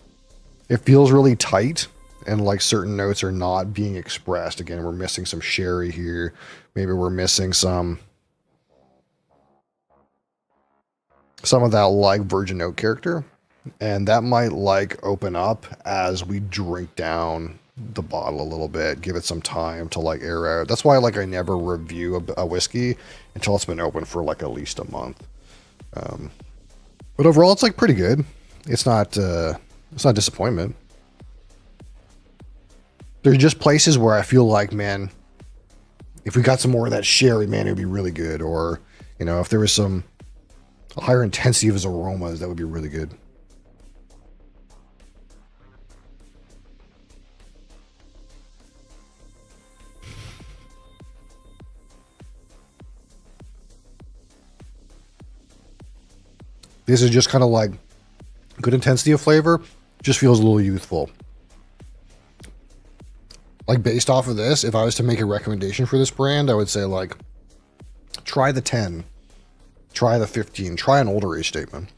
it feels really tight and like certain notes are not being expressed. Again, we're missing some sherry here. Maybe we're missing some of that like virgin oak character, and that might like open up as we drink down the bottle a little bit, give it some time to like air out. That's why like I never review a whiskey until it's been open for like at least a month. But overall it's like pretty good. It's not disappointment. There's just places where I feel like, man, if we got some more of that sherry, man, it would be really good. Or, you know, if there was some higher intensity of his aromas, that would be really good. This is just kind of like good intensity of flavor, just feels a little youthful. Like based off of this, if I was to make a recommendation for this brand, I would say like try the 10, try the 15, try an older age statement.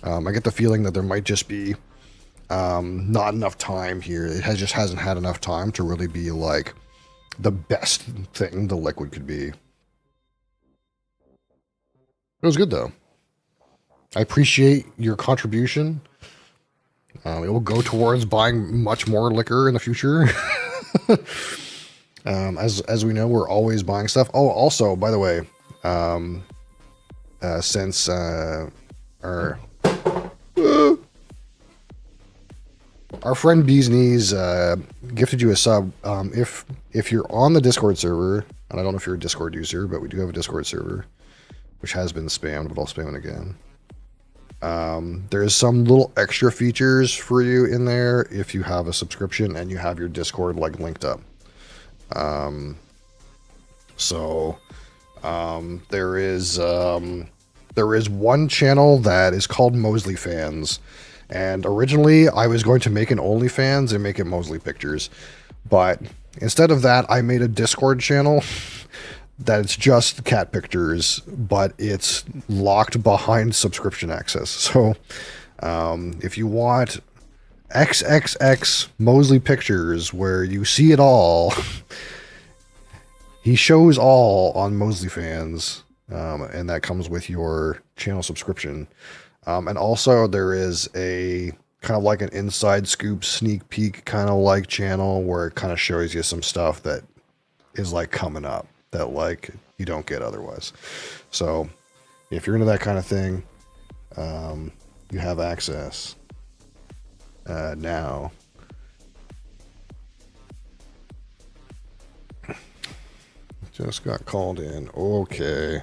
I get the feeling that there might just be not enough time here. It just hasn't had enough time to really be like the best thing the liquid could be. It was good though. I appreciate your contribution. It will go towards buying much more liquor in the future. As we know, we're always buying stuff. Oh, also, by the way, since our our friend Bees Knees gifted you a sub. If you're on the Discord server, and I don't know if you're a Discord user, but we do have a Discord server, which has been spammed, but I'll spam it again. There's some little extra features for you in there if you have a subscription and you have your Discord like linked up. There is one channel that is called Mosley Fans, and originally I was going to make an OnlyFans and make it Mosley Pictures, but instead of that I made a Discord channel that it's just cat pictures, but it's locked behind subscription access. So if you want XXX Mosley Pictures where you see it all, he shows all on Mosley Fans, and that comes with your channel subscription. And also there is a kind of like an inside scoop sneak peek kind of like channel where it kind of shows you some stuff that is like coming up that like you don't get otherwise. So if you're into that kind of thing, you have access now. Just got called in. Okay.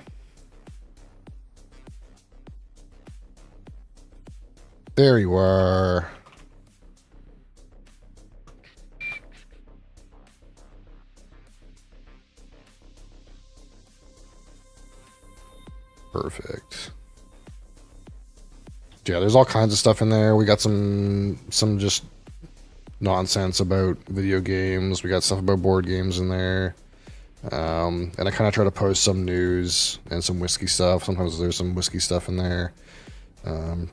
There you are. Perfect. Yeah, there's all kinds of stuff in there. We got some just nonsense about video games. We got stuff about board games in there. And I kind of try to post some news and some whiskey stuff. Sometimes there's some whiskey stuff in there.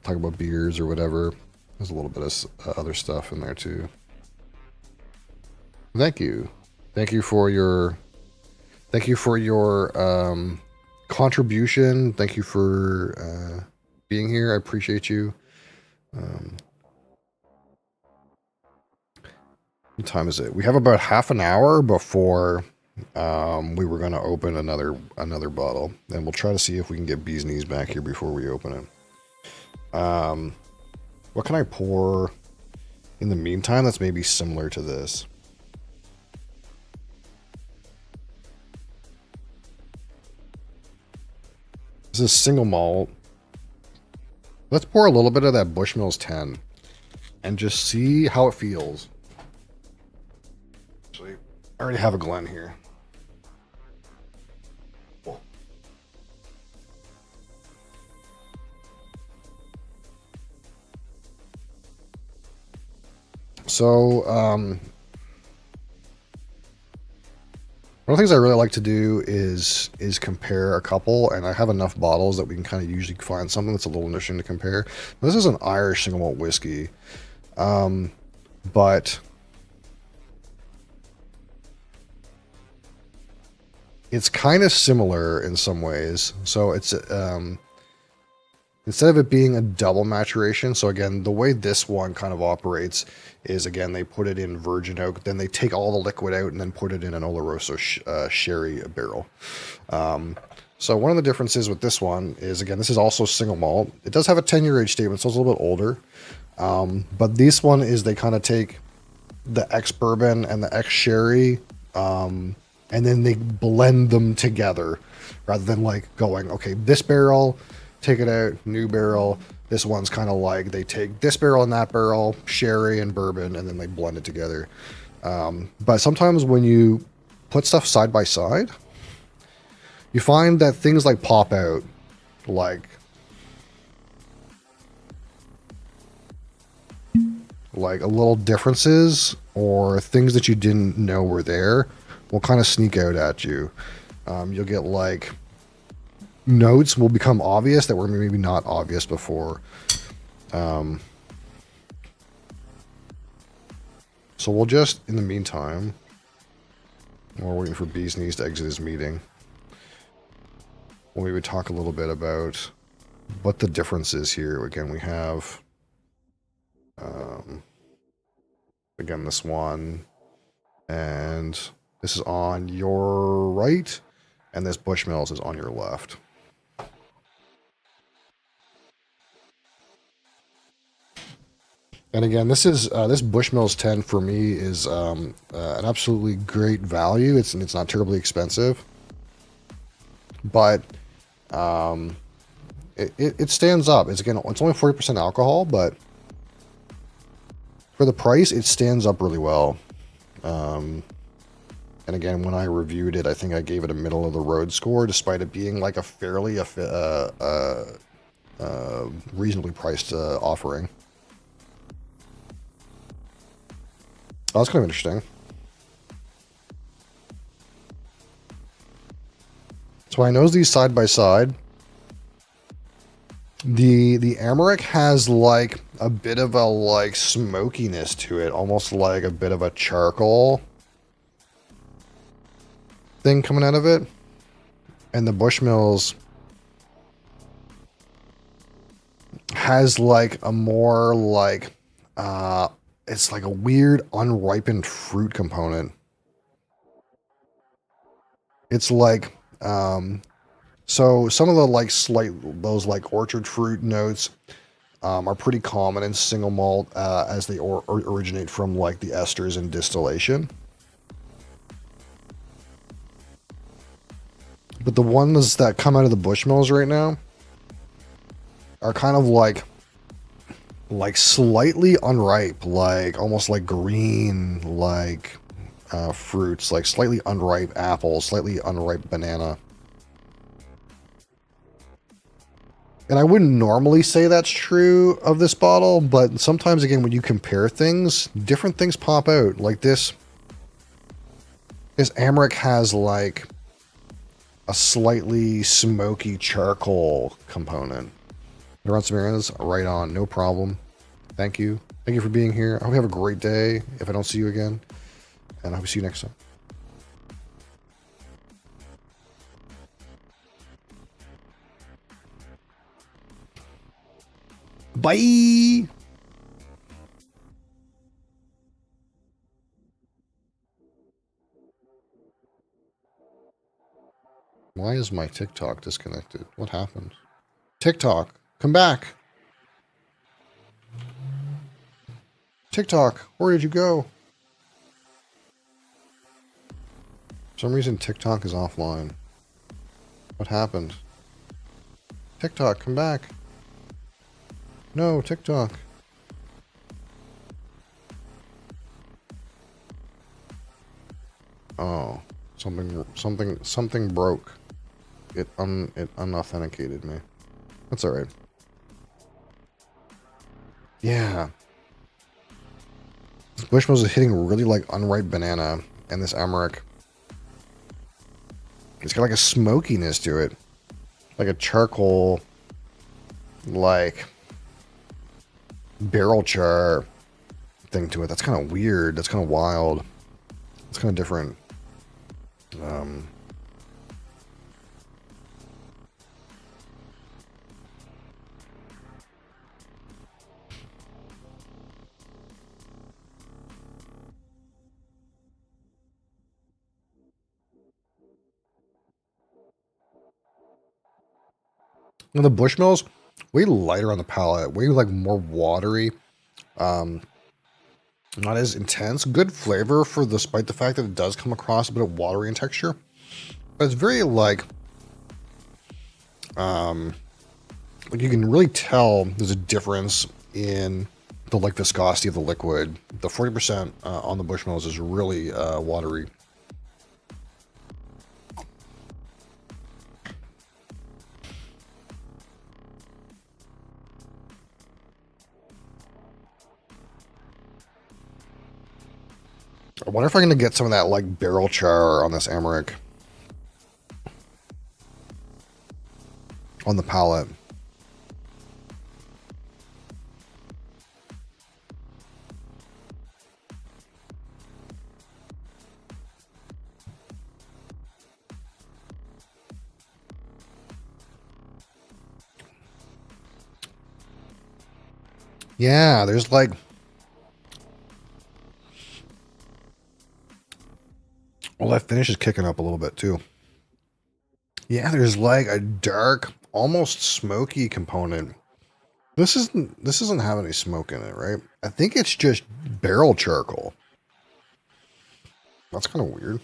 Talk about beers or whatever. There's a little bit of other stuff in there too. Thank you. Thank you for your contribution. Thank you for being here. I appreciate you. What time is it? We have about half an hour before we were going to open another bottle, and we'll try to see if we can get Bees Knees back here before we open it. What can I pour in the meantime that's maybe similar to this? This is single malt. Let's pour a little bit of that Bushmills 10 and just see how it feels. Actually, I already have a Glen here. So, one of the things I really like to do is compare a couple, and I have enough bottles that we can kind of usually find something that's a little interesting to compare. This is an Irish single malt whiskey, but it's kind of similar in some ways. So it's instead of it being a double maturation, so again, the way this one kind of operates is, again, they put it in virgin oak, then they take all the liquid out and then put it in an Oloroso sherry barrel. So one of the differences with this one is, again, this is also single malt. It does have a 10-year age statement, so it's a little bit older. But this one is they kind of take the ex-bourbon and the ex-sherry, and then they blend them together rather than like going, okay, this barrel, take it out, new barrel. This one's kind of like they take this barrel and that barrel, sherry and bourbon, and then they blend it together. But sometimes when you put stuff side by side, you find that things like pop out, like a little differences or things that you didn't know were there will kind of sneak out at you. You'll get like notes will become obvious that were maybe not obvious before. So we'll just, in the meantime, while we're waiting for Bees Knees to exit his meeting, we would talk a little bit about what the difference is here. Again, we have, again, this one, and this is on your right, and this Bushmills is on your left. And again, this is this Bushmills 10 for me is an absolutely great value. It's not terribly expensive, but it stands up. It's only 40% alcohol, but for the price, it stands up really well. And again, when I reviewed it, I think I gave it a middle of the road score, despite it being like a fairly reasonably priced offering. Oh, that's kind of interesting. So I knows these side by side. The Amarik has like a bit of a like smokiness to it, almost like a bit of a charcoal thing coming out of it. And the Bushmills has like a more like it's like a weird unripened fruit component. It's like so some of the like those like orchard fruit notes are pretty common in single malt as they originate from like the esters and distillation. But the ones that come out of the Bushmills right now are kind of like slightly unripe, like almost like green, like fruits, like slightly unripe apple, slightly unripe banana. And I wouldn't normally say that's true of this bottle, but sometimes, again, when you compare things, different things pop out. Like this Amarik has like a slightly smoky charcoal component. Run some errands, right on, no problem. Thank you. Thank you for being here. I hope you have a great day if I don't see you again. And I hope to see you next time. Bye! Why is my TikTok disconnected? What happened? TikTok, come back. TikTok, where did you go? For some reason, TikTok is offline. What happened? TikTok, come back. No, TikTok. Oh, something broke. It unauthenticated me. That's alright. Yeah. This Bushmills is hitting really like unripe banana, and this Amarik, it's got like a smokiness to it. Like a charcoal, like barrel char thing to it. That's kind of weird. That's kind of wild. It's kind of different. Now the Bushmills, way lighter on the palate, way like more watery. Not as intense. Good flavor for despite the fact that it does come across a bit of watery in texture. But it's very like you can really tell there's a difference in the like viscosity of the liquid. The 40% on the Bushmills is really watery. I wonder if I'm going to get some of that like barrel char on this Amarik. On the palate. Yeah, there's like... Well, that finish is kicking up a little bit too. Yeah, there's like a dark, almost smoky component This doesn't have any smoke in it, right? I think it's just barrel charcoal. That's kind of weird.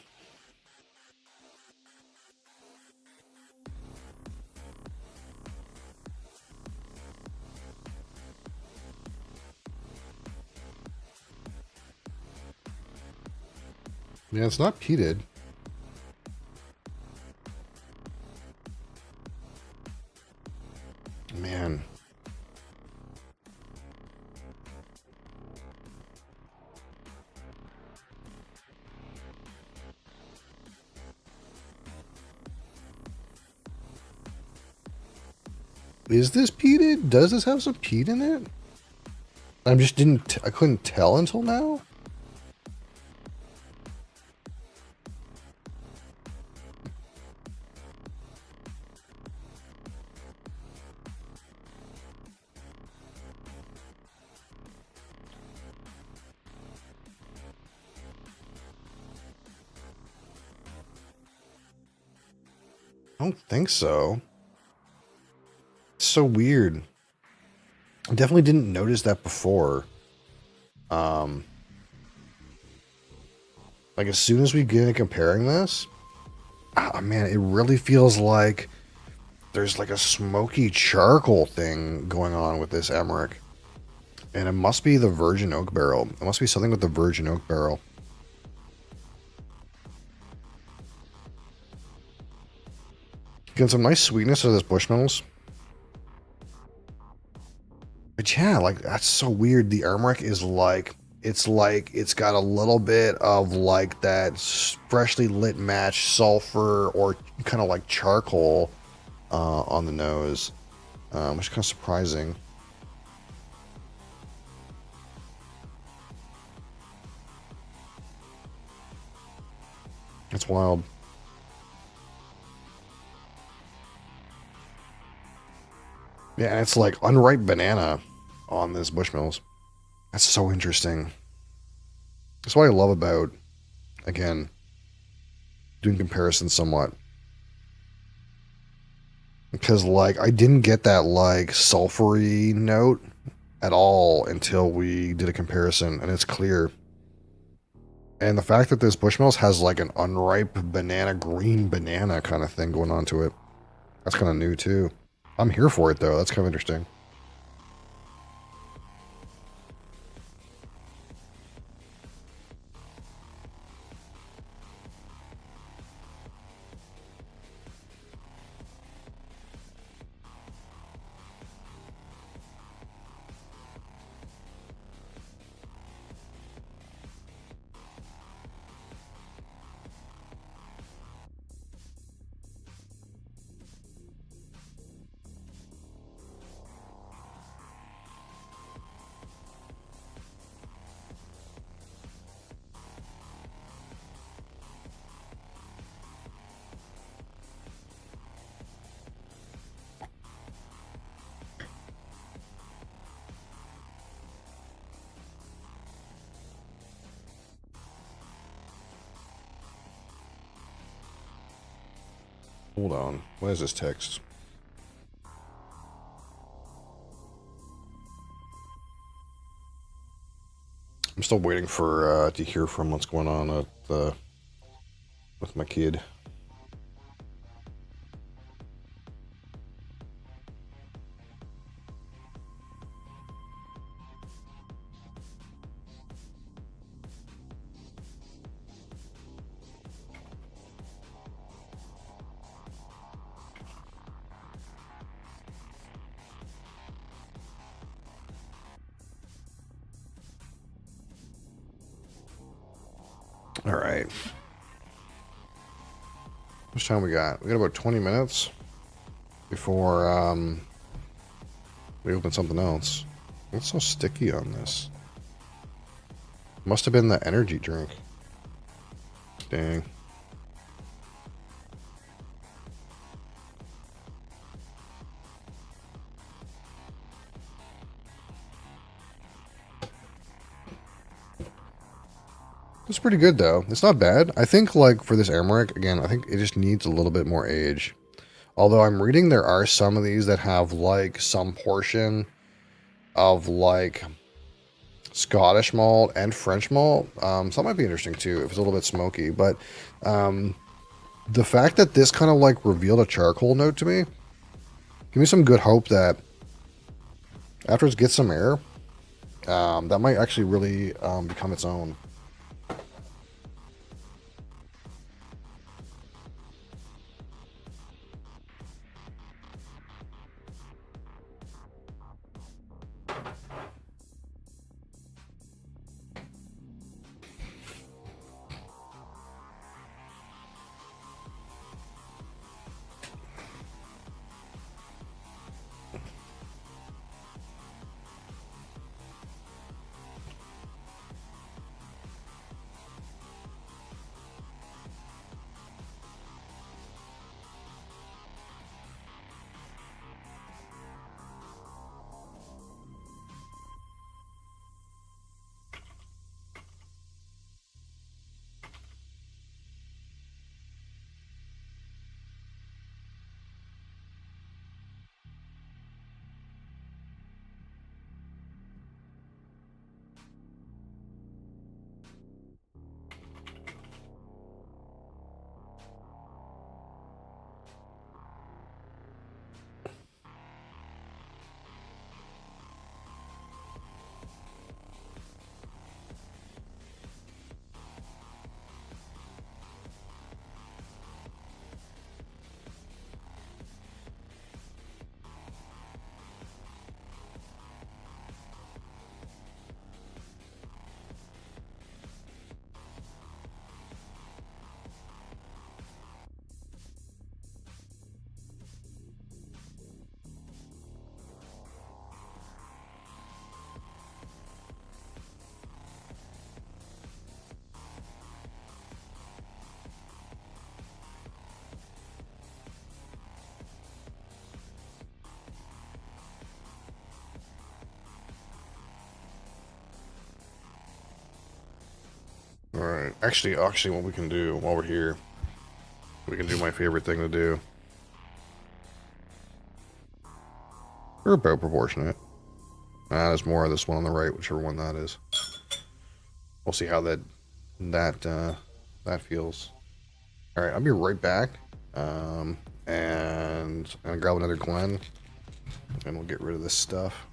Yeah, it's not peated. Man. Is this peated? Does this have some peat in it? I couldn't tell until now. I don't think so. It's so weird. I definitely didn't notice that before. Like as soon as we get into comparing this, man, it really feels like there's like a smoky charcoal thing going on with this Emmerich. And it must be the virgin oak barrel. It must be something with the virgin oak barrel. Getting some nice sweetness of this Bushmills. But yeah, like that's so weird. The Emmerich is like it's got a little bit of like that freshly lit match sulfur or kind of like charcoal on the nose, which is kind of surprising. That's wild. Yeah, and it's like unripe banana on this Bushmills. That's so interesting. That's what I love about, again, doing comparisons somewhat. Because, like, I didn't get that, like, sulfury note at all until we did a comparison, and it's clear. And the fact that this Bushmills has, like, an unripe banana, green banana kind of thing going on to it, that's kind of new, too. I'm here for it, though. That's kind of interesting. Hold on. What is this text? I'm still waiting for to hear from what's going on with my kid. All right. How much time we got? We got about 20 minutes before we open something else. What's so sticky on this? Must have been the energy drink. Dang. It's pretty good though. It's not bad. I think like for this Emmerich, again, I think it just needs a little bit more age. Although I'm reading there are some of these that have like some portion of like Scottish malt and French malt. So that might be interesting too if it's a little bit smoky. But the fact that this kind of like revealed a charcoal note to me, give me some good hope that after it gets some air, that might actually really become its own. Alright, actually, what we can do while we're here, we can do my favorite thing to do. They're about proportionate. There's more of this one on the right, whichever one that is. We'll see how that feels. Alright, I'll be right back. And I'm gonna grab another Glen, and we'll get rid of this stuff.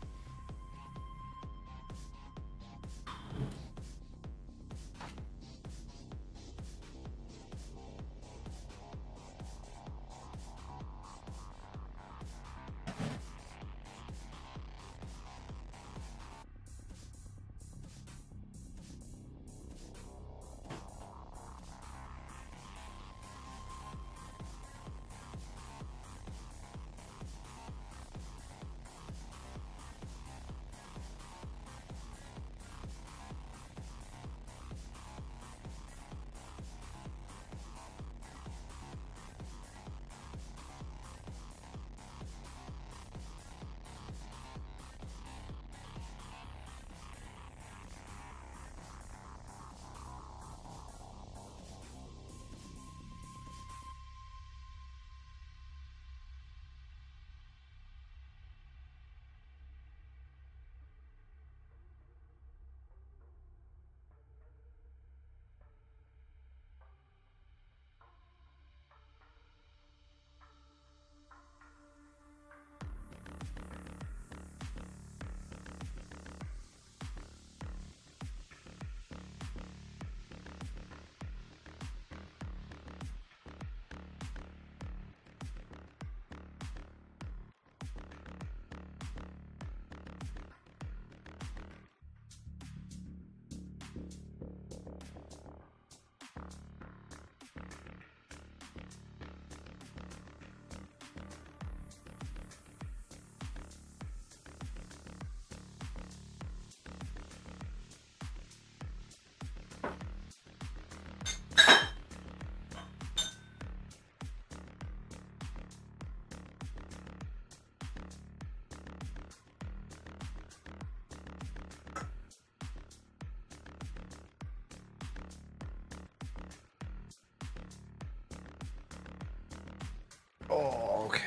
Oh, okay.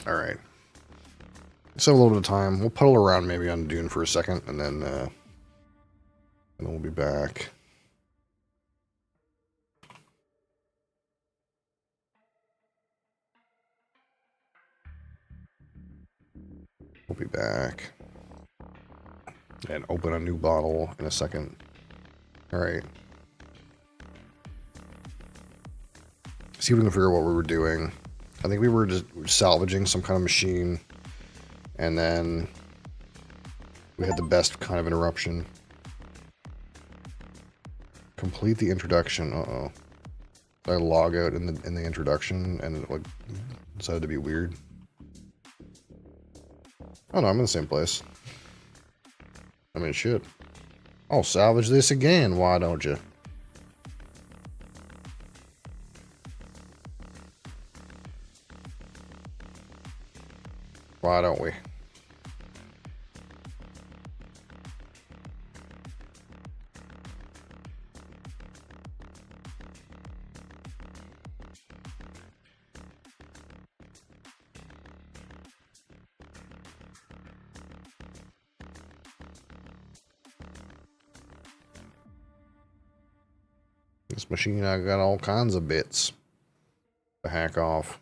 All right. Still a little bit of time. We'll puddle around maybe on Dune for a second, and then we'll be back. We'll be back. And open a new bottle in a second. Alright. See if we can figure out what we were doing. I think we were just salvaging some kind of machine. And then we had the best kind of interruption. Complete the introduction. Uh-oh. Did I log out in the introduction and it like decided to be weird? Oh no, I'm in the same place. I mean, shit. I'll salvage this again, why don't you? Why don't we? This machine, I got all kinds of bits to hack off.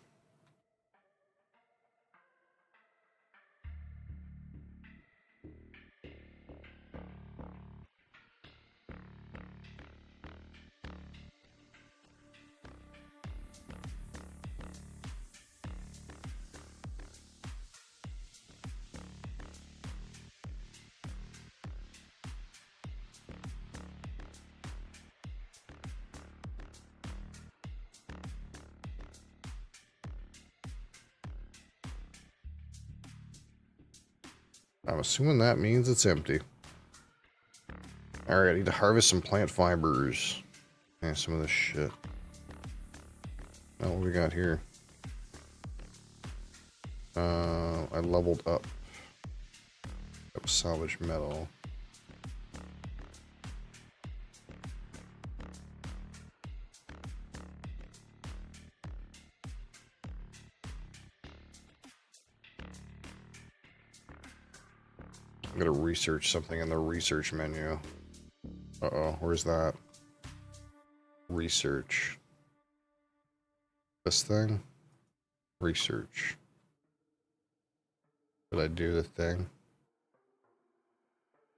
I'm assuming that means it's empty. Alright, I need to harvest some plant fibers. And some of this shit. Now what we got here? I leveled up. That was salvage metal. I'm gonna research something in the research menu. Uh-oh, where's that? Research. This thing? Research. Did I do the thing?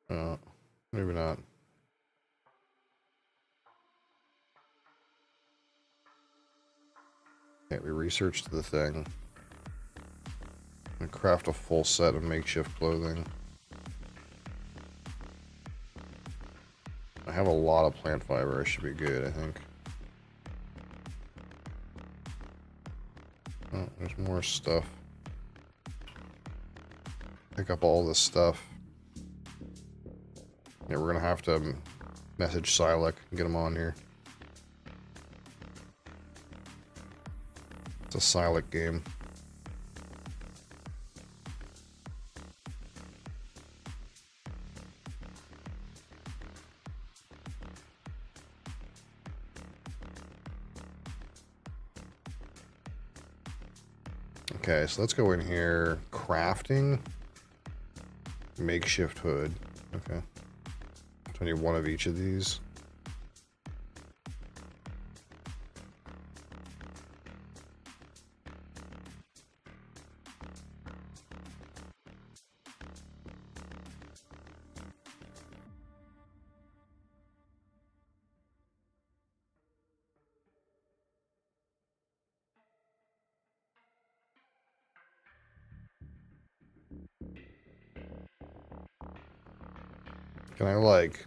Maybe not. Okay, we researched the thing. And craft a full set of makeshift clothing. I have a lot of plant fiber. I should be good, I think. Oh, there's more stuff. Pick up all this stuff. Yeah, we're gonna have to message Silac and get him on here. It's a Silac game. Okay, so let's go in here. Crafting. Makeshift hood. Okay. So I need one of each of these. Can I, like,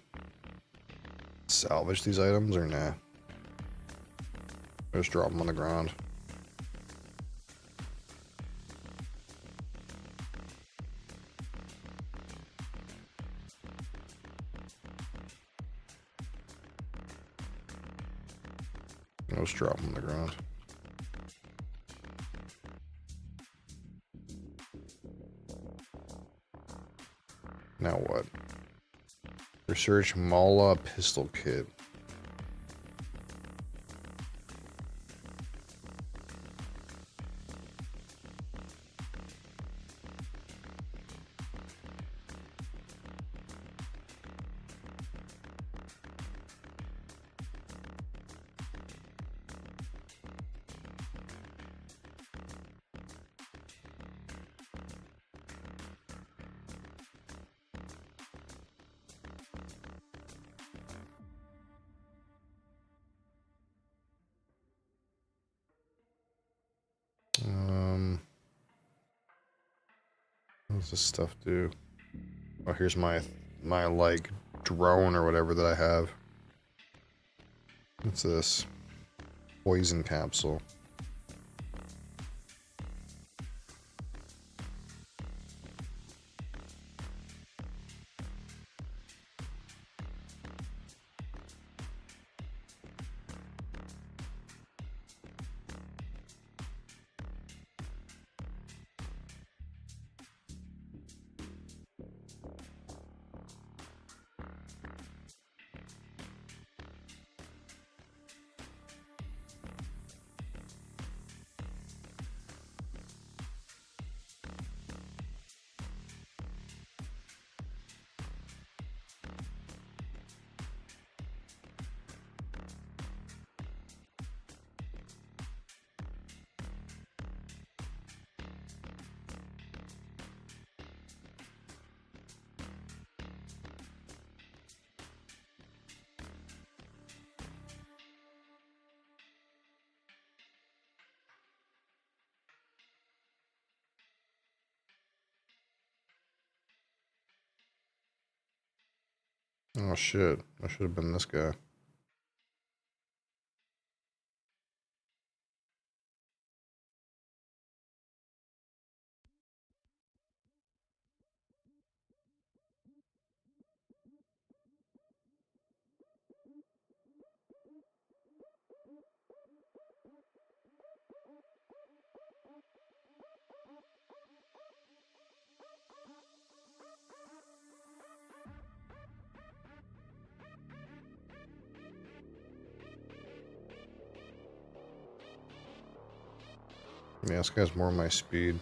salvage these items or nah? I just drop them on the ground. I'll just drop them on the ground. Now what? Research Mala pistol kit. What's this stuff do? Oh, here's my like drone or whatever that I have. What's this? Poison capsule. Oh shit, I should have been this guy. Yeah, this guy's more my speed.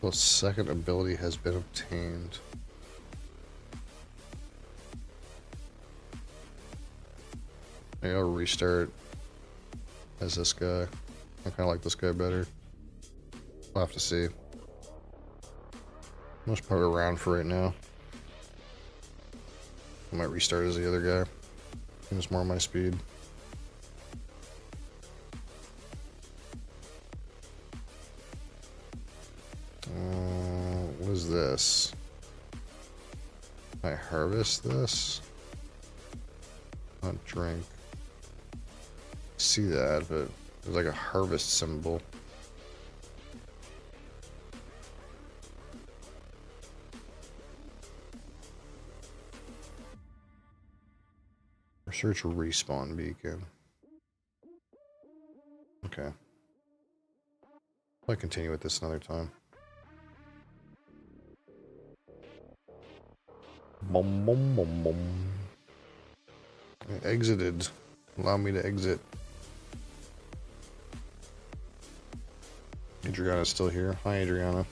The second ability has been obtained. Maybe I'll restart as this guy. I kind of like this guy better. We'll have to see. I'll just put it around for right now. I might restart as the other guy. It's more my speed. What is this? Can I harvest this? Not drink. See that, but there's like a harvest symbol. Research respawn beacon. Okay. I'll continue with this another time. Boom, boom, boom, boom. I exited. Allow me to exit. Adriana's still here. Hi, Adriana.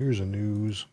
Here's a news.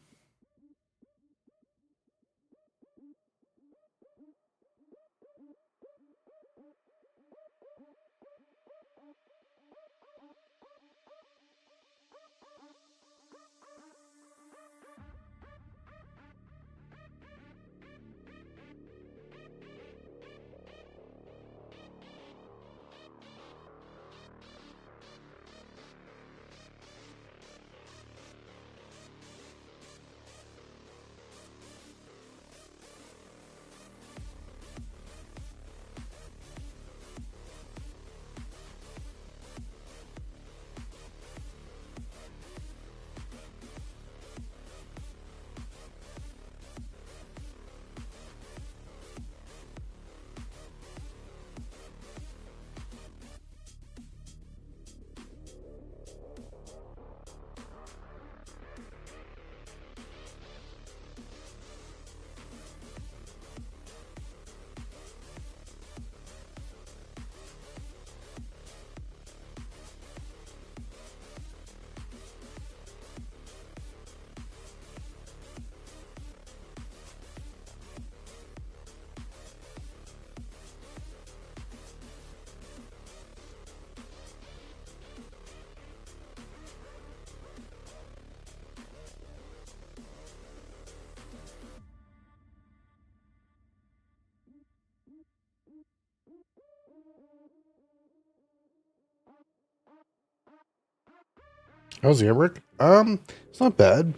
How's the Emmerich? It's not bad.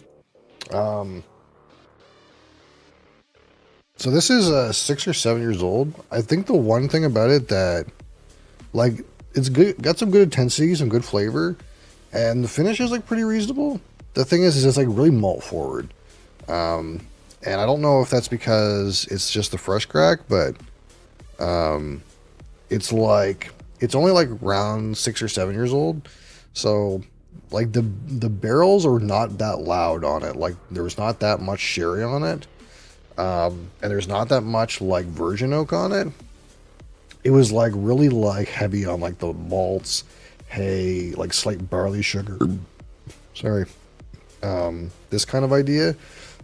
So this is 6 or 7 years old. I think the one thing about it that, like, it's good, got some good intensity, some good flavor, and the finish is like pretty reasonable. The thing is it's like really malt forward. And I don't know if that's because it's just the fresh crack, but it's like, it's only like around 6 or 7 years old. So like the barrels are not that loud on it. Like there's not that much sherry on it. And there's not that much like virgin oak on it. It was like really like heavy on like the malts, hay, like slight barley sugar. Sorry. This kind of idea,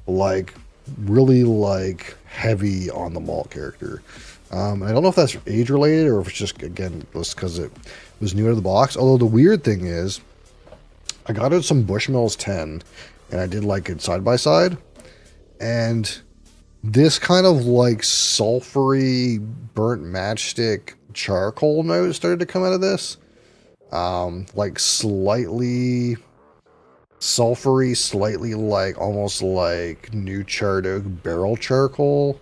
like really like heavy on the malt character. I don't know if that's age related or if it's just, again, just because it was new out of the box. Although the weird thing is, I got it some Bushmills 10 and I did like it side by side. And this kind of like sulfury burnt matchstick charcoal note started to come out of this. Like slightly sulfury, slightly like almost like new charred oak barrel charcoal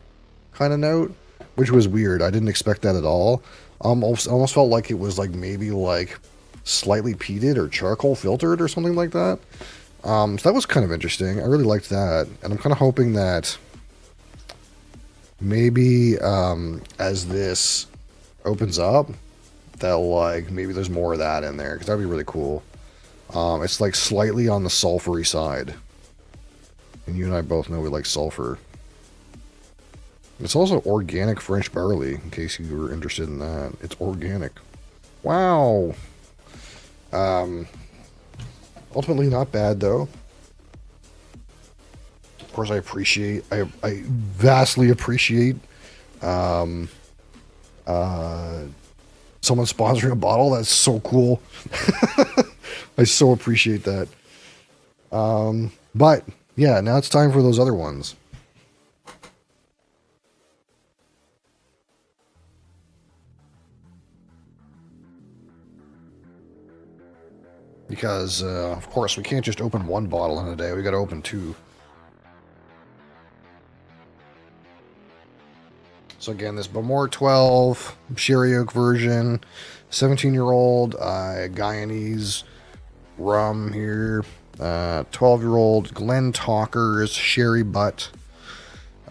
kind of note, which was weird. I didn't expect that at all. Almost felt like it was like maybe like slightly peated or charcoal filtered or something like that. So that was kind of interesting. I really liked that, and I'm kind of hoping that maybe as this opens up, that like maybe there's more of that in there, because that'd be really cool. It's like slightly on the sulfury side, and you and I both know we like sulfur. It's also organic French barley, in case you were interested in that. It's organic. Wow. Ultimately not bad though. Of course, I vastly appreciate someone sponsoring a bottle. That's so cool. I so appreciate that. But yeah, now it's time for those other ones. Because, of course, we can't just open one bottle in a day. We got to open two. So again, this Bowmore 12 Sherry Oak version, 17-year-old Guyanese rum here, 12-year-old Glen Talker's Sherry Butt,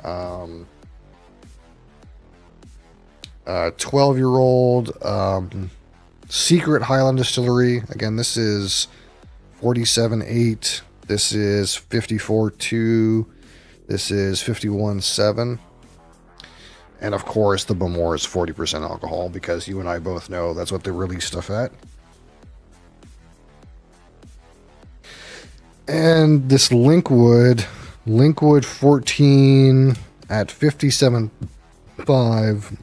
12-year-old Secret Highland Distillery. Again, this is 47.8. This is 54.2. This is 51.7. And of course, the Bowmore is 40% alcohol, because you and I both know that's what they release stuff at. And this Linkwood 14 at 57.5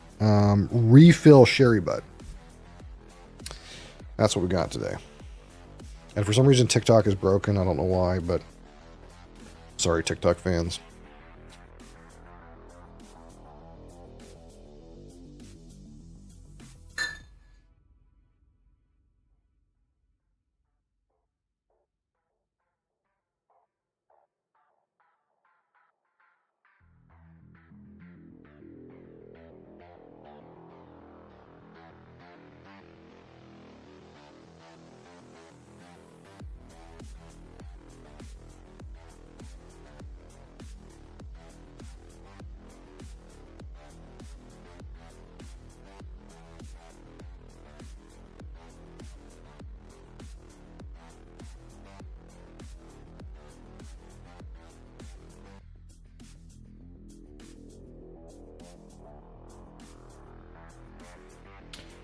refill sherry butt. That's what we got today. And for some reason TikTok is broken. I don't know why, but sorry, TikTok fans.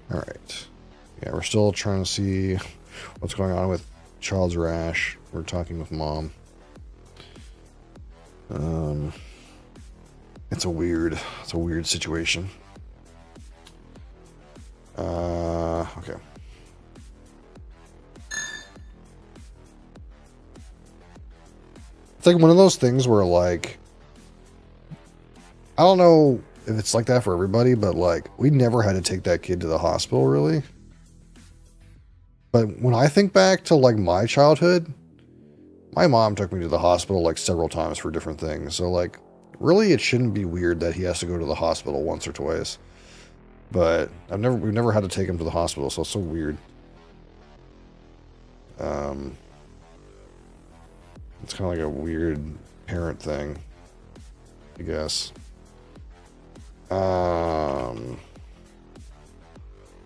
All right. Yeah, we're still trying to see what's going on with Child's rash. We're talking with Mom. It's a weird situation. Okay. It's like one of those things where, like, I don't know if it's like that for everybody, but like, we never had to take that kid to the hospital, really. But when I think back to like my childhood, my mom took me to the hospital like several times for different things. So like, really, it shouldn't be weird that he has to go to the hospital once or twice. But we've never had to take him to the hospital, so it's so weird. It's kind of like a weird parent thing, I guess. And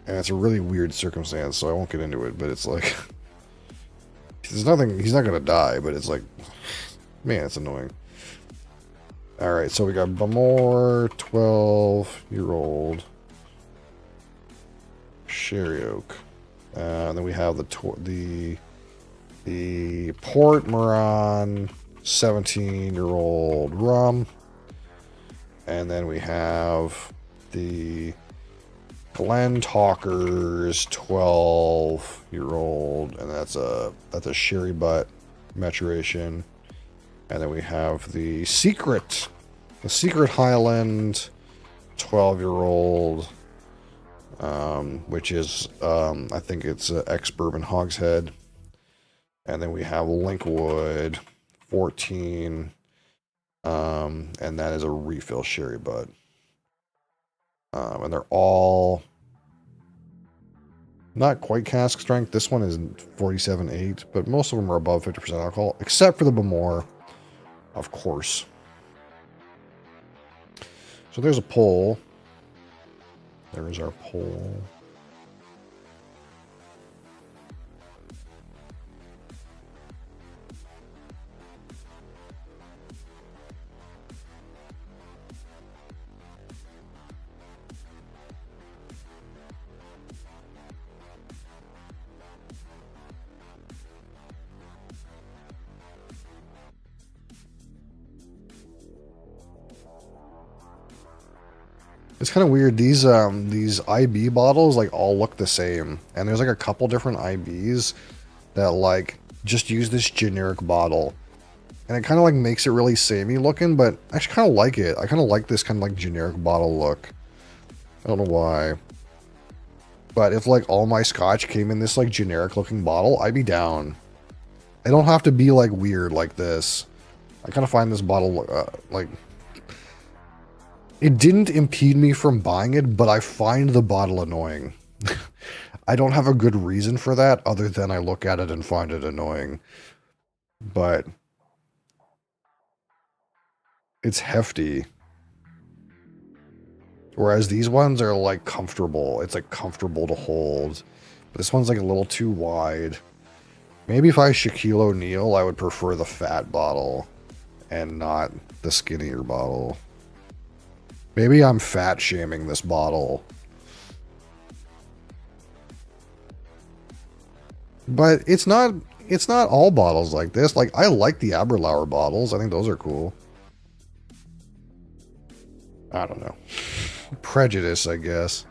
it's a really weird circumstance, so I won't get into it, but it's like, there's nothing, he's not gonna die, but it's like, man, it's annoying. Alright, so we got Bamor, 12-year-old Sherry Oak. And then we have the Port Moran 17-year-old rum. And then we have the Glen Talkers 12-year-old, and that's a sherry butt maturation. And then we have the Secret Highland 12-year-old, which is I think it's ex-bourbon hogshead. And then we have Linkwood 14. And that is a refill sherry butt. And they're all not quite cask strength. This one is 47.8, but most of them are above 50% alcohol, except for the Bamor, of course. So there's a poll. There is our poll. It's kind of weird. These IB bottles like all look the same, and there's like a couple different IBs that like just use this generic bottle, and it kind of like makes it really samey looking. But I actually kind of like it. I kind of like this kind of like generic bottle look. I don't know why, but if like all my scotch came in this like generic looking bottle, I'd be down. I don't have to be like weird like this. I kind of find this bottle like. It didn't impede me from buying it, but I find the bottle annoying. I don't have a good reason for that other than I look at it and find it annoying. But it's hefty. Whereas these ones are like comfortable. It's like comfortable to hold. But this one's like a little too wide. Maybe if I Shaquille O'Neal, I would prefer the fat bottle and not the skinnier bottle. Maybe I'm fat shaming this bottle. But it's not it's not all bottles like this. Like, I like the Aberlour bottles. I think those are cool. I don't know. Prejudice, I guess.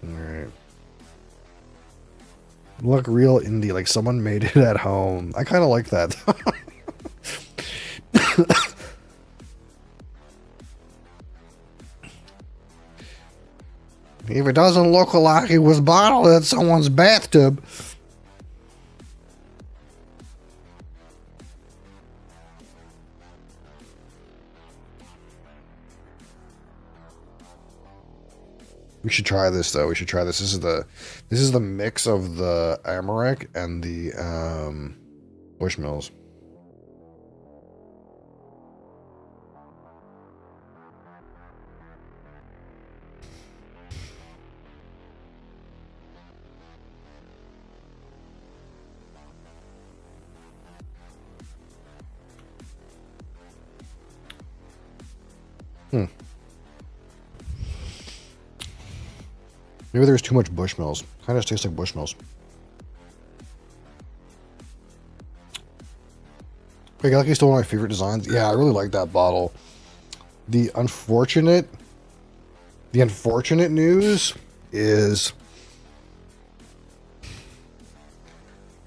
Alright. Look real indie, like someone made it at home. I kind of like that. If it doesn't look like it was bottled in someone's bathtub. We should try this though. We should try this. This is the mix of the Amarok and the Bushmills. Maybe there's too much Bushmills. Kind of tastes like Bushmills. Hey, Galaxy is still one of my favorite designs. Yeah, I really like that bottle. The unfortunate news is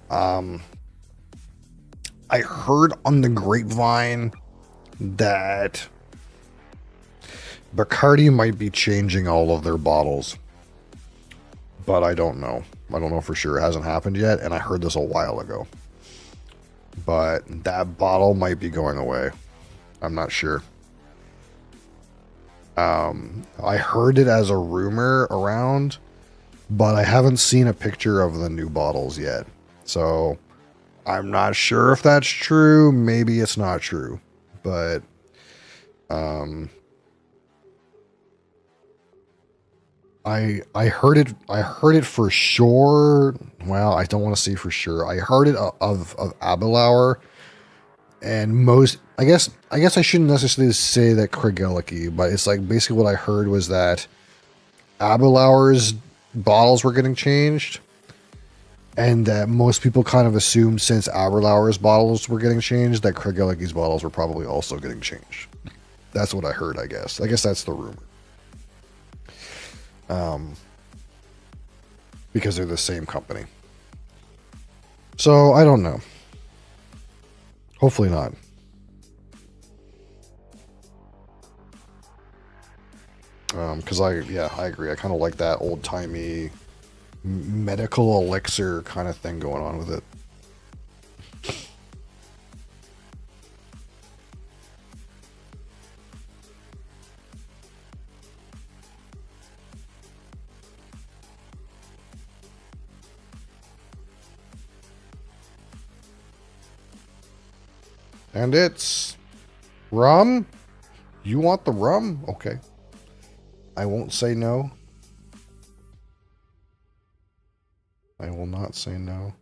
I heard on the grapevine that Bacardi might be changing all of their bottles. But I don't know. I don't know for sure. It hasn't happened yet, and I heard this a while ago. But that bottle might be going away. I'm not sure. I heard it as a rumor around, but I haven't seen a picture of the new bottles yet. So I'm not sure if that's true. Maybe it's not true. But I heard it for sure. Well, I don't want to say for sure. I heard it of Aberlour, and most. I guess I shouldn't necessarily say that Craigellachie, but it's like basically what I heard was that Aberlour's bottles were getting changed, and that most people kind of assumed since Aberlour's bottles were getting changed, that Craigellachie's bottles were probably also getting changed. That's what I heard. I guess that's the rumor. Because they're the same company. So I don't know. Hopefully not. Because I agree. I kind of like that old timey medical elixir kind of thing going on with it. And it's rum. You want the rum? Okay. I won't say no. I will not say no.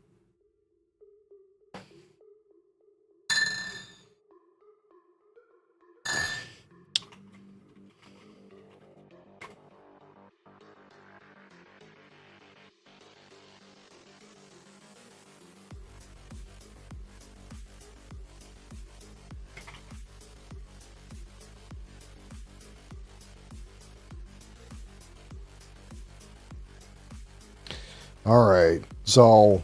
All right, so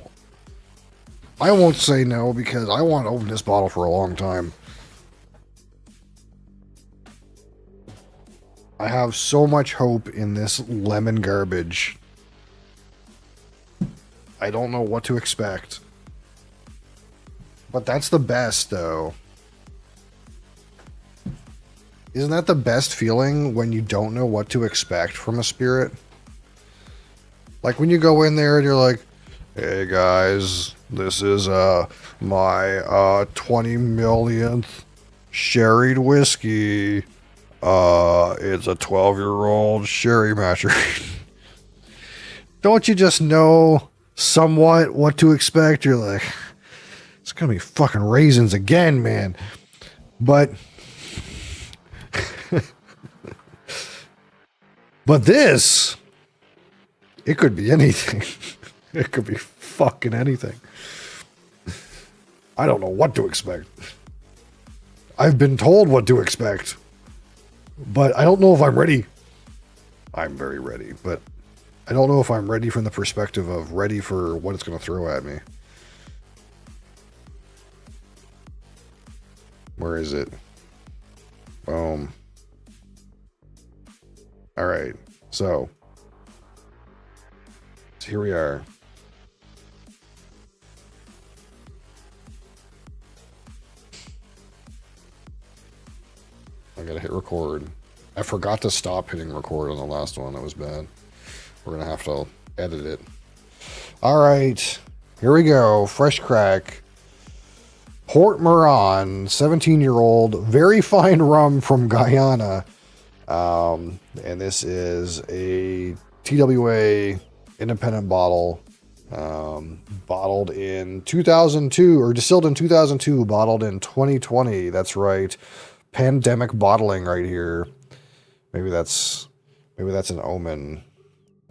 I won't say no because I want to open this bottle for a long time. I have so much hope in this lemon garbage. I don't know what to expect. But that's the best, though. Isn't that the best feeling when you don't know what to expect from a spirit? Like when you go in there and you're like, hey guys, this is my 20 millionth sherried whiskey. It's a 12-year-old sherry master. Don't you just know somewhat what to expect? You're like, it's gonna be fucking raisins again, man. But but this, it could be anything. It could be fucking anything. I don't know what to expect. I've been told what to expect, but I don't know if I'm ready. I'm very ready, but I don't know if I'm ready from the perspective of ready for what it's going to throw at me. Where is it? Boom. All right. So here we are. I gotta hit record. I forgot to stop hitting record on the last one. That was bad. We're gonna have to edit it. All right, here we go. Fresh crack. Port Moran, 17-year-old, very fine rum from Guyana. And this is a TWA independent bottle, bottled in 2002, or distilled in 2002, bottled in 2020. That's right. Pandemic bottling right here. Maybe that's an omen.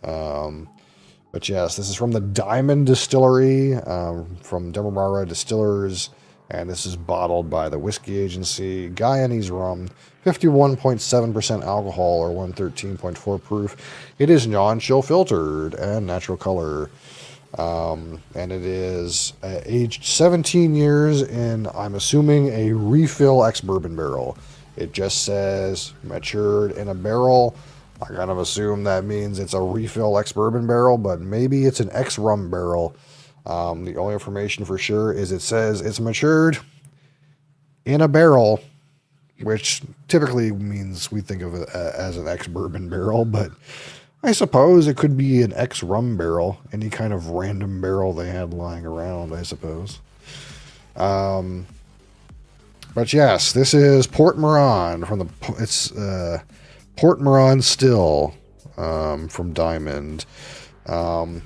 But yes, this is from the Diamond Distillery, from Demerara Distillers, and this is bottled by the Whiskey Agency. Guyanese rum, 51.7% alcohol, or 113.4 proof. It is non-chill filtered and natural color. And it is aged 17 years in, I'm assuming, a refill ex-bourbon barrel. It just says matured in a barrel. I kind of assume that means it's a refill ex-bourbon barrel, but maybe it's an ex-rum barrel. The only information for sure is it says it's matured in a barrel, which typically means we think of it as an ex-bourbon barrel, but I suppose it could be an ex-rum barrel, any kind of random barrel they had lying around, I suppose. But yes, this is Port Moran from Port Moran Still, from Diamond,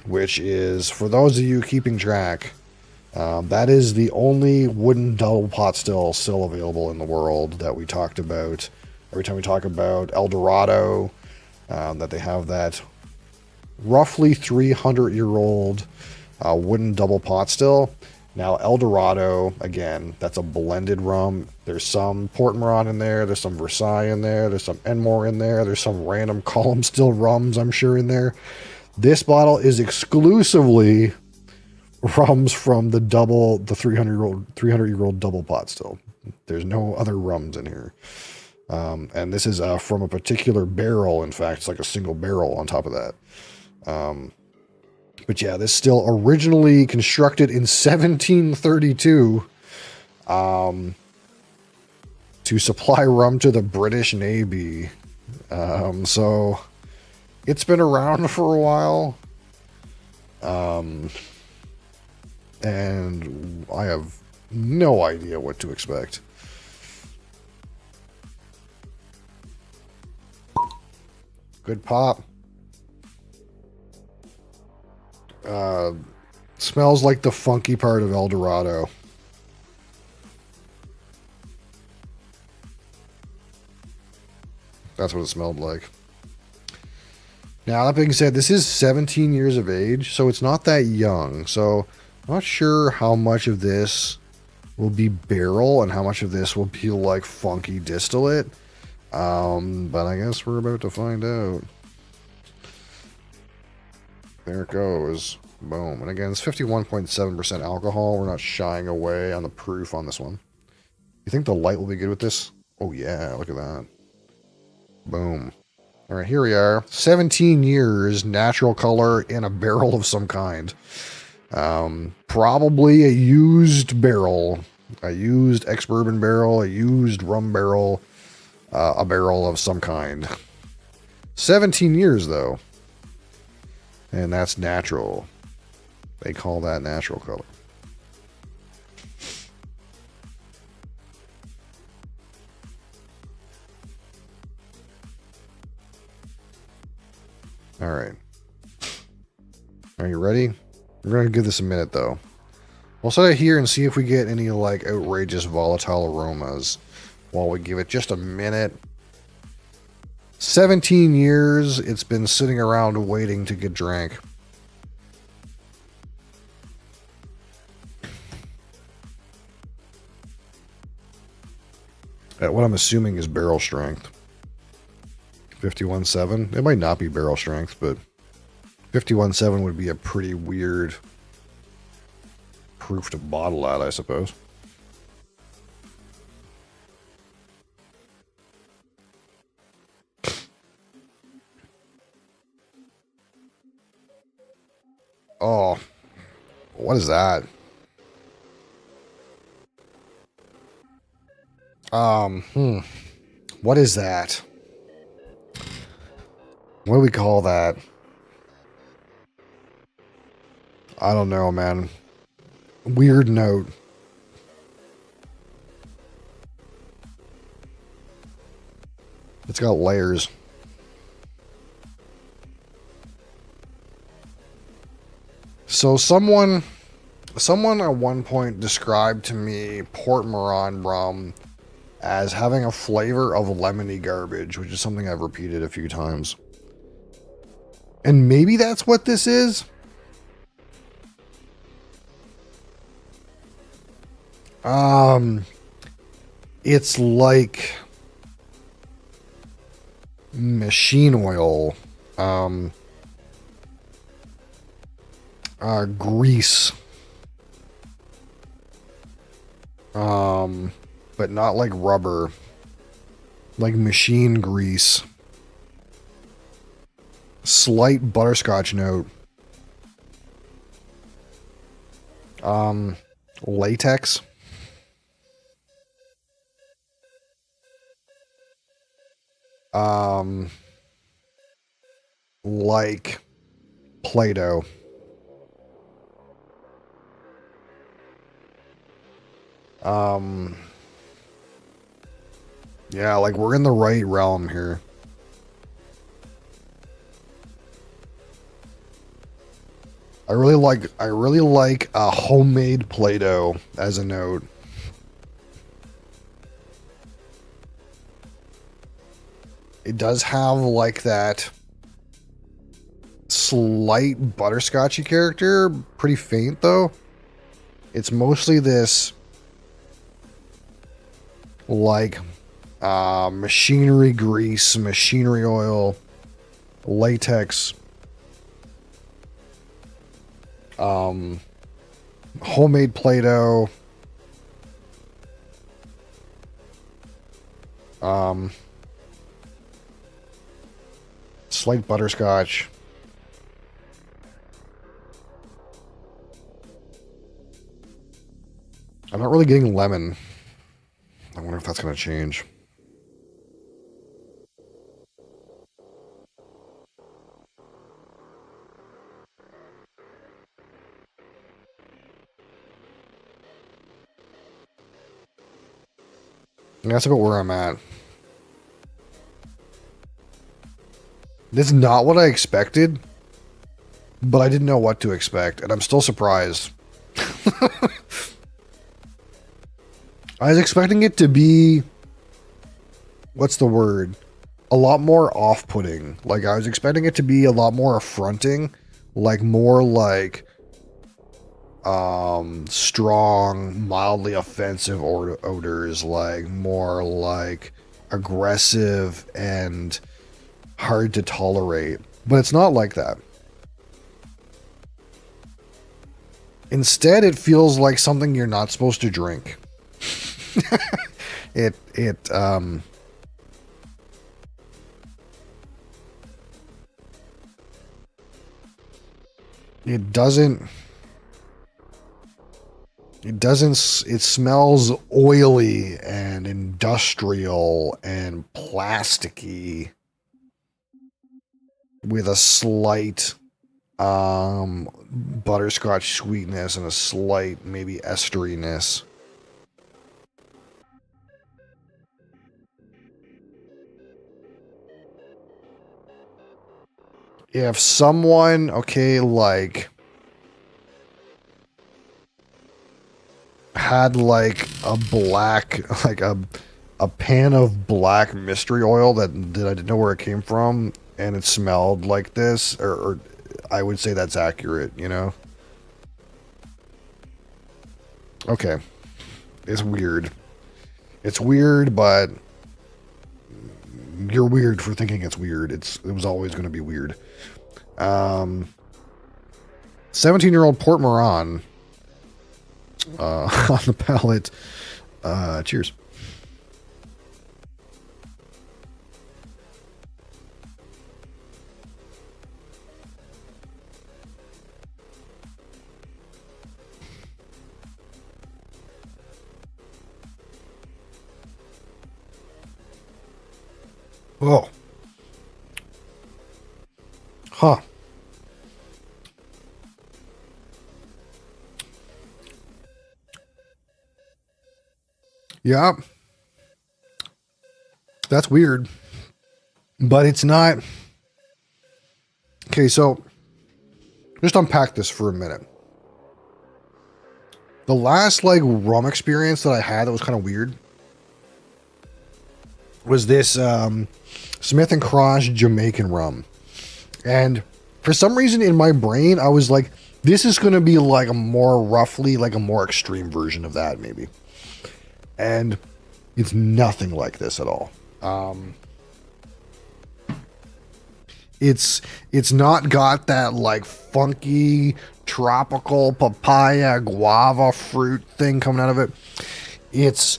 which is, for those of you keeping track, that is the only wooden double pot still available in the world that we talked about. Every time we talk about El Dorado, that they have that roughly 300-year-old wooden double pot still. Now, El Dorado, again, that's a blended rum. There's some Port Moran in there. There's some Versailles in there. There's some Enmore in there. There's some random column still rums, I'm sure, in there. This bottle is exclusively rums from the 300-year-old double pot still. There's no other rums in here. And this is from a particular barrel. In fact, it's like a single barrel on top of that. But yeah, this still originally constructed in 1732 to supply rum to the British Navy. So it's been around for a while. And I have no idea what to expect. Good pop. Smells like the funky part of El Dorado. That's what it smelled like. Now, that being said, this is 17 years of age, so it's not that young. So, I'm not sure how much of this will be barrel and how much of this will be like funky distillate. But I guess we're about to find out. There it goes. Boom. And again, it's 51.7% alcohol. We're not shying away on the proof on this one. You think the light will be good with this? Oh yeah, look at that. Boom. All right, here we are. 17 years, natural color in a barrel of some kind. Probably a used barrel. A used ex-bourbon barrel, a used rum barrel, a barrel of some kind. 17 years, though. And that's natural. They call that natural color. All right. Are you ready? We're going to give this a minute, though. We'll set it here and see if we get any, like, outrageous volatile aromas while we give it just a minute. 17 years it's been sitting around waiting to get drank. At what I'm assuming is barrel strength. 51.7. It might not be barrel strength, but 51.7 would be a pretty weird proof to bottle at, I suppose. Oh, what is that? What is that? What do we call that? I don't know, man. Weird note. It's got layers. So someone at one point described to me Port Moran rum as having a flavor of lemony garbage, which is something I've repeated a few times. And maybe that's what this is. It's like machine oil, grease, but not like rubber, like machine grease. Slight butterscotch note. Latex. Like Play-Doh. Yeah, like we're in the right realm here. I really like a homemade Play-Doh as a note. It does have like that slight butterscotchy character, pretty faint though. It's mostly this like machinery grease, machinery oil, latex, homemade Play-Doh, slight butterscotch. I'm not really getting lemon. I wonder if that's going to change. And that's about where I'm at. This is not what I expected, but I didn't know what to expect, and I'm still surprised. I was expecting it to be, what's the word? A lot more off-putting. Like, I was expecting it to be a lot more affronting, like more like strong, mildly offensive odors, like more like aggressive and hard to tolerate. But it's not like that. Instead, it feels like something you're not supposed to drink. It smells oily and industrial and plasticky with a slight butterscotch sweetness and a slight maybe esteriness. If someone, okay, like had like a black, like a pan of black mystery oil that I didn't know where it came from, and it smelled like this, or I would say that's accurate, you know? Okay. It's weird. It's weird, but you're weird for thinking it's weird. It was always going to be weird. 17-year-old Port Moran on the palate. Cheers. Oh. Huh. Yeah. That's weird. But it's not. Okay, so just unpack this for a minute. The last like rum experience that I had that was kind of weird was this Smith and Cross Jamaican rum. And for some reason in my brain, I was like, this is going to be like a more roughly, like a more extreme version of that, maybe. And it's nothing like this at all. It's not got that like funky tropical papaya guava fruit thing coming out of it. It's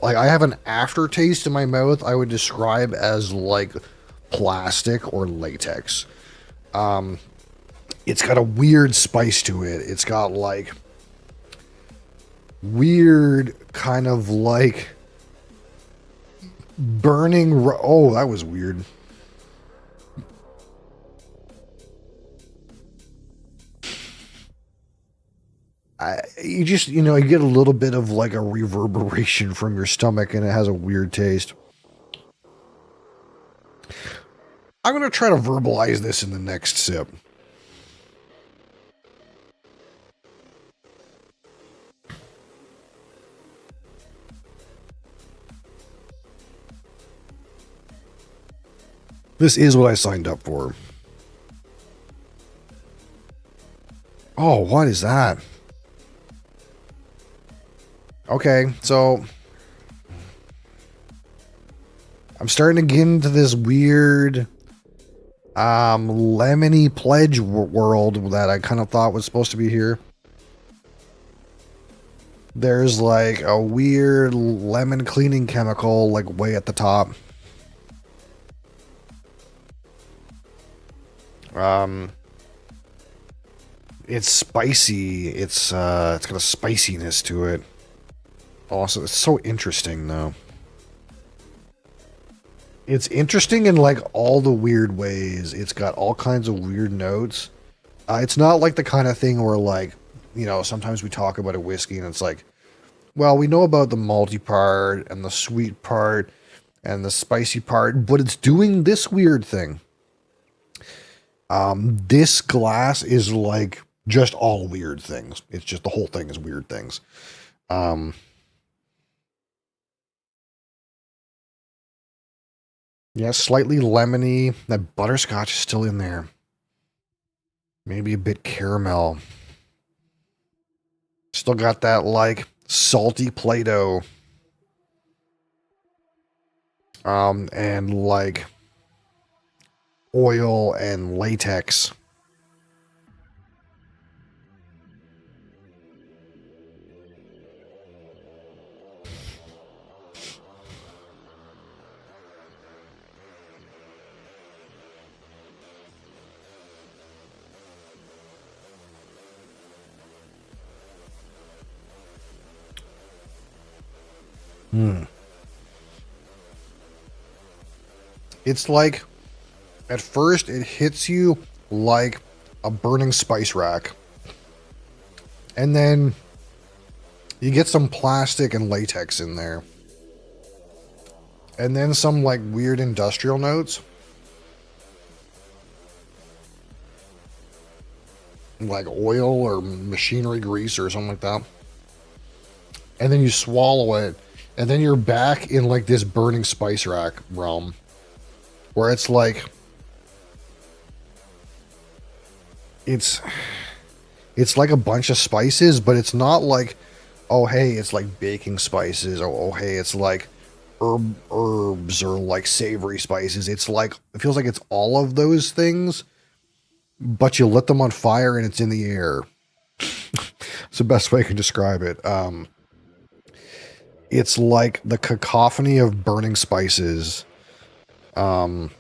like I have an aftertaste in my mouth I would describe as like plastic or latex. It's got a weird spice to it. It's got like weird kind of like burning. Oh, that was weird. You just, you know, you get a little bit of like a reverberation from your stomach and it has a weird taste. I'm going to try to verbalize this in the next sip. This is what I signed up for. Oh, what is that? Okay, so I'm starting to get into this weird lemony pledge world that I kind of thought was supposed to be here. There's like a weird lemon cleaning chemical like way at the top. It's spicy. It's got a spiciness to it. Also, it's so interesting though. It's interesting in like all the weird ways. It's got all kinds of weird notes. It's not like the kind of thing where like, you know, sometimes we talk about a whiskey and it's like, well, we know about the malty part and the sweet part and the spicy part, but it's doing this weird thing. This glass is like just all weird things. It's just the whole thing is weird things. Yeah, slightly lemony. That butterscotch is still in there. Maybe a bit caramel. Still got that like salty Play-Doh. And like oil and latex. It's like, at first it hits you like a burning spice rack. And then you get some plastic and latex in there. And then some like weird industrial notes. Like oil or machinery grease or something like that. And then you swallow it. And then you're back in like this burning spice rack realm. Where it's like, it's It's like a bunch of spices, but it's not like, oh, hey, it's like baking spices. Or, oh, hey, it's like herbs or like savory spices. It's like, it feels like it's all of those things, but you lit them on fire and it's in the air. It's the best way I can describe it. It's like the cacophony of burning spices. And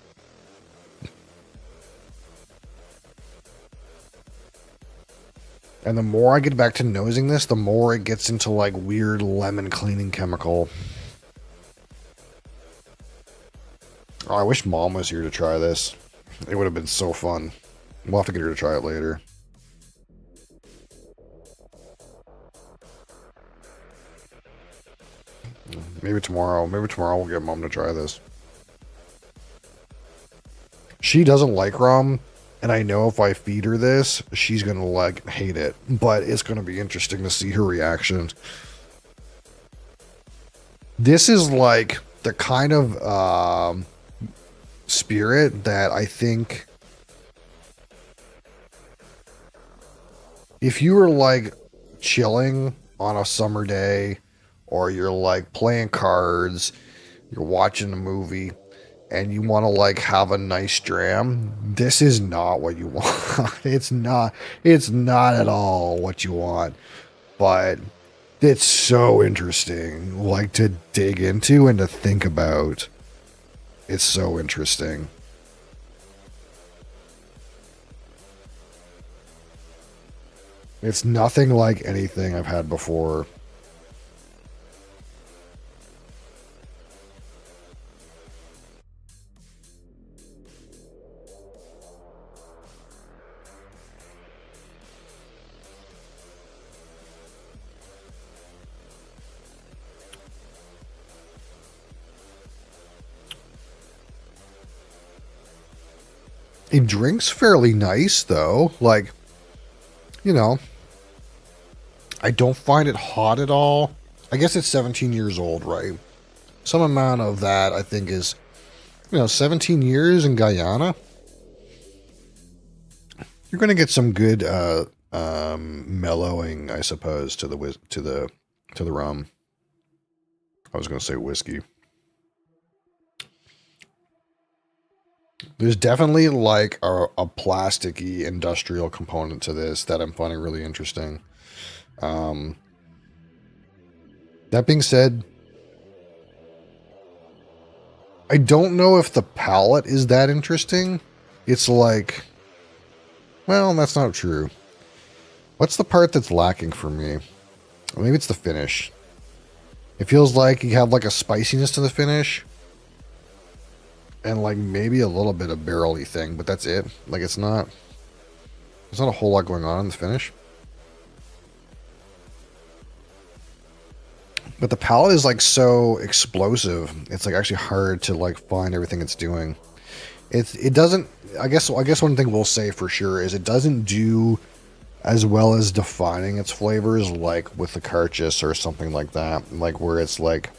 the more I get back to nosing this, the more it gets into like weird lemon cleaning chemical. Oh, I wish Mom was here to try this. It would have been so fun. We'll have to get her to try it later. Maybe tomorrow. Maybe tomorrow we'll get Mom to try this. She doesn't like rum, and I know if I feed her this, she's gonna like hate it. But it's gonna be interesting to see her reaction. This is like the kind of spirit that I think if you were like chilling on a summer day, or you're like playing cards, you're watching a movie, and you want to like have a nice dram, this is not what you want. It's not at all what you want. But it's so interesting, like, to dig into and to think about. It's so interesting. It's nothing like anything I've had before. It drinks fairly nice, though. Like, you know, I don't find it hot at all. I guess it's 17 years old, right? Some amount of that, I think, is, 17 years in Guyana. You're going to get some good mellowing, I suppose, to the rum. I was going to say whiskey. There's definitely like a plasticky industrial component to this that I'm finding really interesting. That being said, I don't know if the palate is that interesting. It's like, well, that's not true. What's the part that's lacking for me? Maybe it's the finish. It feels like you have like a spiciness to the finish. And like maybe a little bit of barrel-y thing, but that's it. Like there's not a whole lot going on in the finish. But the palette is like so explosive. It's like actually hard to like find everything it's doing. It doesn't, I guess one thing we'll say for sure is it doesn't do as well as defining its flavors like with the Carchus or something like that. Like where it's like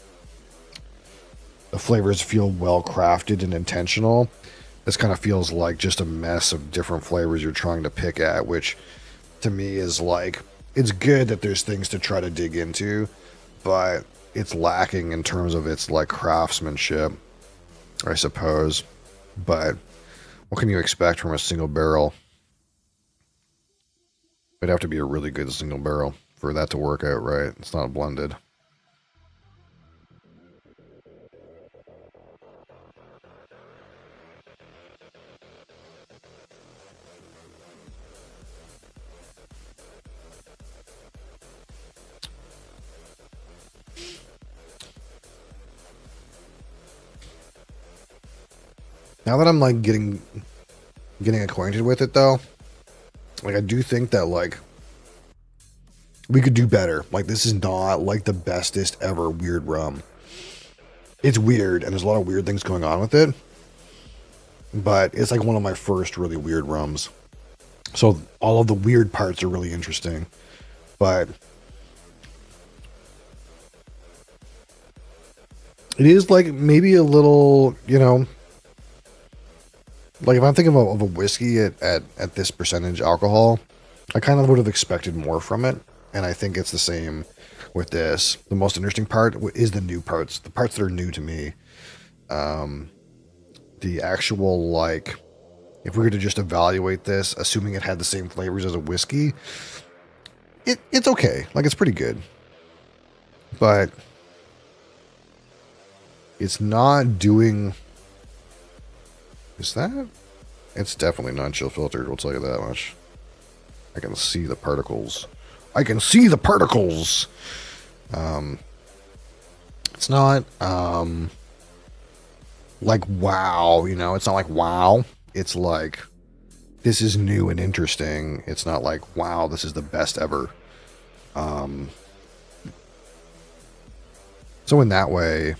the flavors feel well crafted and intentional. This kind of feels like just a mess of different flavors you're trying to pick at, which to me is like, it's good that there's things to try to dig into, but it's lacking in terms of its like craftsmanship, I suppose. But what can you expect from a single barrel? It'd have to be a really good single barrel for that to work out right. It's not blended. Now that I'm like getting acquainted with it though, like I do think that like we could do better. Like this is not like the bestest ever weird rum. It's weird and there's a lot of weird things going on with it, but it's like one of my first really weird rums. So all of the weird parts are really interesting, but it is like maybe a little, like if I'm thinking of a whiskey at this percentage alcohol, I kind of would have expected more from it, and I think it's the same with this. The most interesting part is the new parts, the parts that are new to me. The actual, like, if we were to just evaluate this, assuming it had the same flavors as a whiskey, it's okay. Like, it's pretty good. But it's not doing... Is that? It's definitely not chill filtered, we'll tell you that much. I can see the particles. I can see the particles! It's not, like, wow, you know? It's not like, wow. It's like, this is new and interesting. It's not like, wow, this is the best ever. So in that way,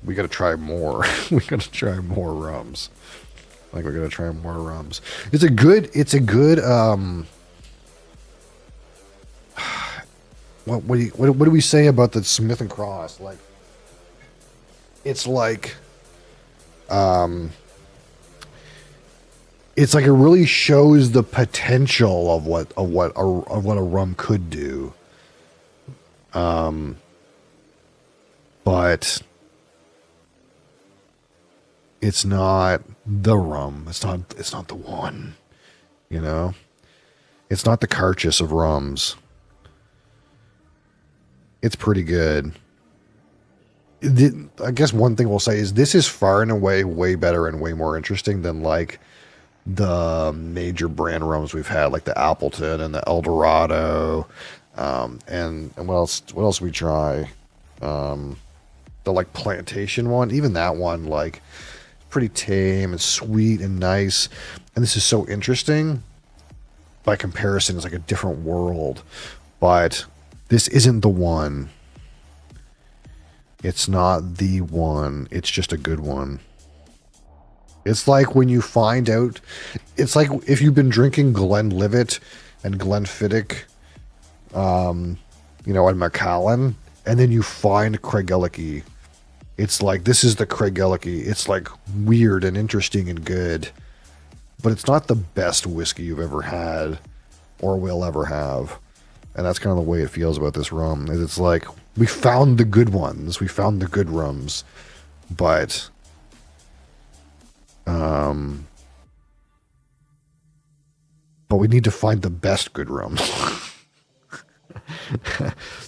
we got to try more. We got to try more rums. Like, we're going to try more rums. It's a good, what do we say about the Smith and Cross? Like, it's like, it's like it really shows the potential of what a rum could do. But it's not the rum. It's not the one, you know? It's not the Carchus of rums. It's pretty good. I guess one thing we'll say is this is far and away way better and way more interesting than like the major brand rums we've had, like the Appleton and the El Dorado, and what else we try? The like plantation one, even that one, like, pretty tame and sweet and nice. And this is so interesting. By comparison, it's like a different world, but this isn't the one. It's not the one. It's just a good one. It's like when you find out, it's like if you've been drinking Glenlivet and Glenfiddich, you know, and Macallan, and then you find Craigellachie. It's like, this is the Craigellachie. It's like weird and interesting and good, but it's not the best whiskey you've ever had or will ever have. And that's kind of the way it feels about this rum. It's like, we found the good ones. We found the good rums. But, we need to find the best good rums.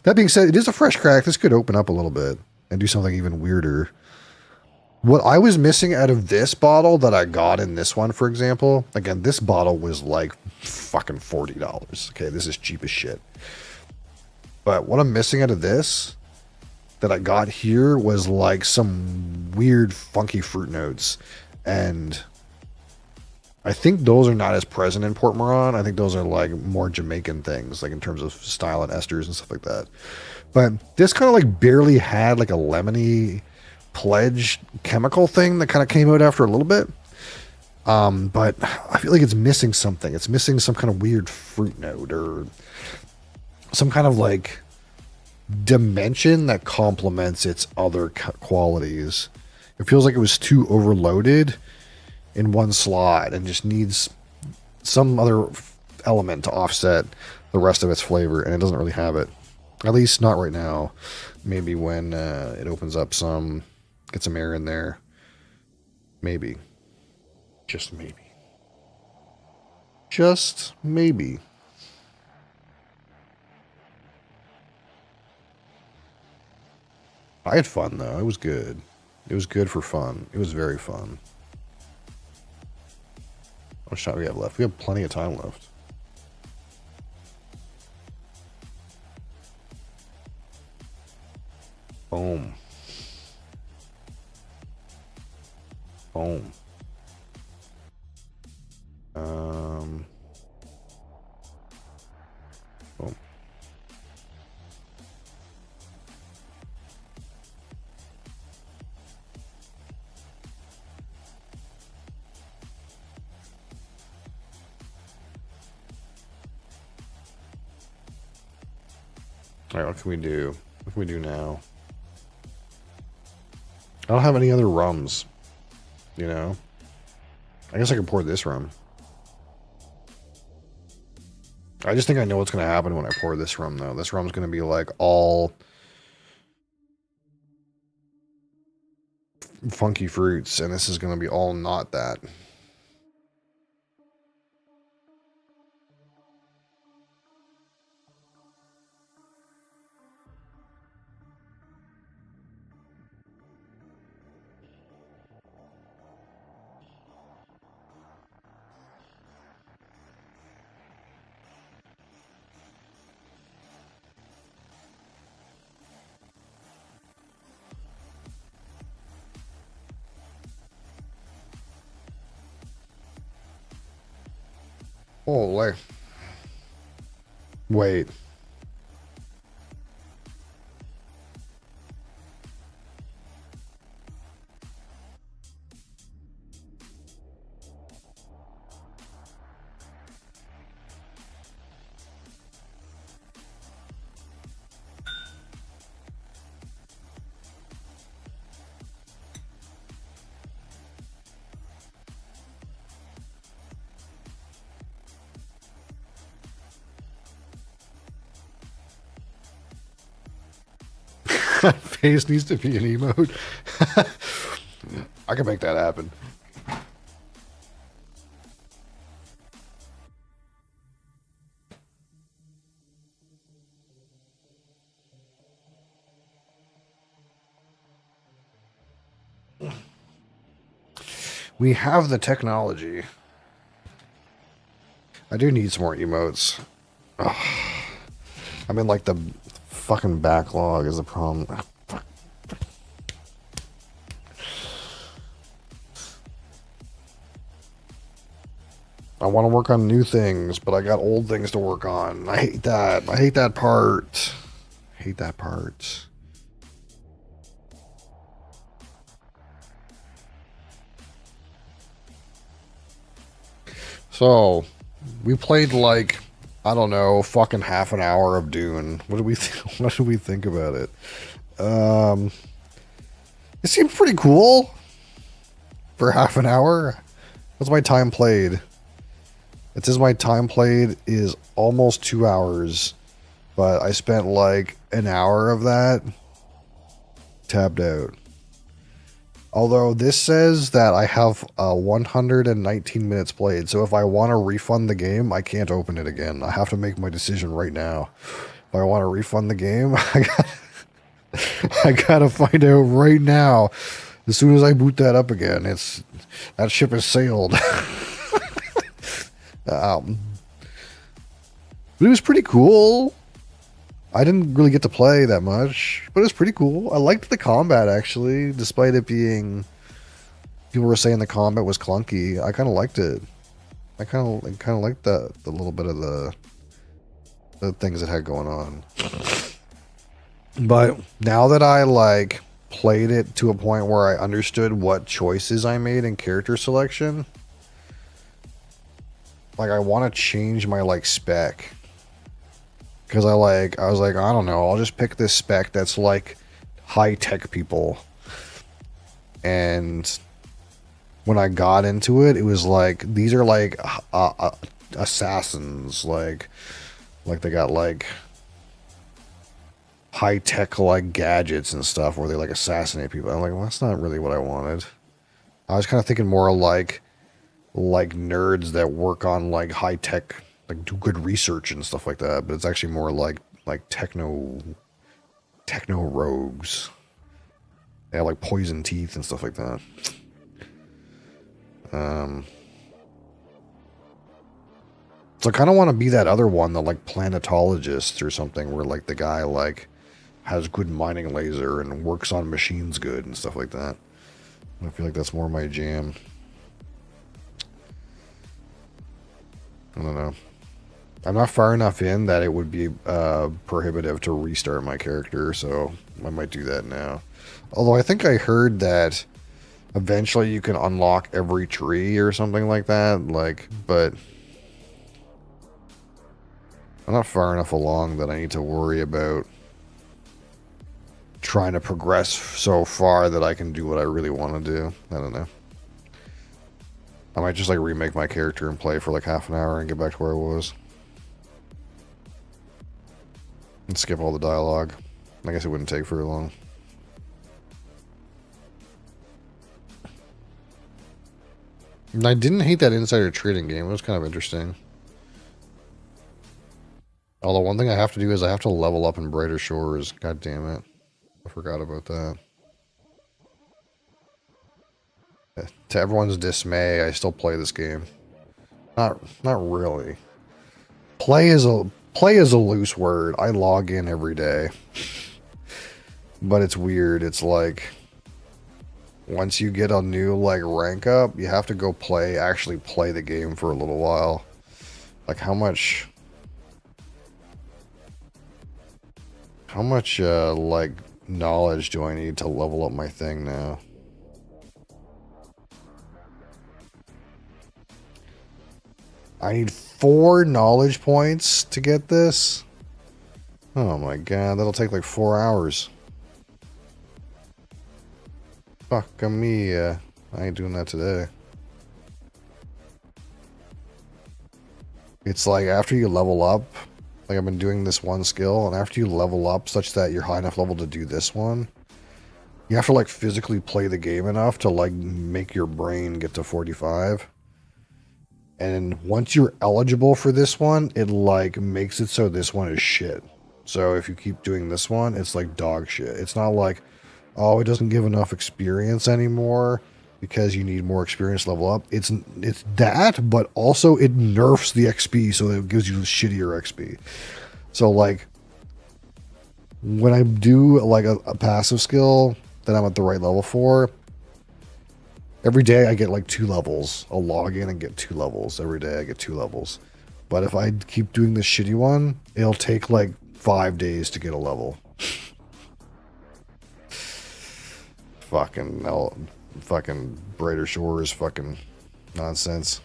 That being said, it is a fresh crack. This could open up a little bit and do something even weirder. What I was missing out of this bottle that I got in this one, for example, again, this bottle was like fucking $40. Okay, this is cheap as shit. But what I'm missing out of this that I got here was like some weird funky fruit notes. And I think those are not as present in Port Moran. I think those are like more Jamaican things, like in terms of style and esters and stuff like that. But this kind of like barely had like a lemony pledge chemical thing that kind of came out after a little bit. But I feel like it's missing something. It's missing some kind of weird fruit note or some kind of like dimension that complements its other qualities. It feels like it was too overloaded in one slot and just needs some other element to offset the rest of its flavor, and it doesn't really have it. At least not right now. Maybe when it opens up some, get some air in there. Maybe. Just maybe. Just maybe. I had fun though. It was good. It was good for fun. It was very fun. How much time do we have left? We have plenty of time left. Boom. Boom. Boom. All right, what can we do? What can we do now? I don't have any other rums, you know? I guess I could pour this rum. I just think I know what's going to happen when I pour this rum, though. This rum's going to be like all funky fruits, and this is going to be all not that. Holy. Wait. Face needs to be an emote. I can make that happen. We have the technology. I do need some more emotes. Ugh. I'm in like the fucking backlog is the problem. Fuck. I want to work on new things, but I got old things to work on. I hate that. I hate that part. I hate that part. So, we played like, I don't know, fucking half an hour of Dune. What do we what do we think about it? It seemed pretty cool for half an hour. What's my time played? It says my time played is almost 2 hours, but I spent like an hour of that tabbed out. Although this says that I have 119 minutes played, so if I want to refund the game, I can't open it again. I have to make my decision right now. If I want to refund the game, I gotta find out right now. As soon as I boot that up again, that ship has sailed. But it was pretty cool. I didn't really get to play that much, but it was pretty cool. I liked the combat, actually, despite it being... People were saying the combat was clunky. I kind of liked it. I kind of liked the little bit of the things it had going on. But now that I, like, played it to a point where I understood what choices I made in character selection, like, I want to change my, like, spec. Because I was like, I don't know, I'll just pick this spec that's like high-tech people. And when I got into it, it was like, these are like assassins, like they got like high-tech like gadgets and stuff where they like assassinate people. I'm like, well, that's not really what I wanted. I was kind of thinking more like nerds that work on like high-tech, like do good research and stuff like that, but it's actually more like techno rogues. They have like poison teeth and stuff like that. So I kind of want to be that other one, the like planetologist or something, where like the guy like has good mining laser and works on machines good and stuff like that. I feel like that's more my jam. I don't know. I'm not far enough in that it would be prohibitive to restart my character, so I might do that now. Although I think I heard that eventually you can unlock every tree or something like that, like, but I'm not far enough along that I need to worry about trying to progress so far that I can do what I really want to do. I don't know. I might just like remake my character and play for like half an hour and get back to where I was. And skip all the dialogue. I guess it wouldn't take very long. And I didn't hate that insider trading game. It was kind of interesting. Although one thing I have to do is I have to level up in Brighter Shores. God damn it. I forgot about that. To everyone's dismay, I still play this game. Not really. Play is a loose word. I log in every day. But it's weird. It's like once you get a new like rank up, you have to go actually play the game for a little while. Like how much like knowledge do I need to level up my thing now? I need 4 knowledge points to get this. Oh my god, that'll take like 4 hours. Fuck me, I ain't doing that today. It's like after you level up, like I've been doing this one skill, and after you level up such that you're high enough level to do this one, you have to like physically play the game enough to like make your brain get to 45. And once you're eligible for this one, it like makes it so this one is shit. So if you keep doing this one, it's like dog shit. It's not like, oh, it doesn't give enough experience anymore because you need more experience level up. It's that, but also it nerfs the XP so that it gives you shittier XP. So like when I do like a passive skill that I'm at the right level for, every day I get like 2 levels. I'll log in and get 2 levels. Every day I get 2 levels. But if I keep doing this shitty one, it'll take like 5 days to get a level. Fucking Brighter Shores, fucking nonsense.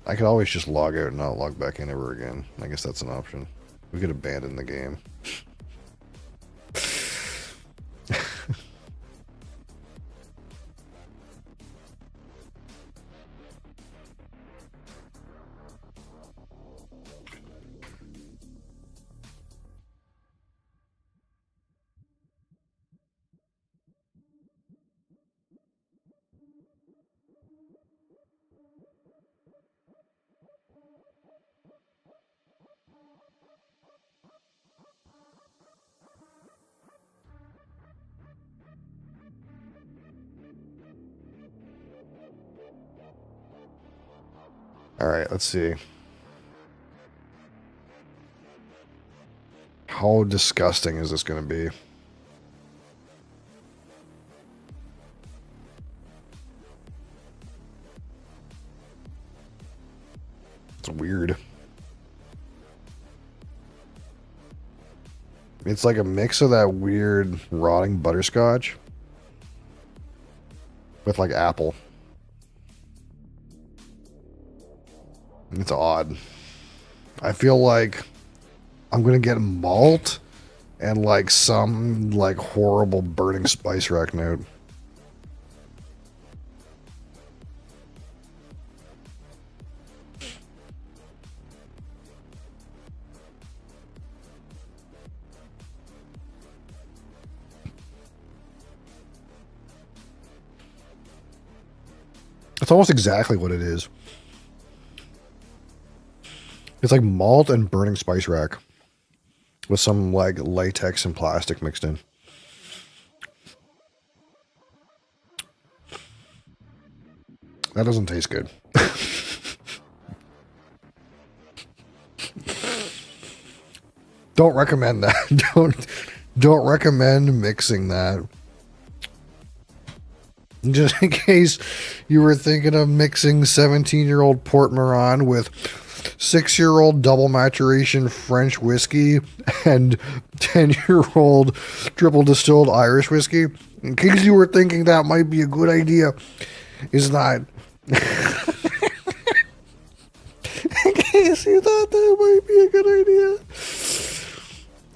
I could always just log out and not log back in ever again. I guess that's an option. We could abandon the game. Alright, let's see. How disgusting is this going to be? It's weird. It's like a mix of that weird rotting butterscotch with like apple. It's odd. I feel like I'm gonna get malt and like some like horrible burning spice rack note. It's almost exactly what it is. It's like malt and burning spice rack with some like latex and plastic mixed in. That doesn't taste good. Don't recommend that. Don't recommend mixing that. Just in case you were thinking of mixing 17-year-old Port Moran with 6-year-old double maturation French whiskey and 10-year-old triple distilled Irish whiskey, in case you were thinking that might be a good idea, is not. In case you thought that might be a good idea,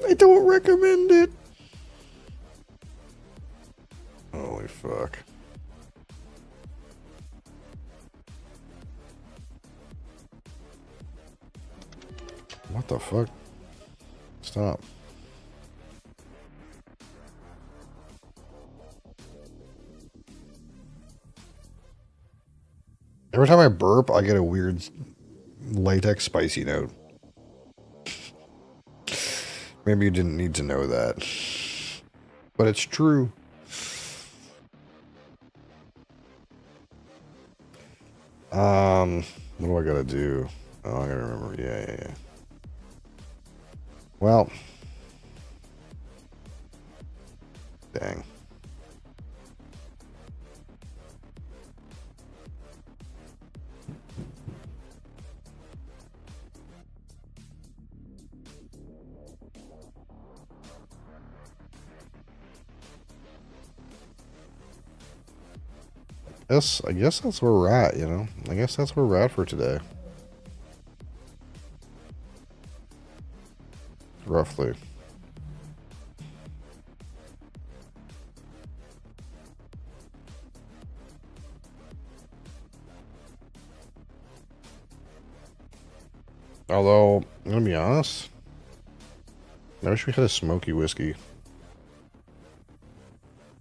I don't recommend it. Holy fuck. what the fuck? Stop. Every time I burp, I get a weird latex spicy note. Maybe you didn't need to know that. But it's true. What do I gotta do? Oh, I gotta remember. Yeah. Well. Dang. I guess that's where we're at, you know? I guess that's where we're at for today. Roughly. Although, I'm gonna be honest, I wish we had a smoky whiskey.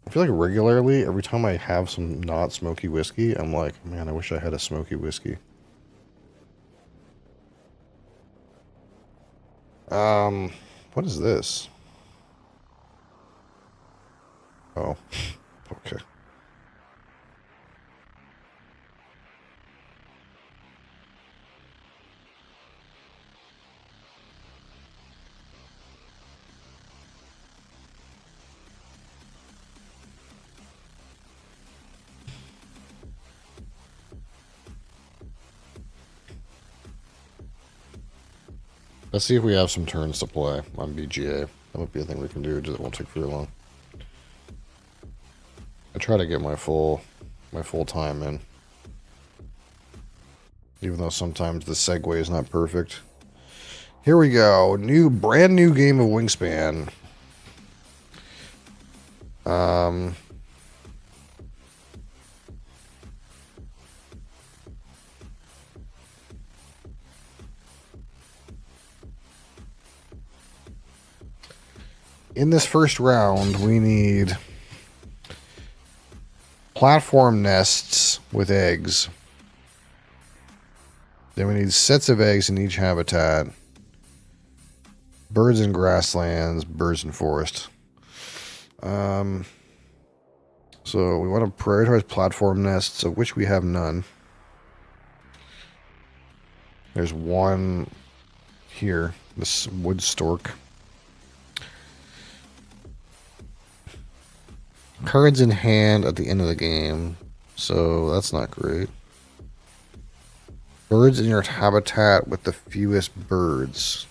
I feel like regularly, every time I have some not smoky whiskey, I'm like, man, I wish I had a smoky whiskey. What is this? Oh, okay. Let's see if we have some turns to play on BGA. That might be a thing we can do, it won't take very long. I try to get my full time in. Even though sometimes the segue is not perfect. Here we go. Brand new game of Wingspan. In this first round, we need platform nests with eggs. Then we need sets of eggs in each habitat. Birds in grasslands, birds in forest. So we want to prioritize platform nests, of which we have none. There's one here, this wood stork. Cards in hand at the end of the game, so that's not great. Birds in your habitat with the fewest birds.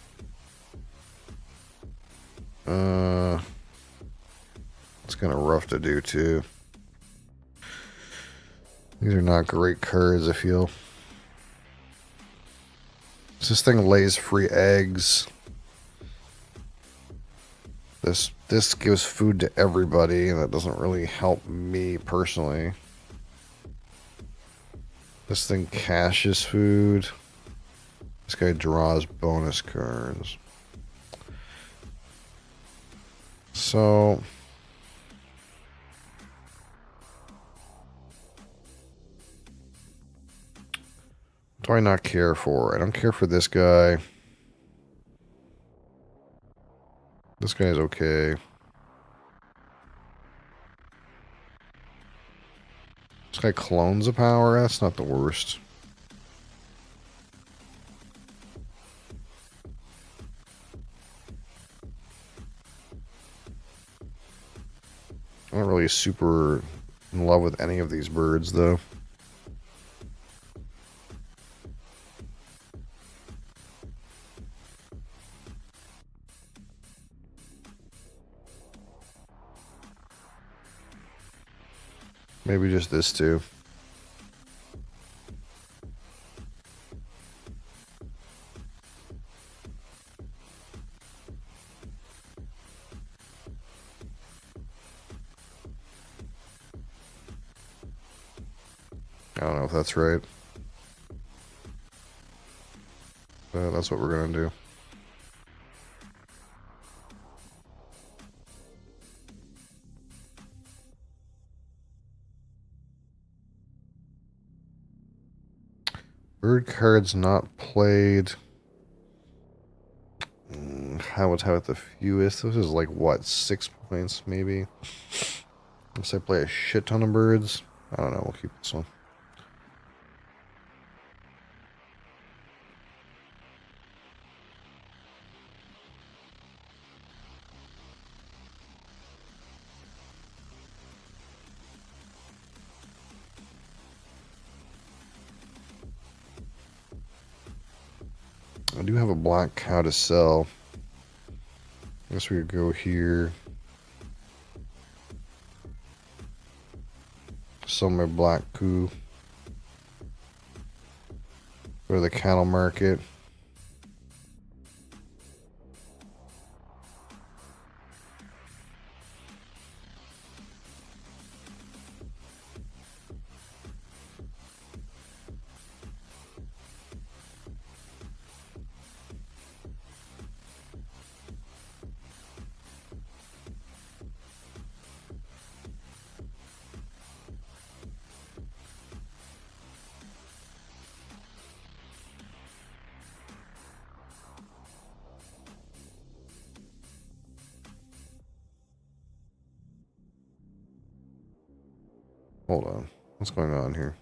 It's kind of rough to do too. These are not great cards, I feel. This thing lays free eggs. This gives food to everybody, and that doesn't really help me personally. This thing caches food. This guy draws bonus cards. So what do I not care for? I don't care for this guy. This guy's okay. This guy clones a power. That's not the worst. I'm not really super in love with any of these birds, though. Maybe just this too. I don't know if that's right. That's what we're gonna do. Bird cards not played. How would have the fewest? This is like what, 6 points maybe? Unless I play a shit ton of birds. I don't know, we'll keep this one. I do have a black cow to sell. I guess we could go here. Sell my black coo. Go to the cattle market. Hold on. What's going on here?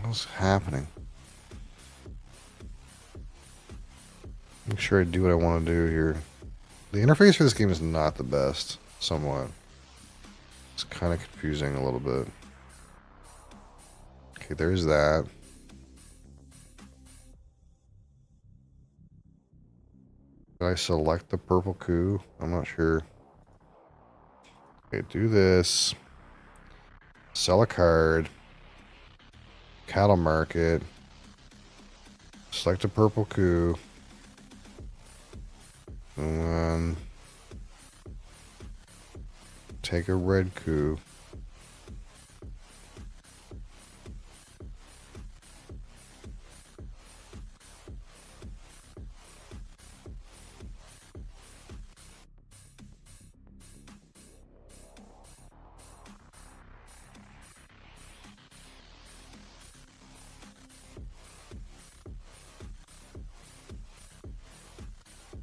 What's happening? Make sure I do what I want to do here. The interface for this game is not the best, somewhat. It's kind of confusing a little bit. Okay, there's that. Did I select the purple coup? I'm not sure. Okay, do this. Sell a card. Cattle market. Select a purple coup. And then take a red coup.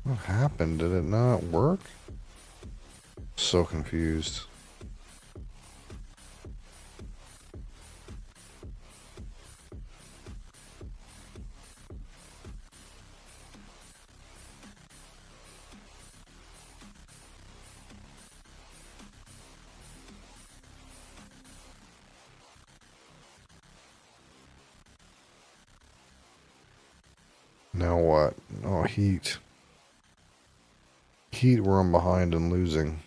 What happened? Did it not work? So confused. Now what? Oh, heat. Heat where I'm behind and losing.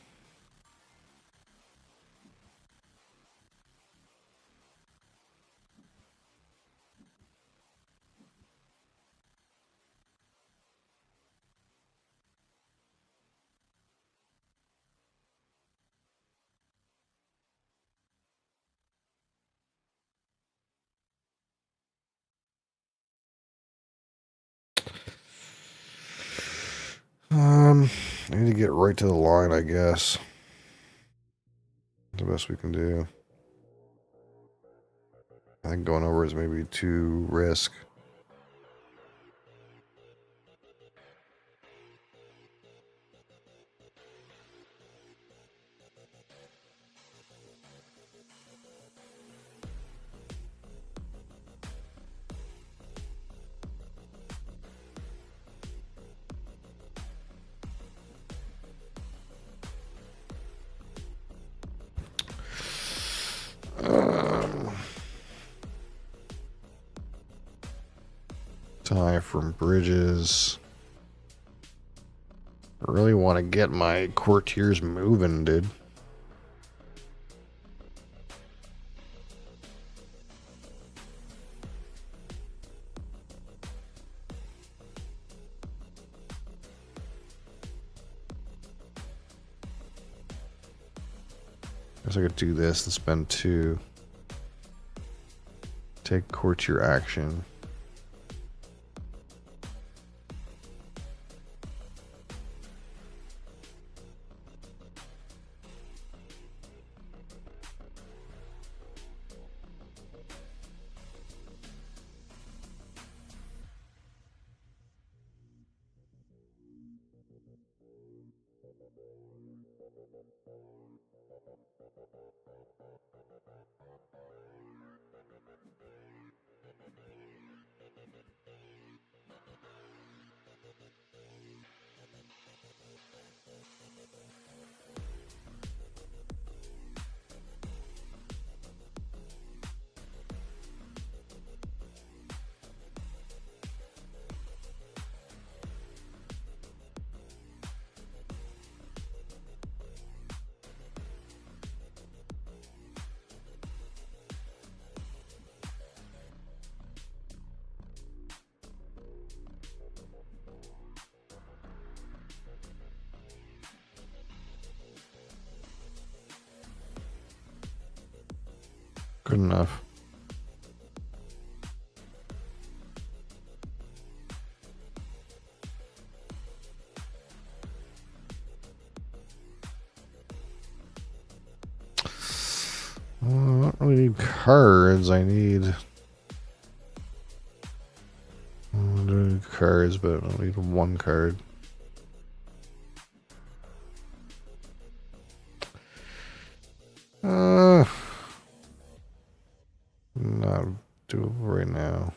I need to get right to the line, I guess. The best we can do. I think going over is maybe too risk. Buy from Bridges. I really want to get my courtiers moving, dude. Guess I could do this and spend 2. Take courtier action. Good enough. I don't really need cards. I need cards, but I don't need 1 card. Not doable right now.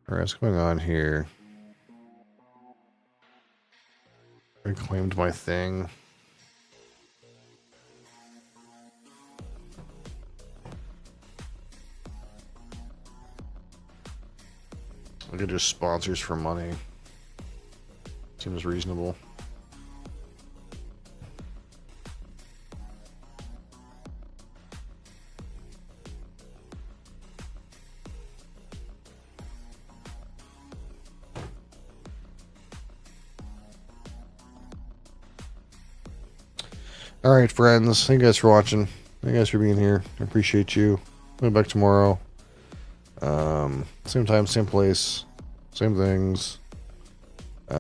Alright, what's going on here? Reclaimed my thing. I could just sponsors for money. Seems reasonable. Alright, friends. Thank you guys for watching. Thank you guys for being here. I appreciate you. I'll be back tomorrow. Same time, same place, same things.